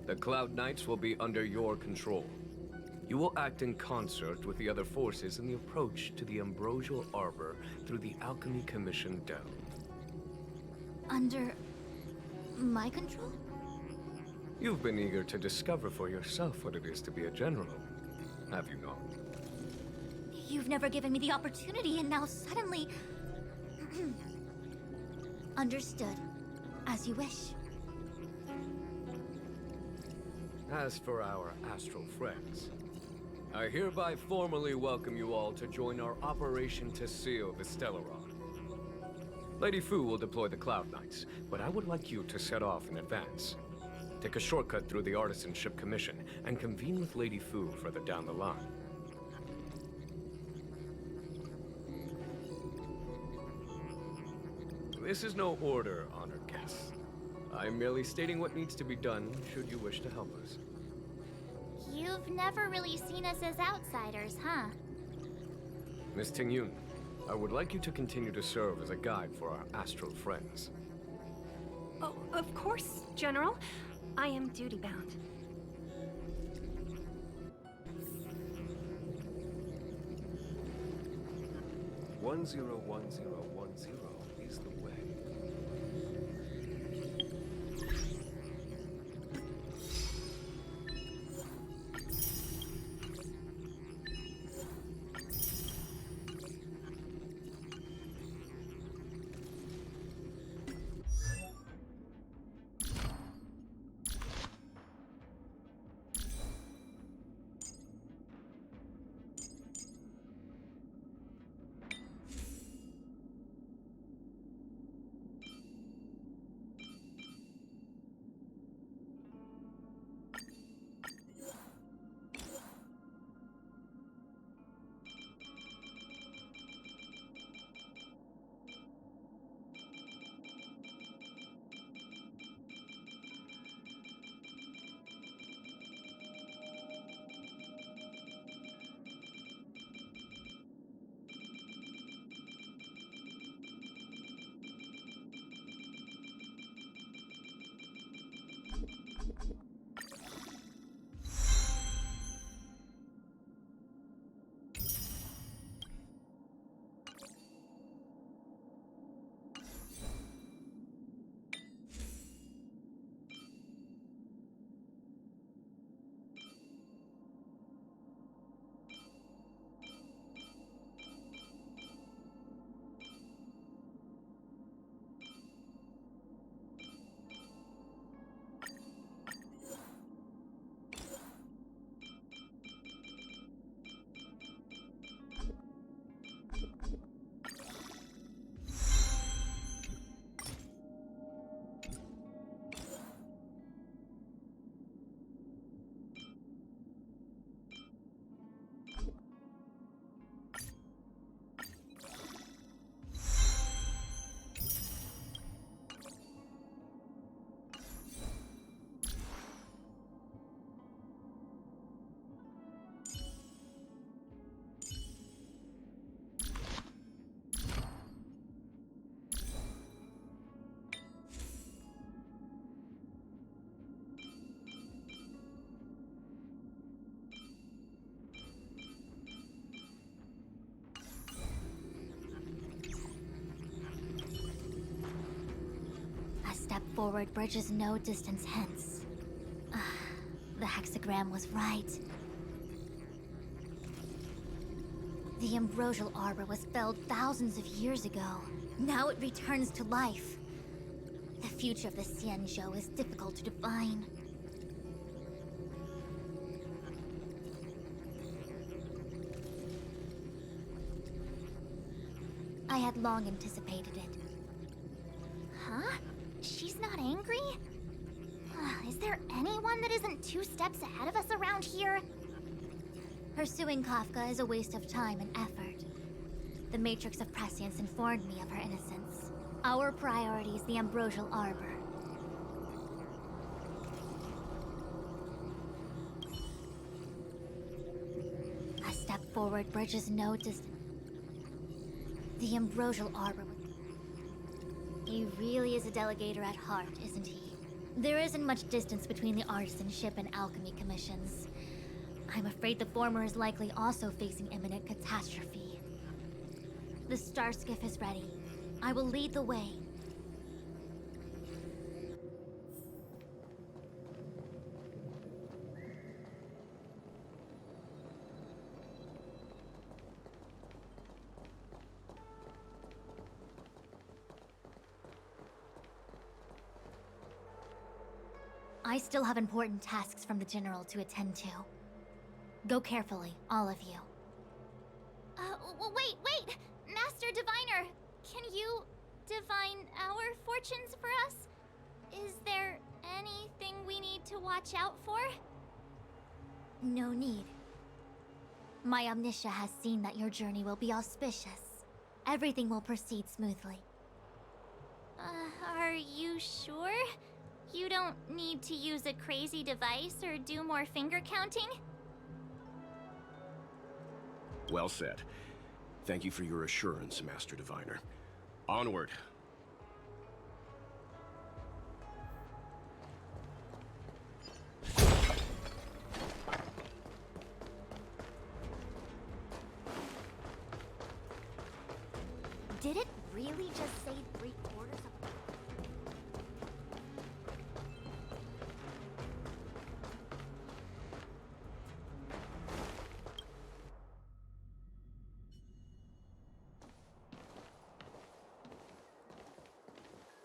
The Cloud Knights will be under your control. You will act in concert with the other forces in the approach to the Ambrosial Arbor through the Alchemy Commission delve. Under... my control? You've been eager to discover for yourself what it is to be a general, have you not? You've never given me the opportunity, and now suddenly... Understood. As you wish. As for our astral friends, I hereby formally welcome you all to join our operation to seal the Stellaron. Lady Fu will deploy the Cloud Knights, but I would like you to set off in advance. Take a shortcut through the Artisanship Commission and convene with Lady Fu further down the line. This is no order, honored guests. I'm merely stating what needs to be done should you wish to help us. You've never really seen us as outsiders, huh? Miss Tingyun, I would like you to continue to serve as a guide for our astral friends. Oh, of course, General. I am duty-bound. One zero is the way. A step forward bridges no distance hence. The hexagram was right. The ambrosial arbor was felled thousands of years ago. Now it returns to life. The future of the Xianzhou is difficult to define. I had long anticipated it. Huh? She's not angry? Is there anyone that isn't 2 steps ahead of us around here? Pursuing Kafka is a waste of time and effort. The Matrix of Prescience informed me of her innocence. Our priority is the Ambrosial Arbor. A step forward bridges no distance. The Ambrosial Arbor. He really is a delegator at heart, isn't he? There isn't much distance between the Artisanship and Alchemy Commissions. I'm afraid the former is likely also facing imminent catastrophe. The star skiff is ready. I will lead the way. I still have important tasks from the General to attend to. Go carefully, all of you. Wait! Master Diviner, can you divine our fortunes for us? Is there anything we need to watch out for? No need. My Omniscia has seen that your journey will be auspicious. Everything will proceed smoothly. Are you sure? You don't need to use a crazy device or do more finger counting? Well said. Thank you for your assurance, Master Diviner. Onward. Did it really just say 3/4 of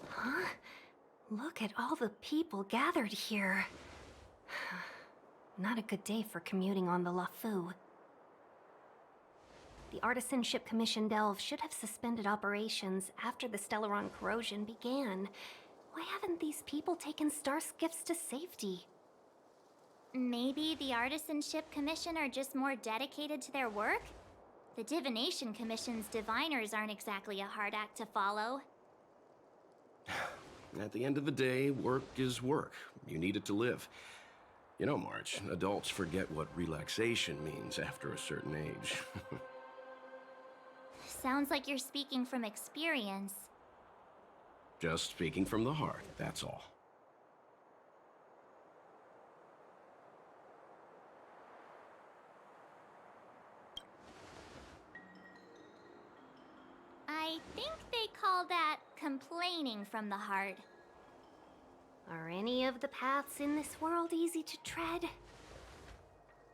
Huh? Look at all the people gathered here. Not a good day for commuting on the LaFu. The Artisanship Commission Delve should have suspended operations after the Stellaron corrosion began. Why haven't these people taken star skiffs to safety? Maybe the Artisanship Commission are just more dedicated to their work? The Divination Commission's diviners aren't exactly a hard act to follow. At the end of the day, work is work. You need it to live. You know, March, adults forget what relaxation means after a certain age. Sounds like you're speaking from experience. Just speaking from the heart, that's all. I think they call that complaining from the heart. Are any of the paths in this world easy to tread?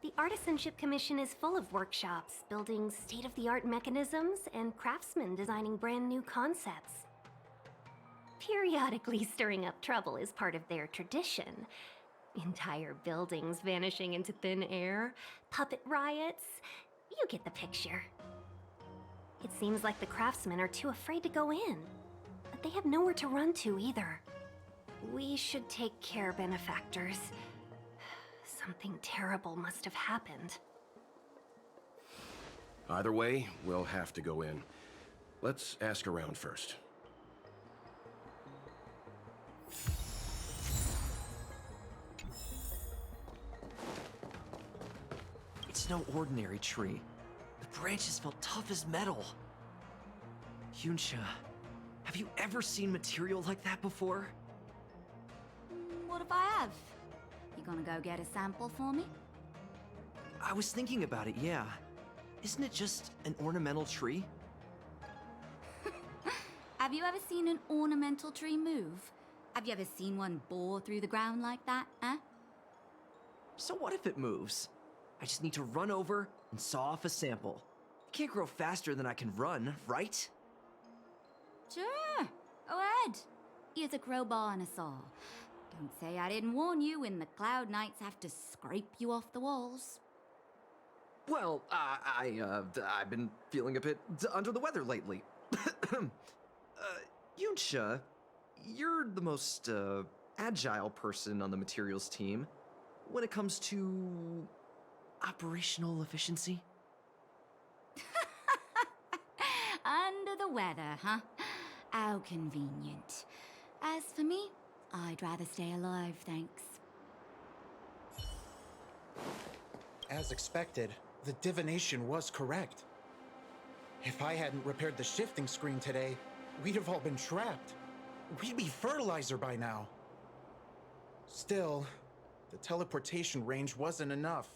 The Artisanship Commission is full of workshops, building state-of-the-art mechanisms, and craftsmen designing brand new concepts. Periodically stirring up trouble is part of their tradition. Entire buildings vanishing into thin air, puppet riots. You get the picture. It seems like the craftsmen are too afraid to go in, but they have nowhere to run to either. We should take care, benefactors. Something terrible must have happened. Either way, we'll have to go in. Let's ask around first. It's no ordinary tree. The branches felt tough as metal. Yunsha, have you ever seen material like that before? What if I have? You gonna go get a sample for me? I was thinking about it, yeah. Isn't it just an ornamental tree? Have you ever seen an ornamental tree move? Have you ever seen one bore through the ground like that, huh? So what if it moves? I just need to run over and saw off a sample. It can't grow faster than I can run, right? Sure, go ahead. Here's a crowbar and a saw. Don't say I didn't warn you when the Cloud Knights have to scrape you off the walls. Well, I've been feeling a bit under the weather lately. Yunsha, you're the most, agile person on the materials team when it comes to operational efficiency. Under the weather, huh? How convenient. As for me, I'd rather stay alive, thanks. As expected, the divination was correct. If I hadn't repaired the shifting screen today, we'd have all been trapped. We'd be fertilizer by now. Still, the teleportation range wasn't enough.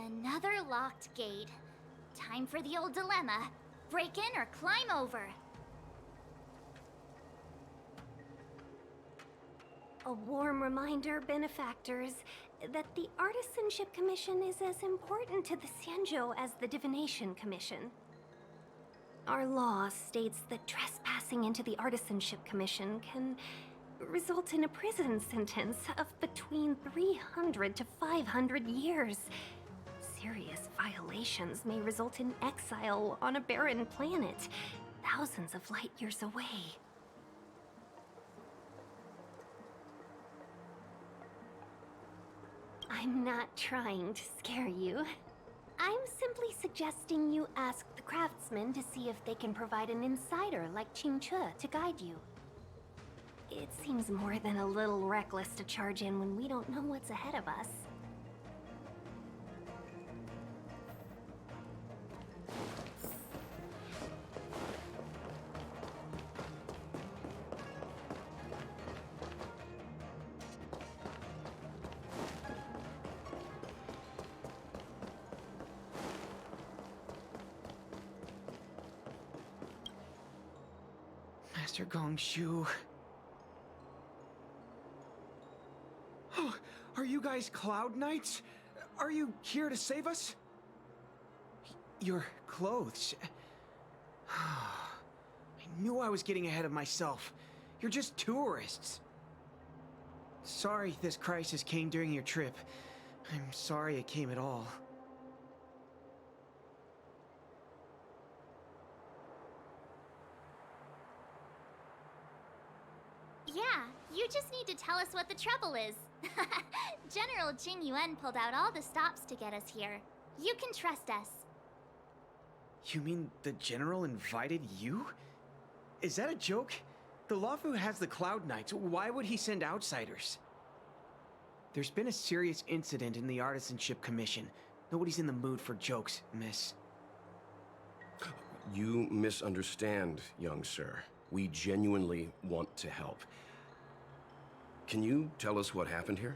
Another locked gate. Time for the old dilemma. Break in or climb over. A warm reminder, benefactors, that the Artisanship Commission is as important to the Xianzhou as the Divination Commission. Our law states that trespassing into the Artisanship Commission can result in a prison sentence of between 300 to 500 years. Serious violations may result in exile on a barren planet, thousands of light years away. I'm not trying to scare you. I'm simply suggesting you ask the craftsmen to see if they can provide an insider like Qingche to guide you. It seems more than a little reckless to charge in when we don't know what's ahead of us. Master Gongshu. Oh, are you guys Cloud Knights? Are you here to save us? Your clothes. I knew I was getting ahead of myself. You're just tourists. Sorry this crisis came during your trip. I'm sorry it came at all. Yeah, you just need to tell us what the trouble is. General Jing Yuan pulled out all the stops to get us here. You can trust us. You mean the General invited you? Is that a joke? The Waifu has the Cloud Knights. Why would he send outsiders? There's been a serious incident in the Artisanship Commission. Nobody's in the mood for jokes, miss. You misunderstand, young sir. We genuinely want to help. Can you tell us what happened here?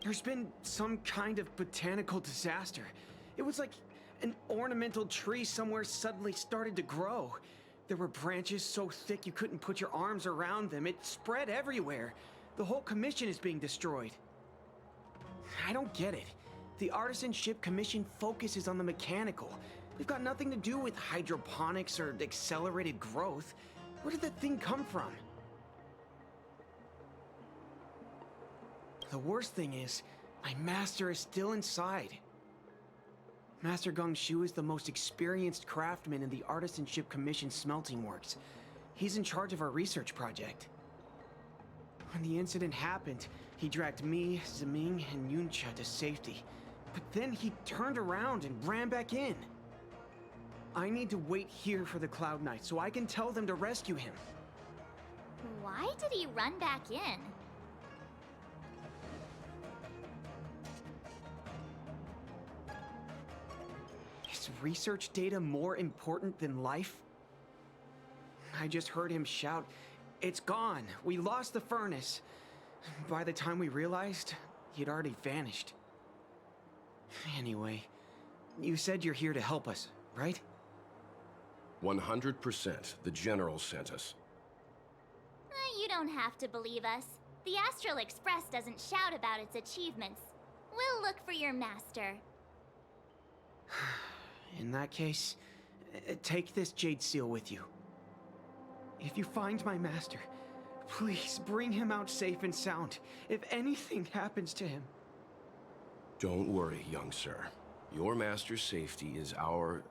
There's been some kind of botanical disaster. It was like an ornamental tree somewhere suddenly started to grow. There were branches so thick you couldn't put your arms around them. It spread everywhere. The whole commission is being destroyed. I don't get it. The Artisanship Commission focuses on the mechanical. We've got nothing to do with hydroponics or accelerated growth. Where did that thing come from? The worst thing is, my master is still inside. Master Gongshu is the most experienced craftsman in the Artisanship Commission smelting works. He's in charge of our research project. When the incident happened, he dragged me, Zeming, and Yuncha to safety. But then he turned around and ran back in. I need to wait here for the Cloud Knight so I can tell them to rescue him. Why did he run back in? Is research data more important than life? I just heard him shout, "It's gone! We lost the furnace!" By the time we realized, he'd already vanished. Anyway, you said you're here to help us, right? 100%. The General sent us. You don't have to believe us. The Astral Express doesn't shout about its achievements. We'll look for your master. In that case, take this jade seal with you. If you find my master, please bring him out safe and sound. If anything happens to him. Don't worry, young sir. Your master's safety is our...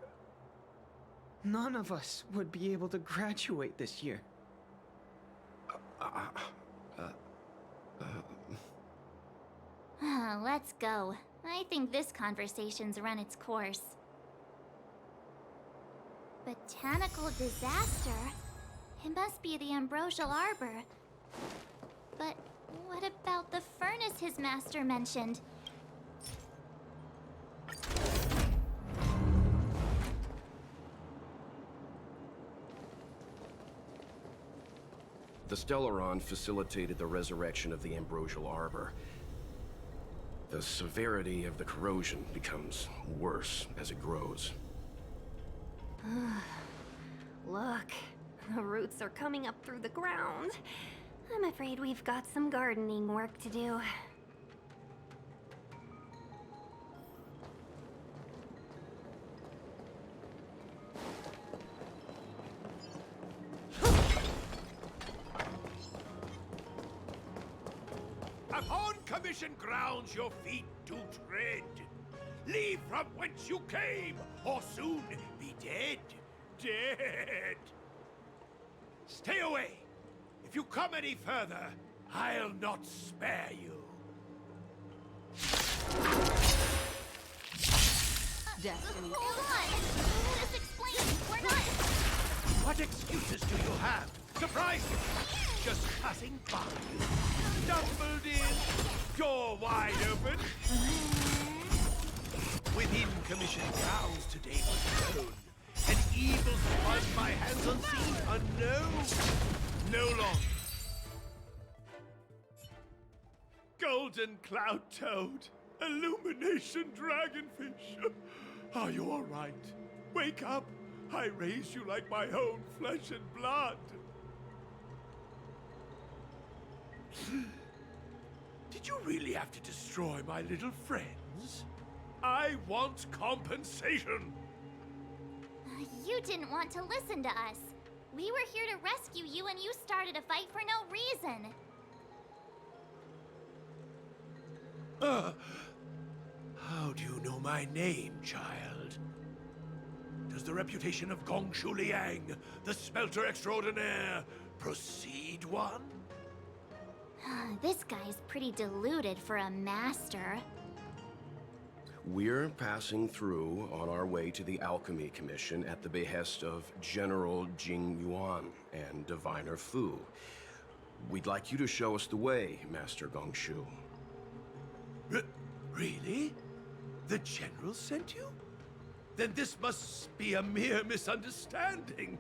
None of us would be able to graduate this year. Let's go. I think this conversation's run its course. Botanical disaster? It must be the Ambrosial Arbor. But what about the furnace his master mentioned? The Stellaron facilitated the resurrection of the Ambrosial Arbor. The severity of the corrosion becomes worse as it grows. Look, roots are coming up through the ground. I'm afraid we've got some gardening work to do. Upon commission grounds your feet do tread. Leave from whence you came, or soon be dead. Dead. Stay away. If you come any further, I'll not spare you. Destiny. Hold on! Let us explain! We're not... What excuses do you have? Surprise me! Just passing by you. Stumbled in, door wide open. Within commission grounds today was known. An evil spun by hands unseen, unknown. No longer. Golden cloud toad, illumination dragonfish. Are you all right? Wake up. I raised you like my own flesh and blood. Did you really have to destroy my little friends? I want compensation. You didn't want to listen to us. We were here to rescue you and you started a fight for no reason. How do you know my name, child? Does the reputation of Gongshu Liang, the smelter extraordinaire, precede one? This guy's pretty deluded for a master. We're passing through on our way to the Alchemy Commission at the behest of General Jing Yuan and Diviner Fu. We'd like you to show us the way, Master Gongshu. Really? The General sent you? Then this must be a mere misunderstanding.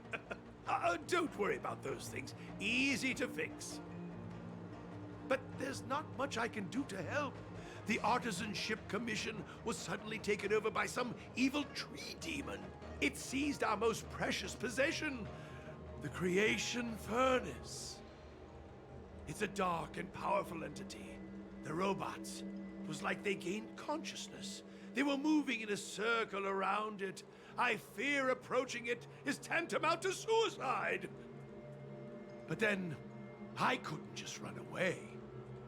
Don't worry about those things. Easy to fix. But there's not much I can do to help. The Artisanship Commission was suddenly taken over by some evil tree demon. It seized our most precious possession, the Creation Furnace. It's a dark and powerful entity. The robots, it was like they gained consciousness. They were moving in a circle around it. I fear approaching it is tantamount to suicide. But then, I couldn't just run away,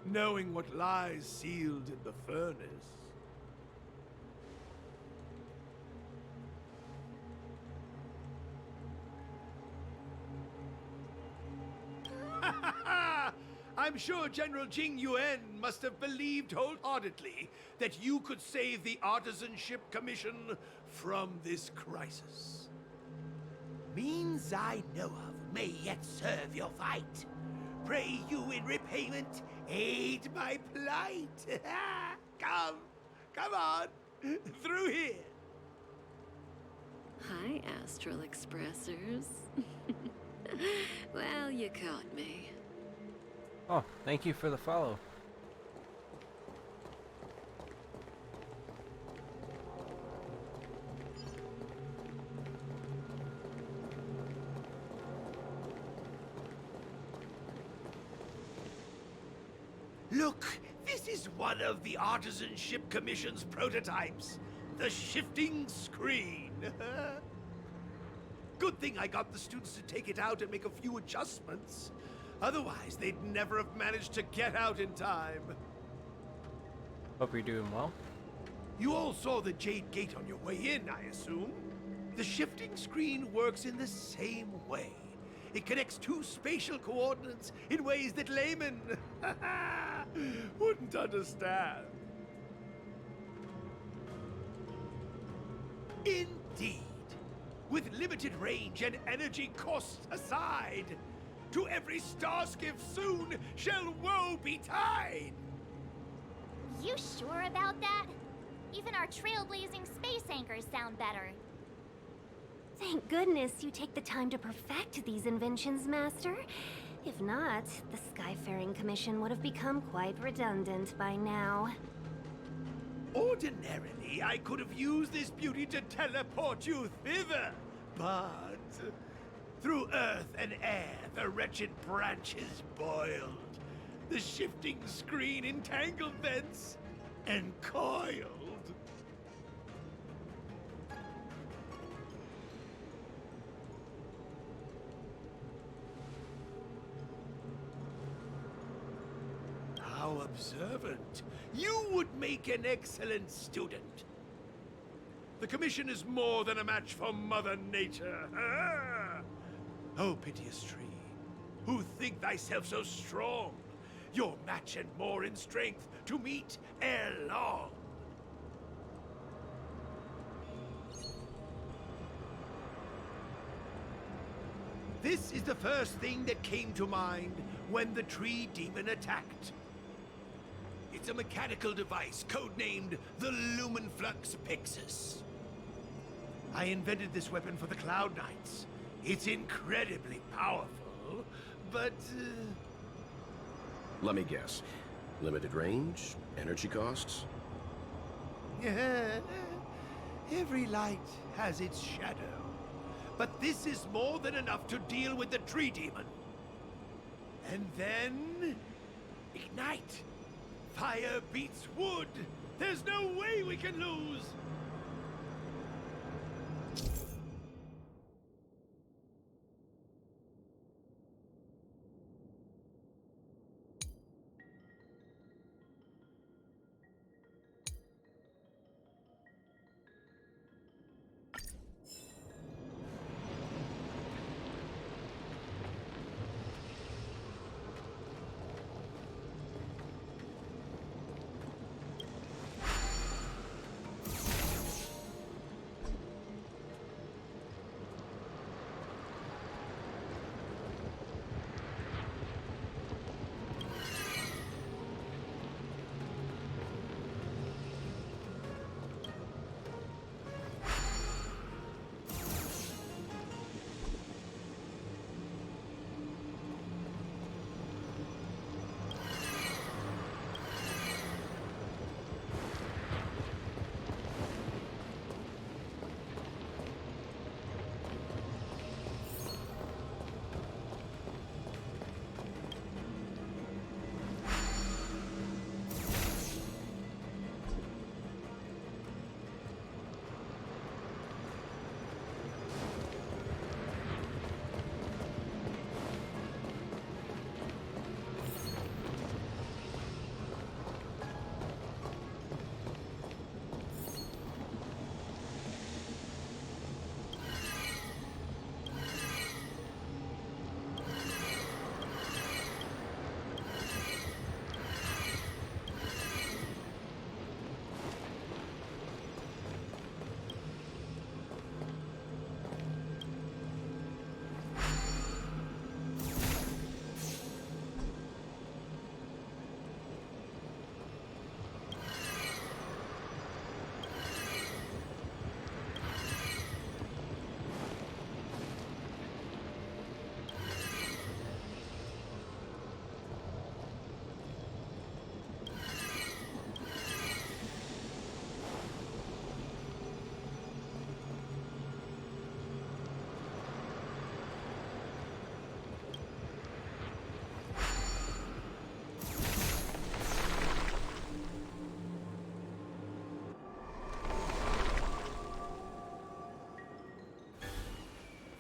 knowing what lies sealed in the furnace. I'm sure General Jing Yuan must have believed wholeheartedly that you could save the Artisanship Commission from this crisis. Means I know of may yet serve your fight. Pray you in repayment aid my plight. Come on, through here. Hi, Astral Expressors. Well, you caught me. Oh, thank you for the follow. Look, this is one of the Artisanship Commission's prototypes. The shifting screen. Good thing I got the students to take it out and make a few adjustments. Otherwise, they'd never have managed to get out in time. Hope you're doing well. You all saw the Jade Gate on your way in, I assume? The shifting screen works in the same way. It connects two spatial coordinates in ways that laymen wouldn't understand. Indeed. With limited range and energy costs aside, to every starskiff soon shall woe betide! You sure about that? Even our trailblazing space anchors sound better. Thank goodness you take the time to perfect these inventions, Master. If not, the Skyfaring Commission would have become quite redundant by now. Ordinarily, I could have used this beauty to teleport you thither, but... Through earth and air, the wretched branches boiled. The shifting screen entangled thence and coiled. How observant. You would make an excellent student. The Commission is more than a match for Mother Nature. Ah! Oh, piteous tree, who think thyself so strong, your match and more in strength to meet ere long. This is the first thing that came to mind when the tree demon attacked. It's a mechanical device codenamed the Lumenflux Pixis. I invented this weapon for the Cloud Knights. It's incredibly powerful, but... Let me guess. Limited range? Energy costs? Every light has its shadow. But this is more than enough to deal with the tree demon. And then... ignite! Fire beats wood! There's no way we can lose!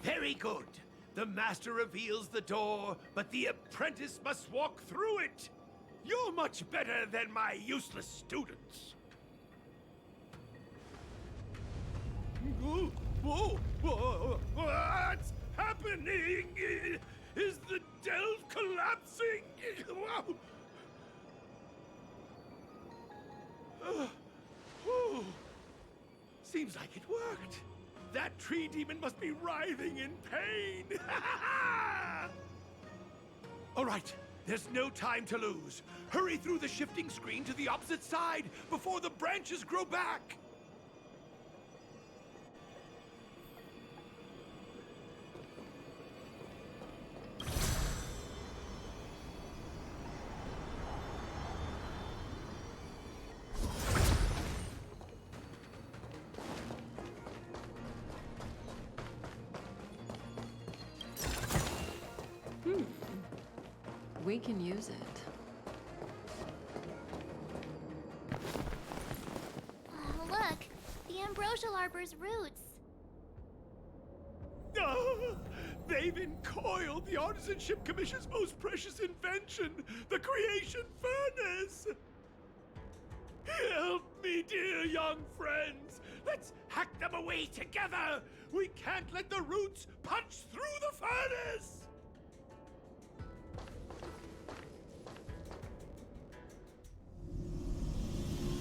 Very good. The master reveals the door, but the apprentice must walk through it. You're much better than my useless students. What's happening? Is the delve collapsing? Seems like it worked. That tree demon must be writhing in pain. All right, there's no time to lose. Hurry through the shifting screen to the opposite side before the branches grow back. We can use it. Oh, look, the ambrosial arbor's roots. Ah, they've encoiled the Artisanship Commission's most precious invention, the creation furnace! Help me, dear young friends! Let's hack them away together! We can't let the roots punch through the furnace!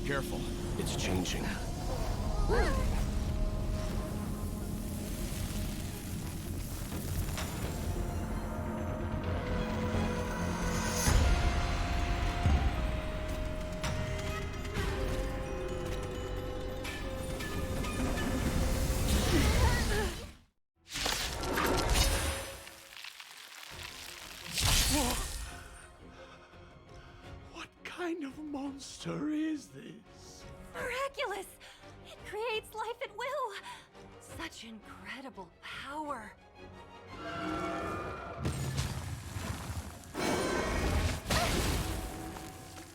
Careful, it's changing. What kind of monster is this? Miraculous! It creates life at will! Such incredible power!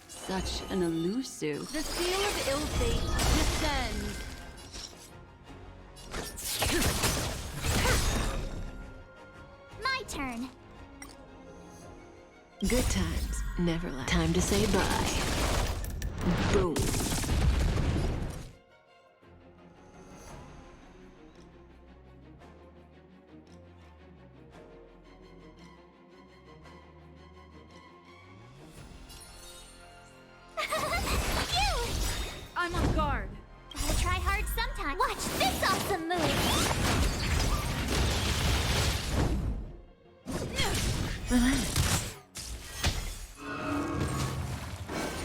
Such an elusive. The seal of ill fate descends. My turn. Good times never last. Time to say bye. Boom. I'm on guard. Gotta try hard sometime. Watch this awesome move!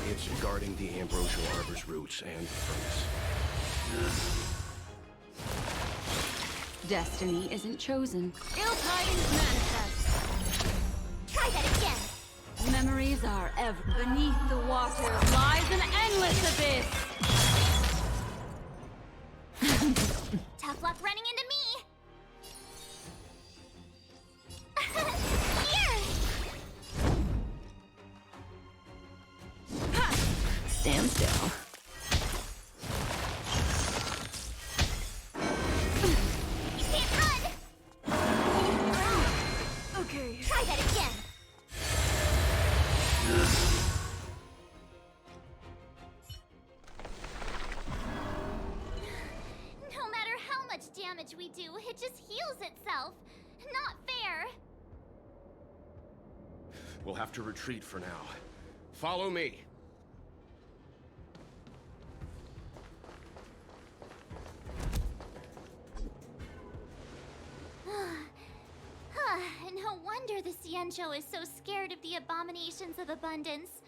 It's guarding the ambrosial arbor's roots and the furnace. Destiny isn't chosen. Ill tidings manifest. Try that again. Memories are ever. Beneath the waters lies an endless abyss. Tough luck running into me. Here. Stand still. You can't run. Okay. Try that again. No matter how much damage we do, it just heals itself. Not fair. We'll have to retreat for now. Follow me. No wonder the Xianzhou is so scared of the abominations of abundance.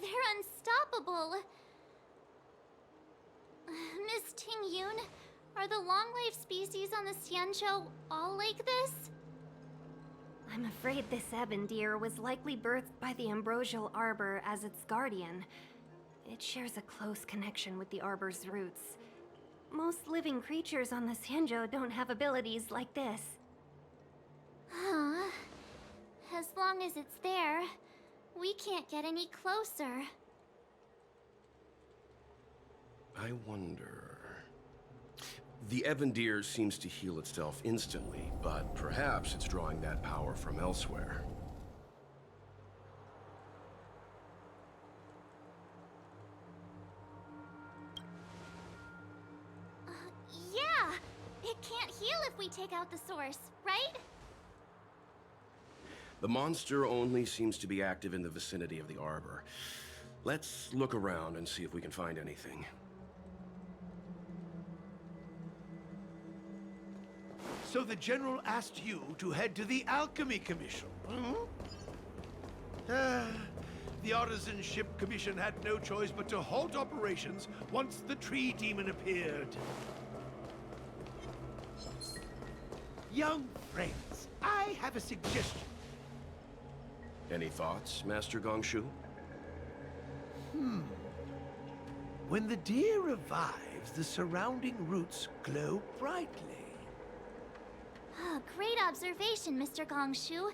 They're unstoppable. Miss Ting-Yun, are the long-life species on the Xianzhou all like this? I'm afraid this ebon deer was likely birthed by the ambrosial arbor as its guardian. It shares a close connection with the arbor's roots. Most living creatures on the Xianzhou don't have abilities like this. Huh. As long as it's there, we can't get any closer. I wonder... The ebon deer seems to heal itself instantly, but perhaps it's drawing that power from elsewhere. Yeah! It can't heal if we take out the source, right? The monster only seems to be active in the vicinity of the arbor. Let's look around and see if we can find anything. So the General asked you to head to the Alchemy Commission, the Artisanship Commission had no choice but to halt operations once the tree demon appeared. Young friends, I have a suggestion. Any thoughts, Master Gongshu? When the deer revives, the surrounding roots glow brightly. Great observation, Mr. Gongshu.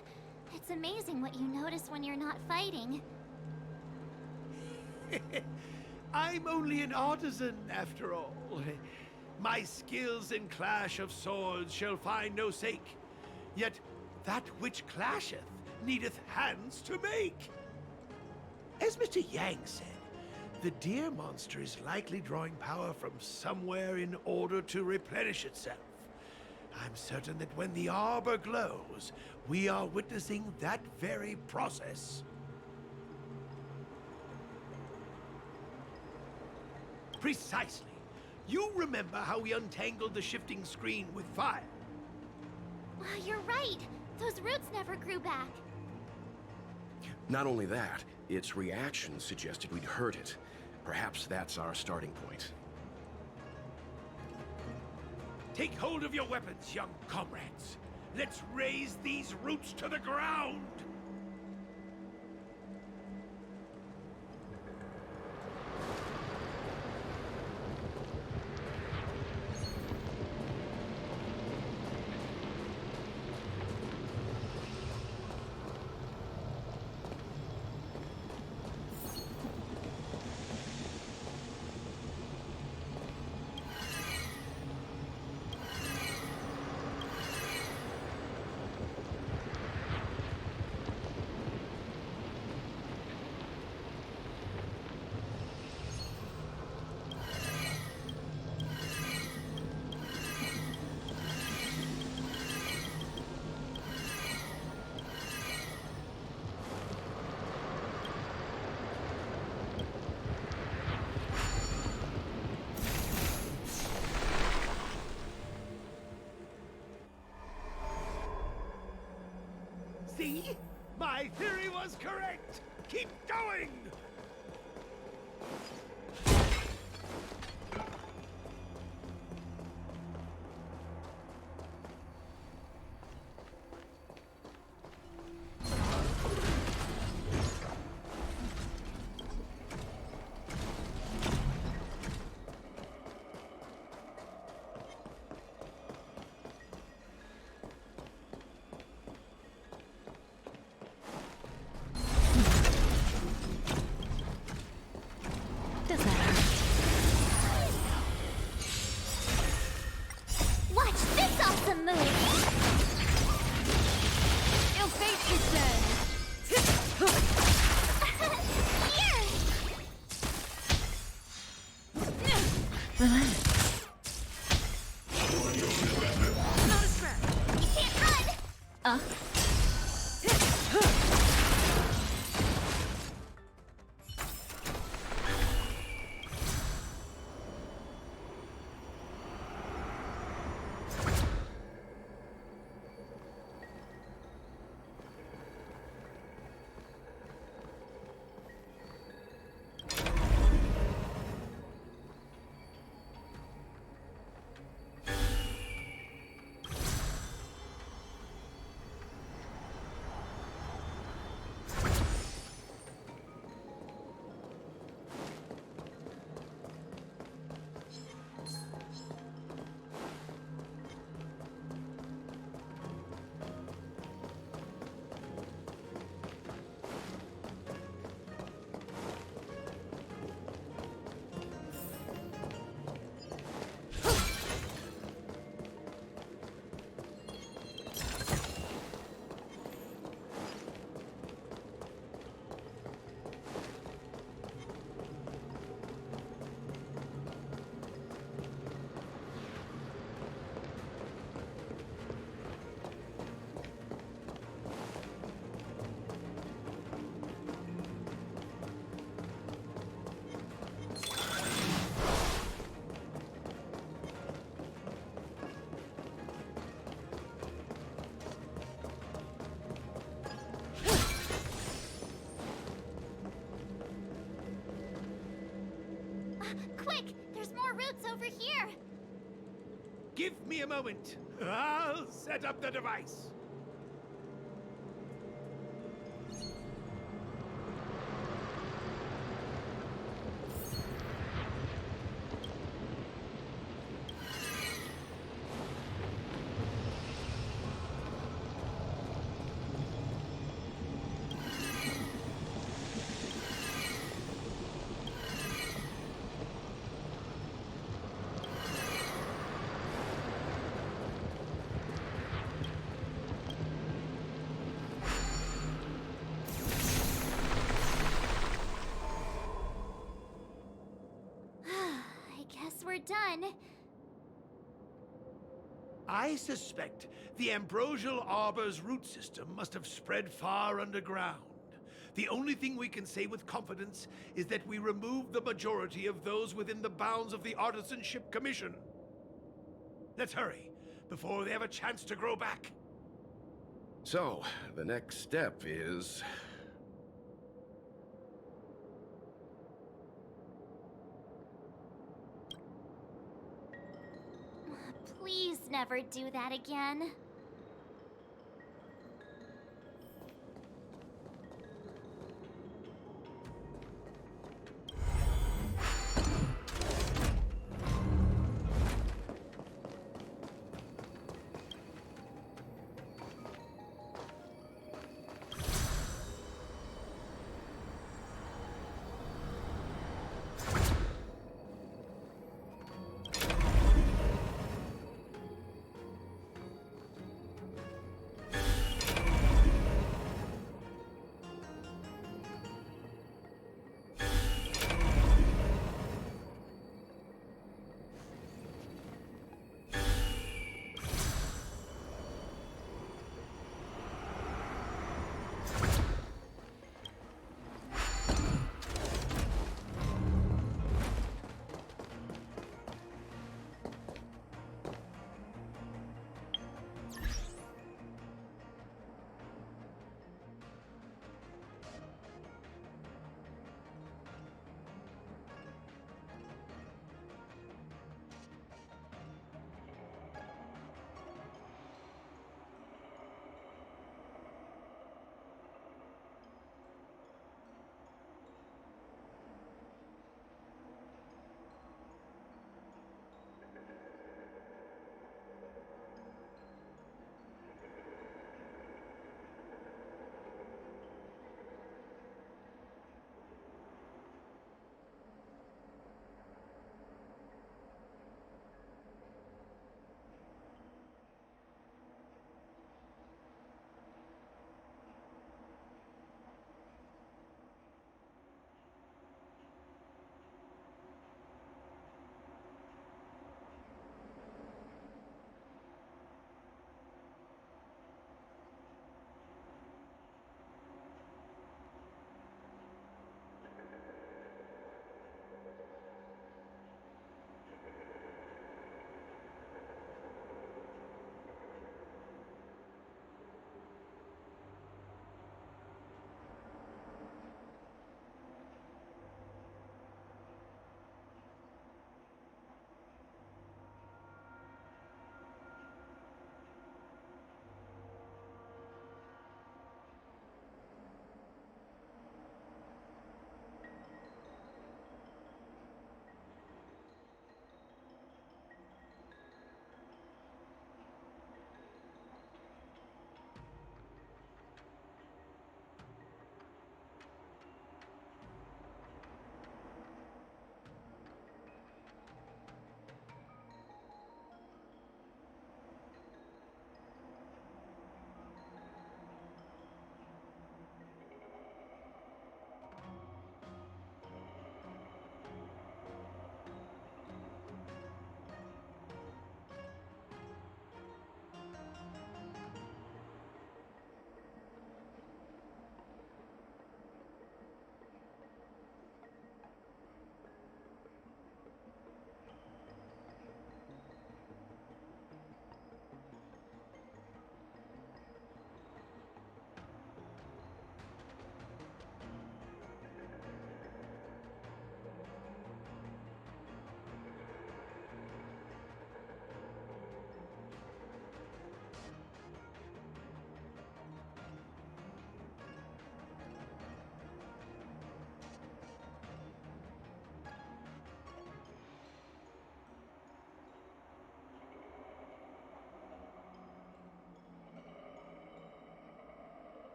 It's amazing what you notice when you're not fighting. I'm only an artisan, after all. My skills in clash of swords shall find no sake. Yet that which clasheth needeth hands to make. As Mr. Yang said, the deer monster is likely drawing power from somewhere in order to replenish itself. I'm certain that when the arbor glows, we are witnessing that very process. Precisely. You remember how we untangled the shifting screen with fire? You're right. Those roots never grew back. Not only that, its reaction suggested we'd hurt it. Perhaps that's our starting point. Take hold of your weapons, young comrades. Let's raze these roots to the ground! See? My theory was correct! Keep going! Watch this awesome move! Ill fate is dead! Not a scratch. You can't run! Quick! There's more roots over here! Give me a moment. I'll set up the device. done. I suspect the ambrosial arbor's root system must have spread far underground. The only thing we can say with confidence is that we removed the majority of those within the bounds of the Artisanship Commission. Let's hurry, before they have a chance to grow back. So, the next step is... Please never do that again.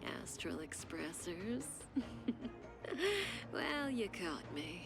my astral expressors. Well, you caught me.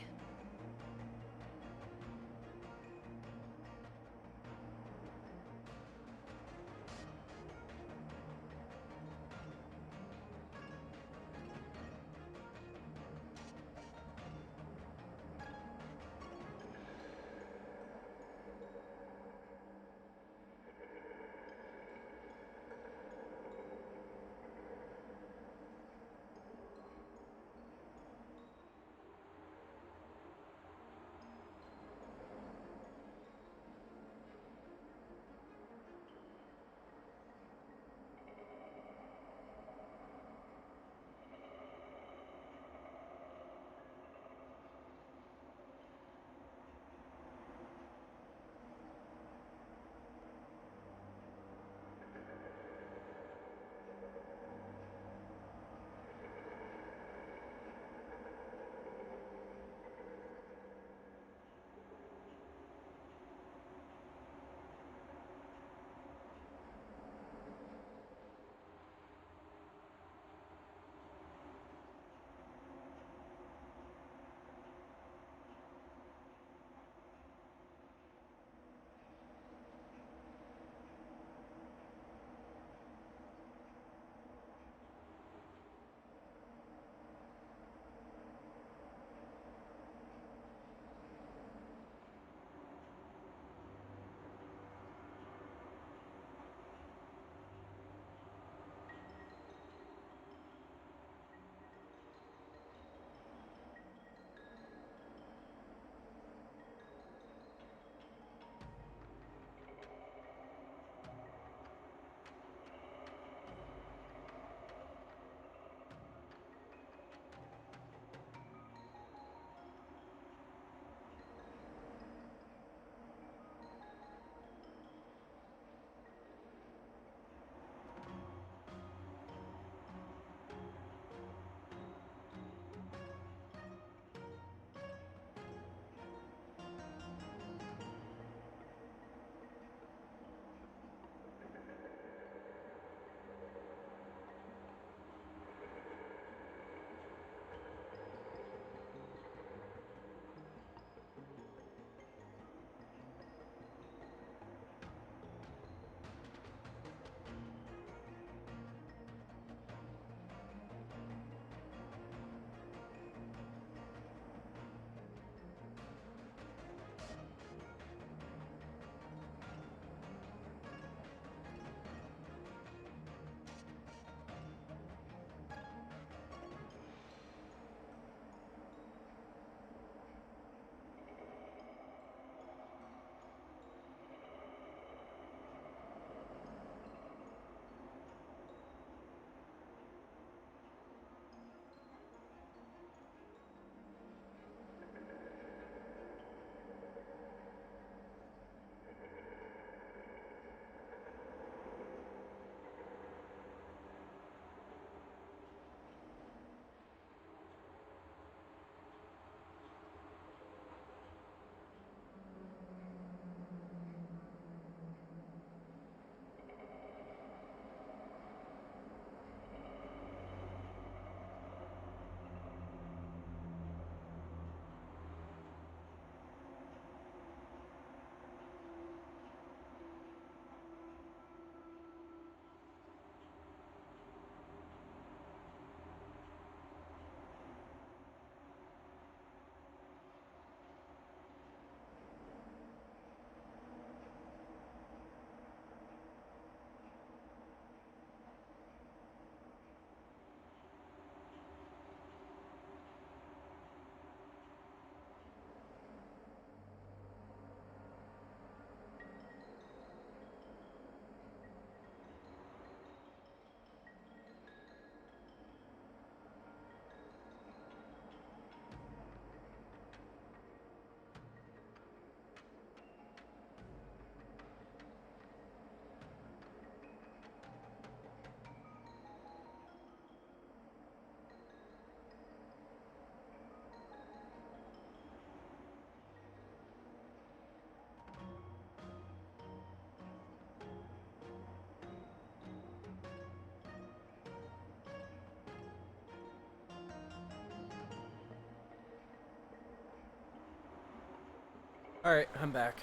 Alright, I'm back.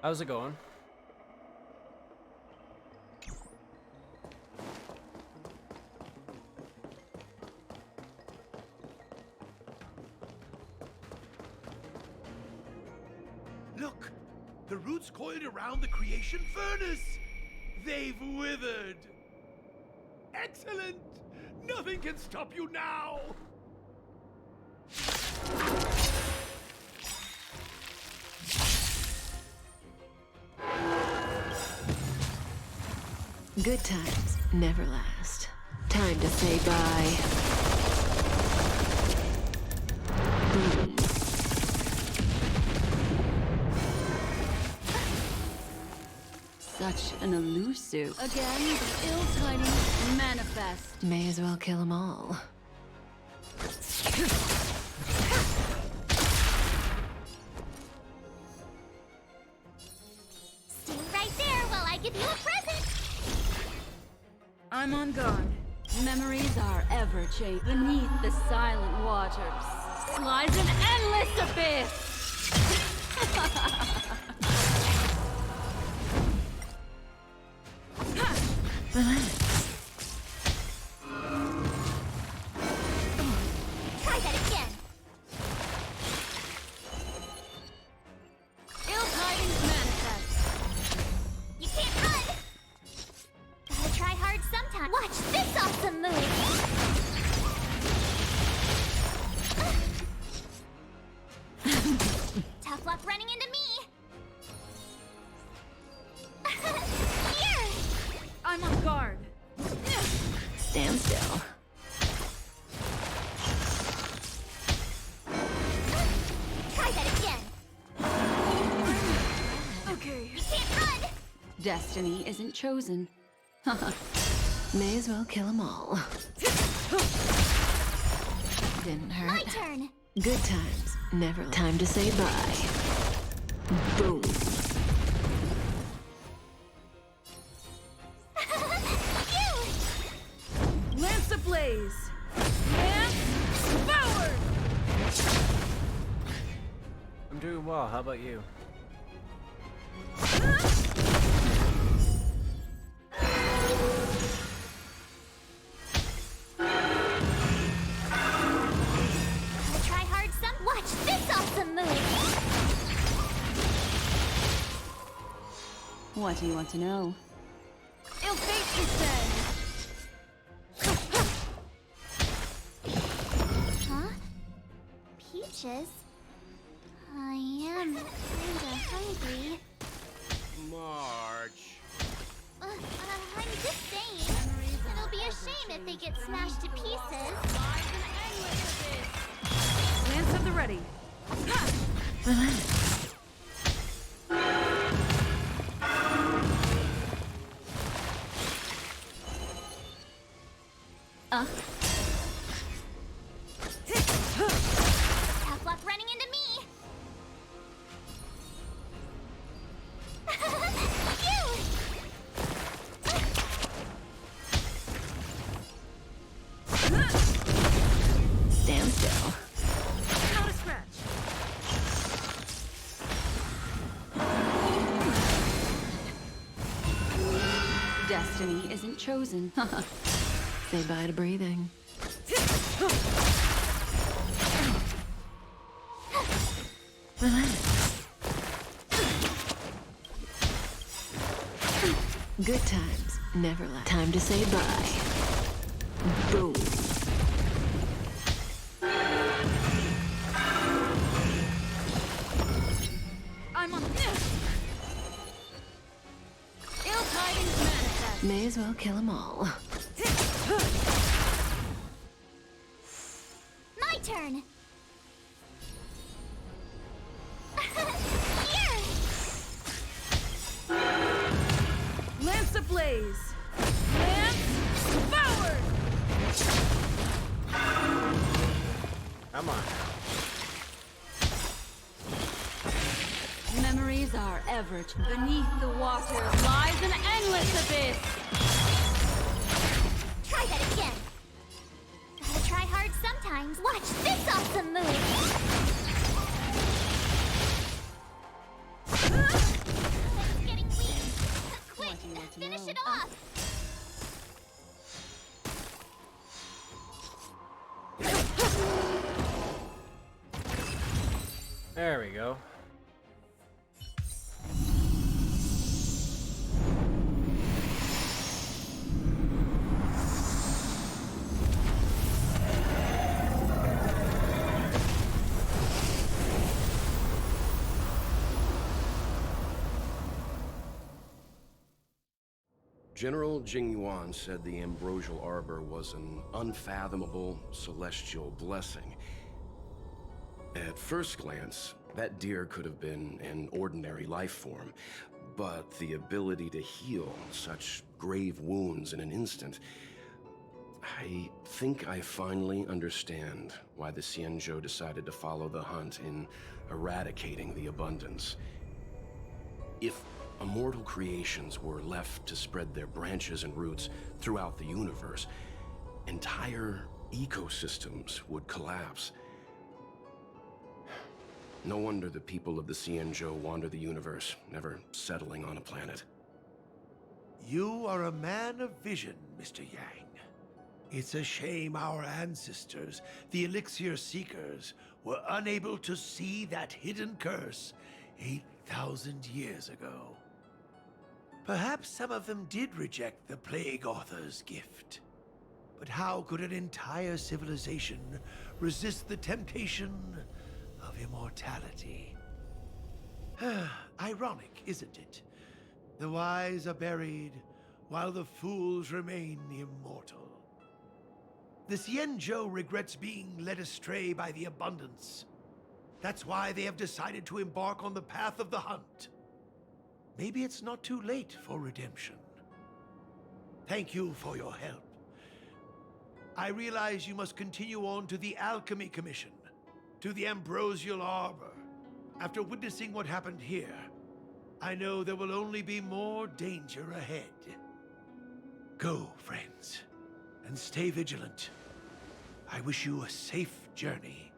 How's it going? Look! The roots coiled around the creation furnace! They've withered! Excellent! Nothing can stop you now! Good times never last. Time to say bye. Boom. Such an elusive. Again, the ill-tidings manifest. May as well kill them all. Stay right there while I give you a present. I'm on guard. Memories are ever changing. Beneath the silent waters lies an endless abyss. Try that again. Ill tidings manifest. You can't run. Gotta try hard sometime. Watch this awesome move. Tough luck running into me. Here. I'm on guard. Stand still. Try that again. Okay. You can't run. Destiny isn't chosen. May as well kill them all. Didn't hurt. My turn. Good times never last. Time to say bye. Boom. Lance ablaze. Lance forward. I'm doing well. How about you? Gotta try hard some. Watch this awesome move. What do you want to know? Ill fate descend. Huh? Peaches? I am kinda hungry. March. I'm just saying. It'll be a shame if they get smashed to pieces. Lance of the ready. Tough luck running into me. Stand still. Not a scratch. Destiny isn't chosen. Say bye to breathing. Good times never last. Time to say bye. Boom. I'm on this. Ill tidings manifest. May as well kill them all. My turn. Here. Lance ablaze. Lance forward. Come on. Memories are ever beneath the waters lies an endless abyss. Try that again. Gotta try hard sometimes. Watch this awesome move. There we go. General Jing Yuan said the ambrosial arbor was an unfathomable celestial blessing. At first glance, that deer could have been an ordinary life form, but the ability to heal such grave wounds in an instant... I think I finally understand why the Xianzhou decided to follow the hunt in eradicating the abundance. If immortal creations were left to spread their branches and roots throughout the universe, entire ecosystems would collapse. No wonder the people of the Xianzhou wander the universe, never settling on a planet. You are a man of vision, Mr. Yang. It's a shame our ancestors, the Elixir Seekers, were unable to see that hidden curse 8,000 years ago. Perhaps some of them did reject the Plague Author's gift. But how could an entire civilization resist the temptation of immortality? Ironic, isn't it? The wise are buried, while the fools remain immortal. The Xianzhou regrets being led astray by the abundance. That's why they have decided to embark on the path of the hunt. Maybe it's not too late for redemption. Thank you for your help. I realize you must continue on to the Alchemy Commission, to the Ambrosial Arbor. After witnessing what happened here, I know there will only be more danger ahead. Go, friends, and stay vigilant. I wish you a safe journey.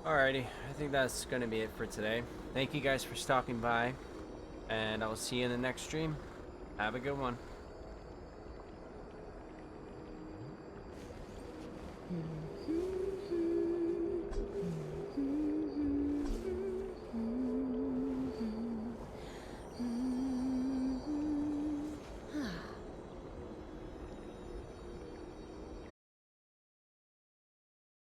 Alrighty, I think that's gonna be it for today. Thank you guys for stopping by, and I will see you in the next stream. Have a good one.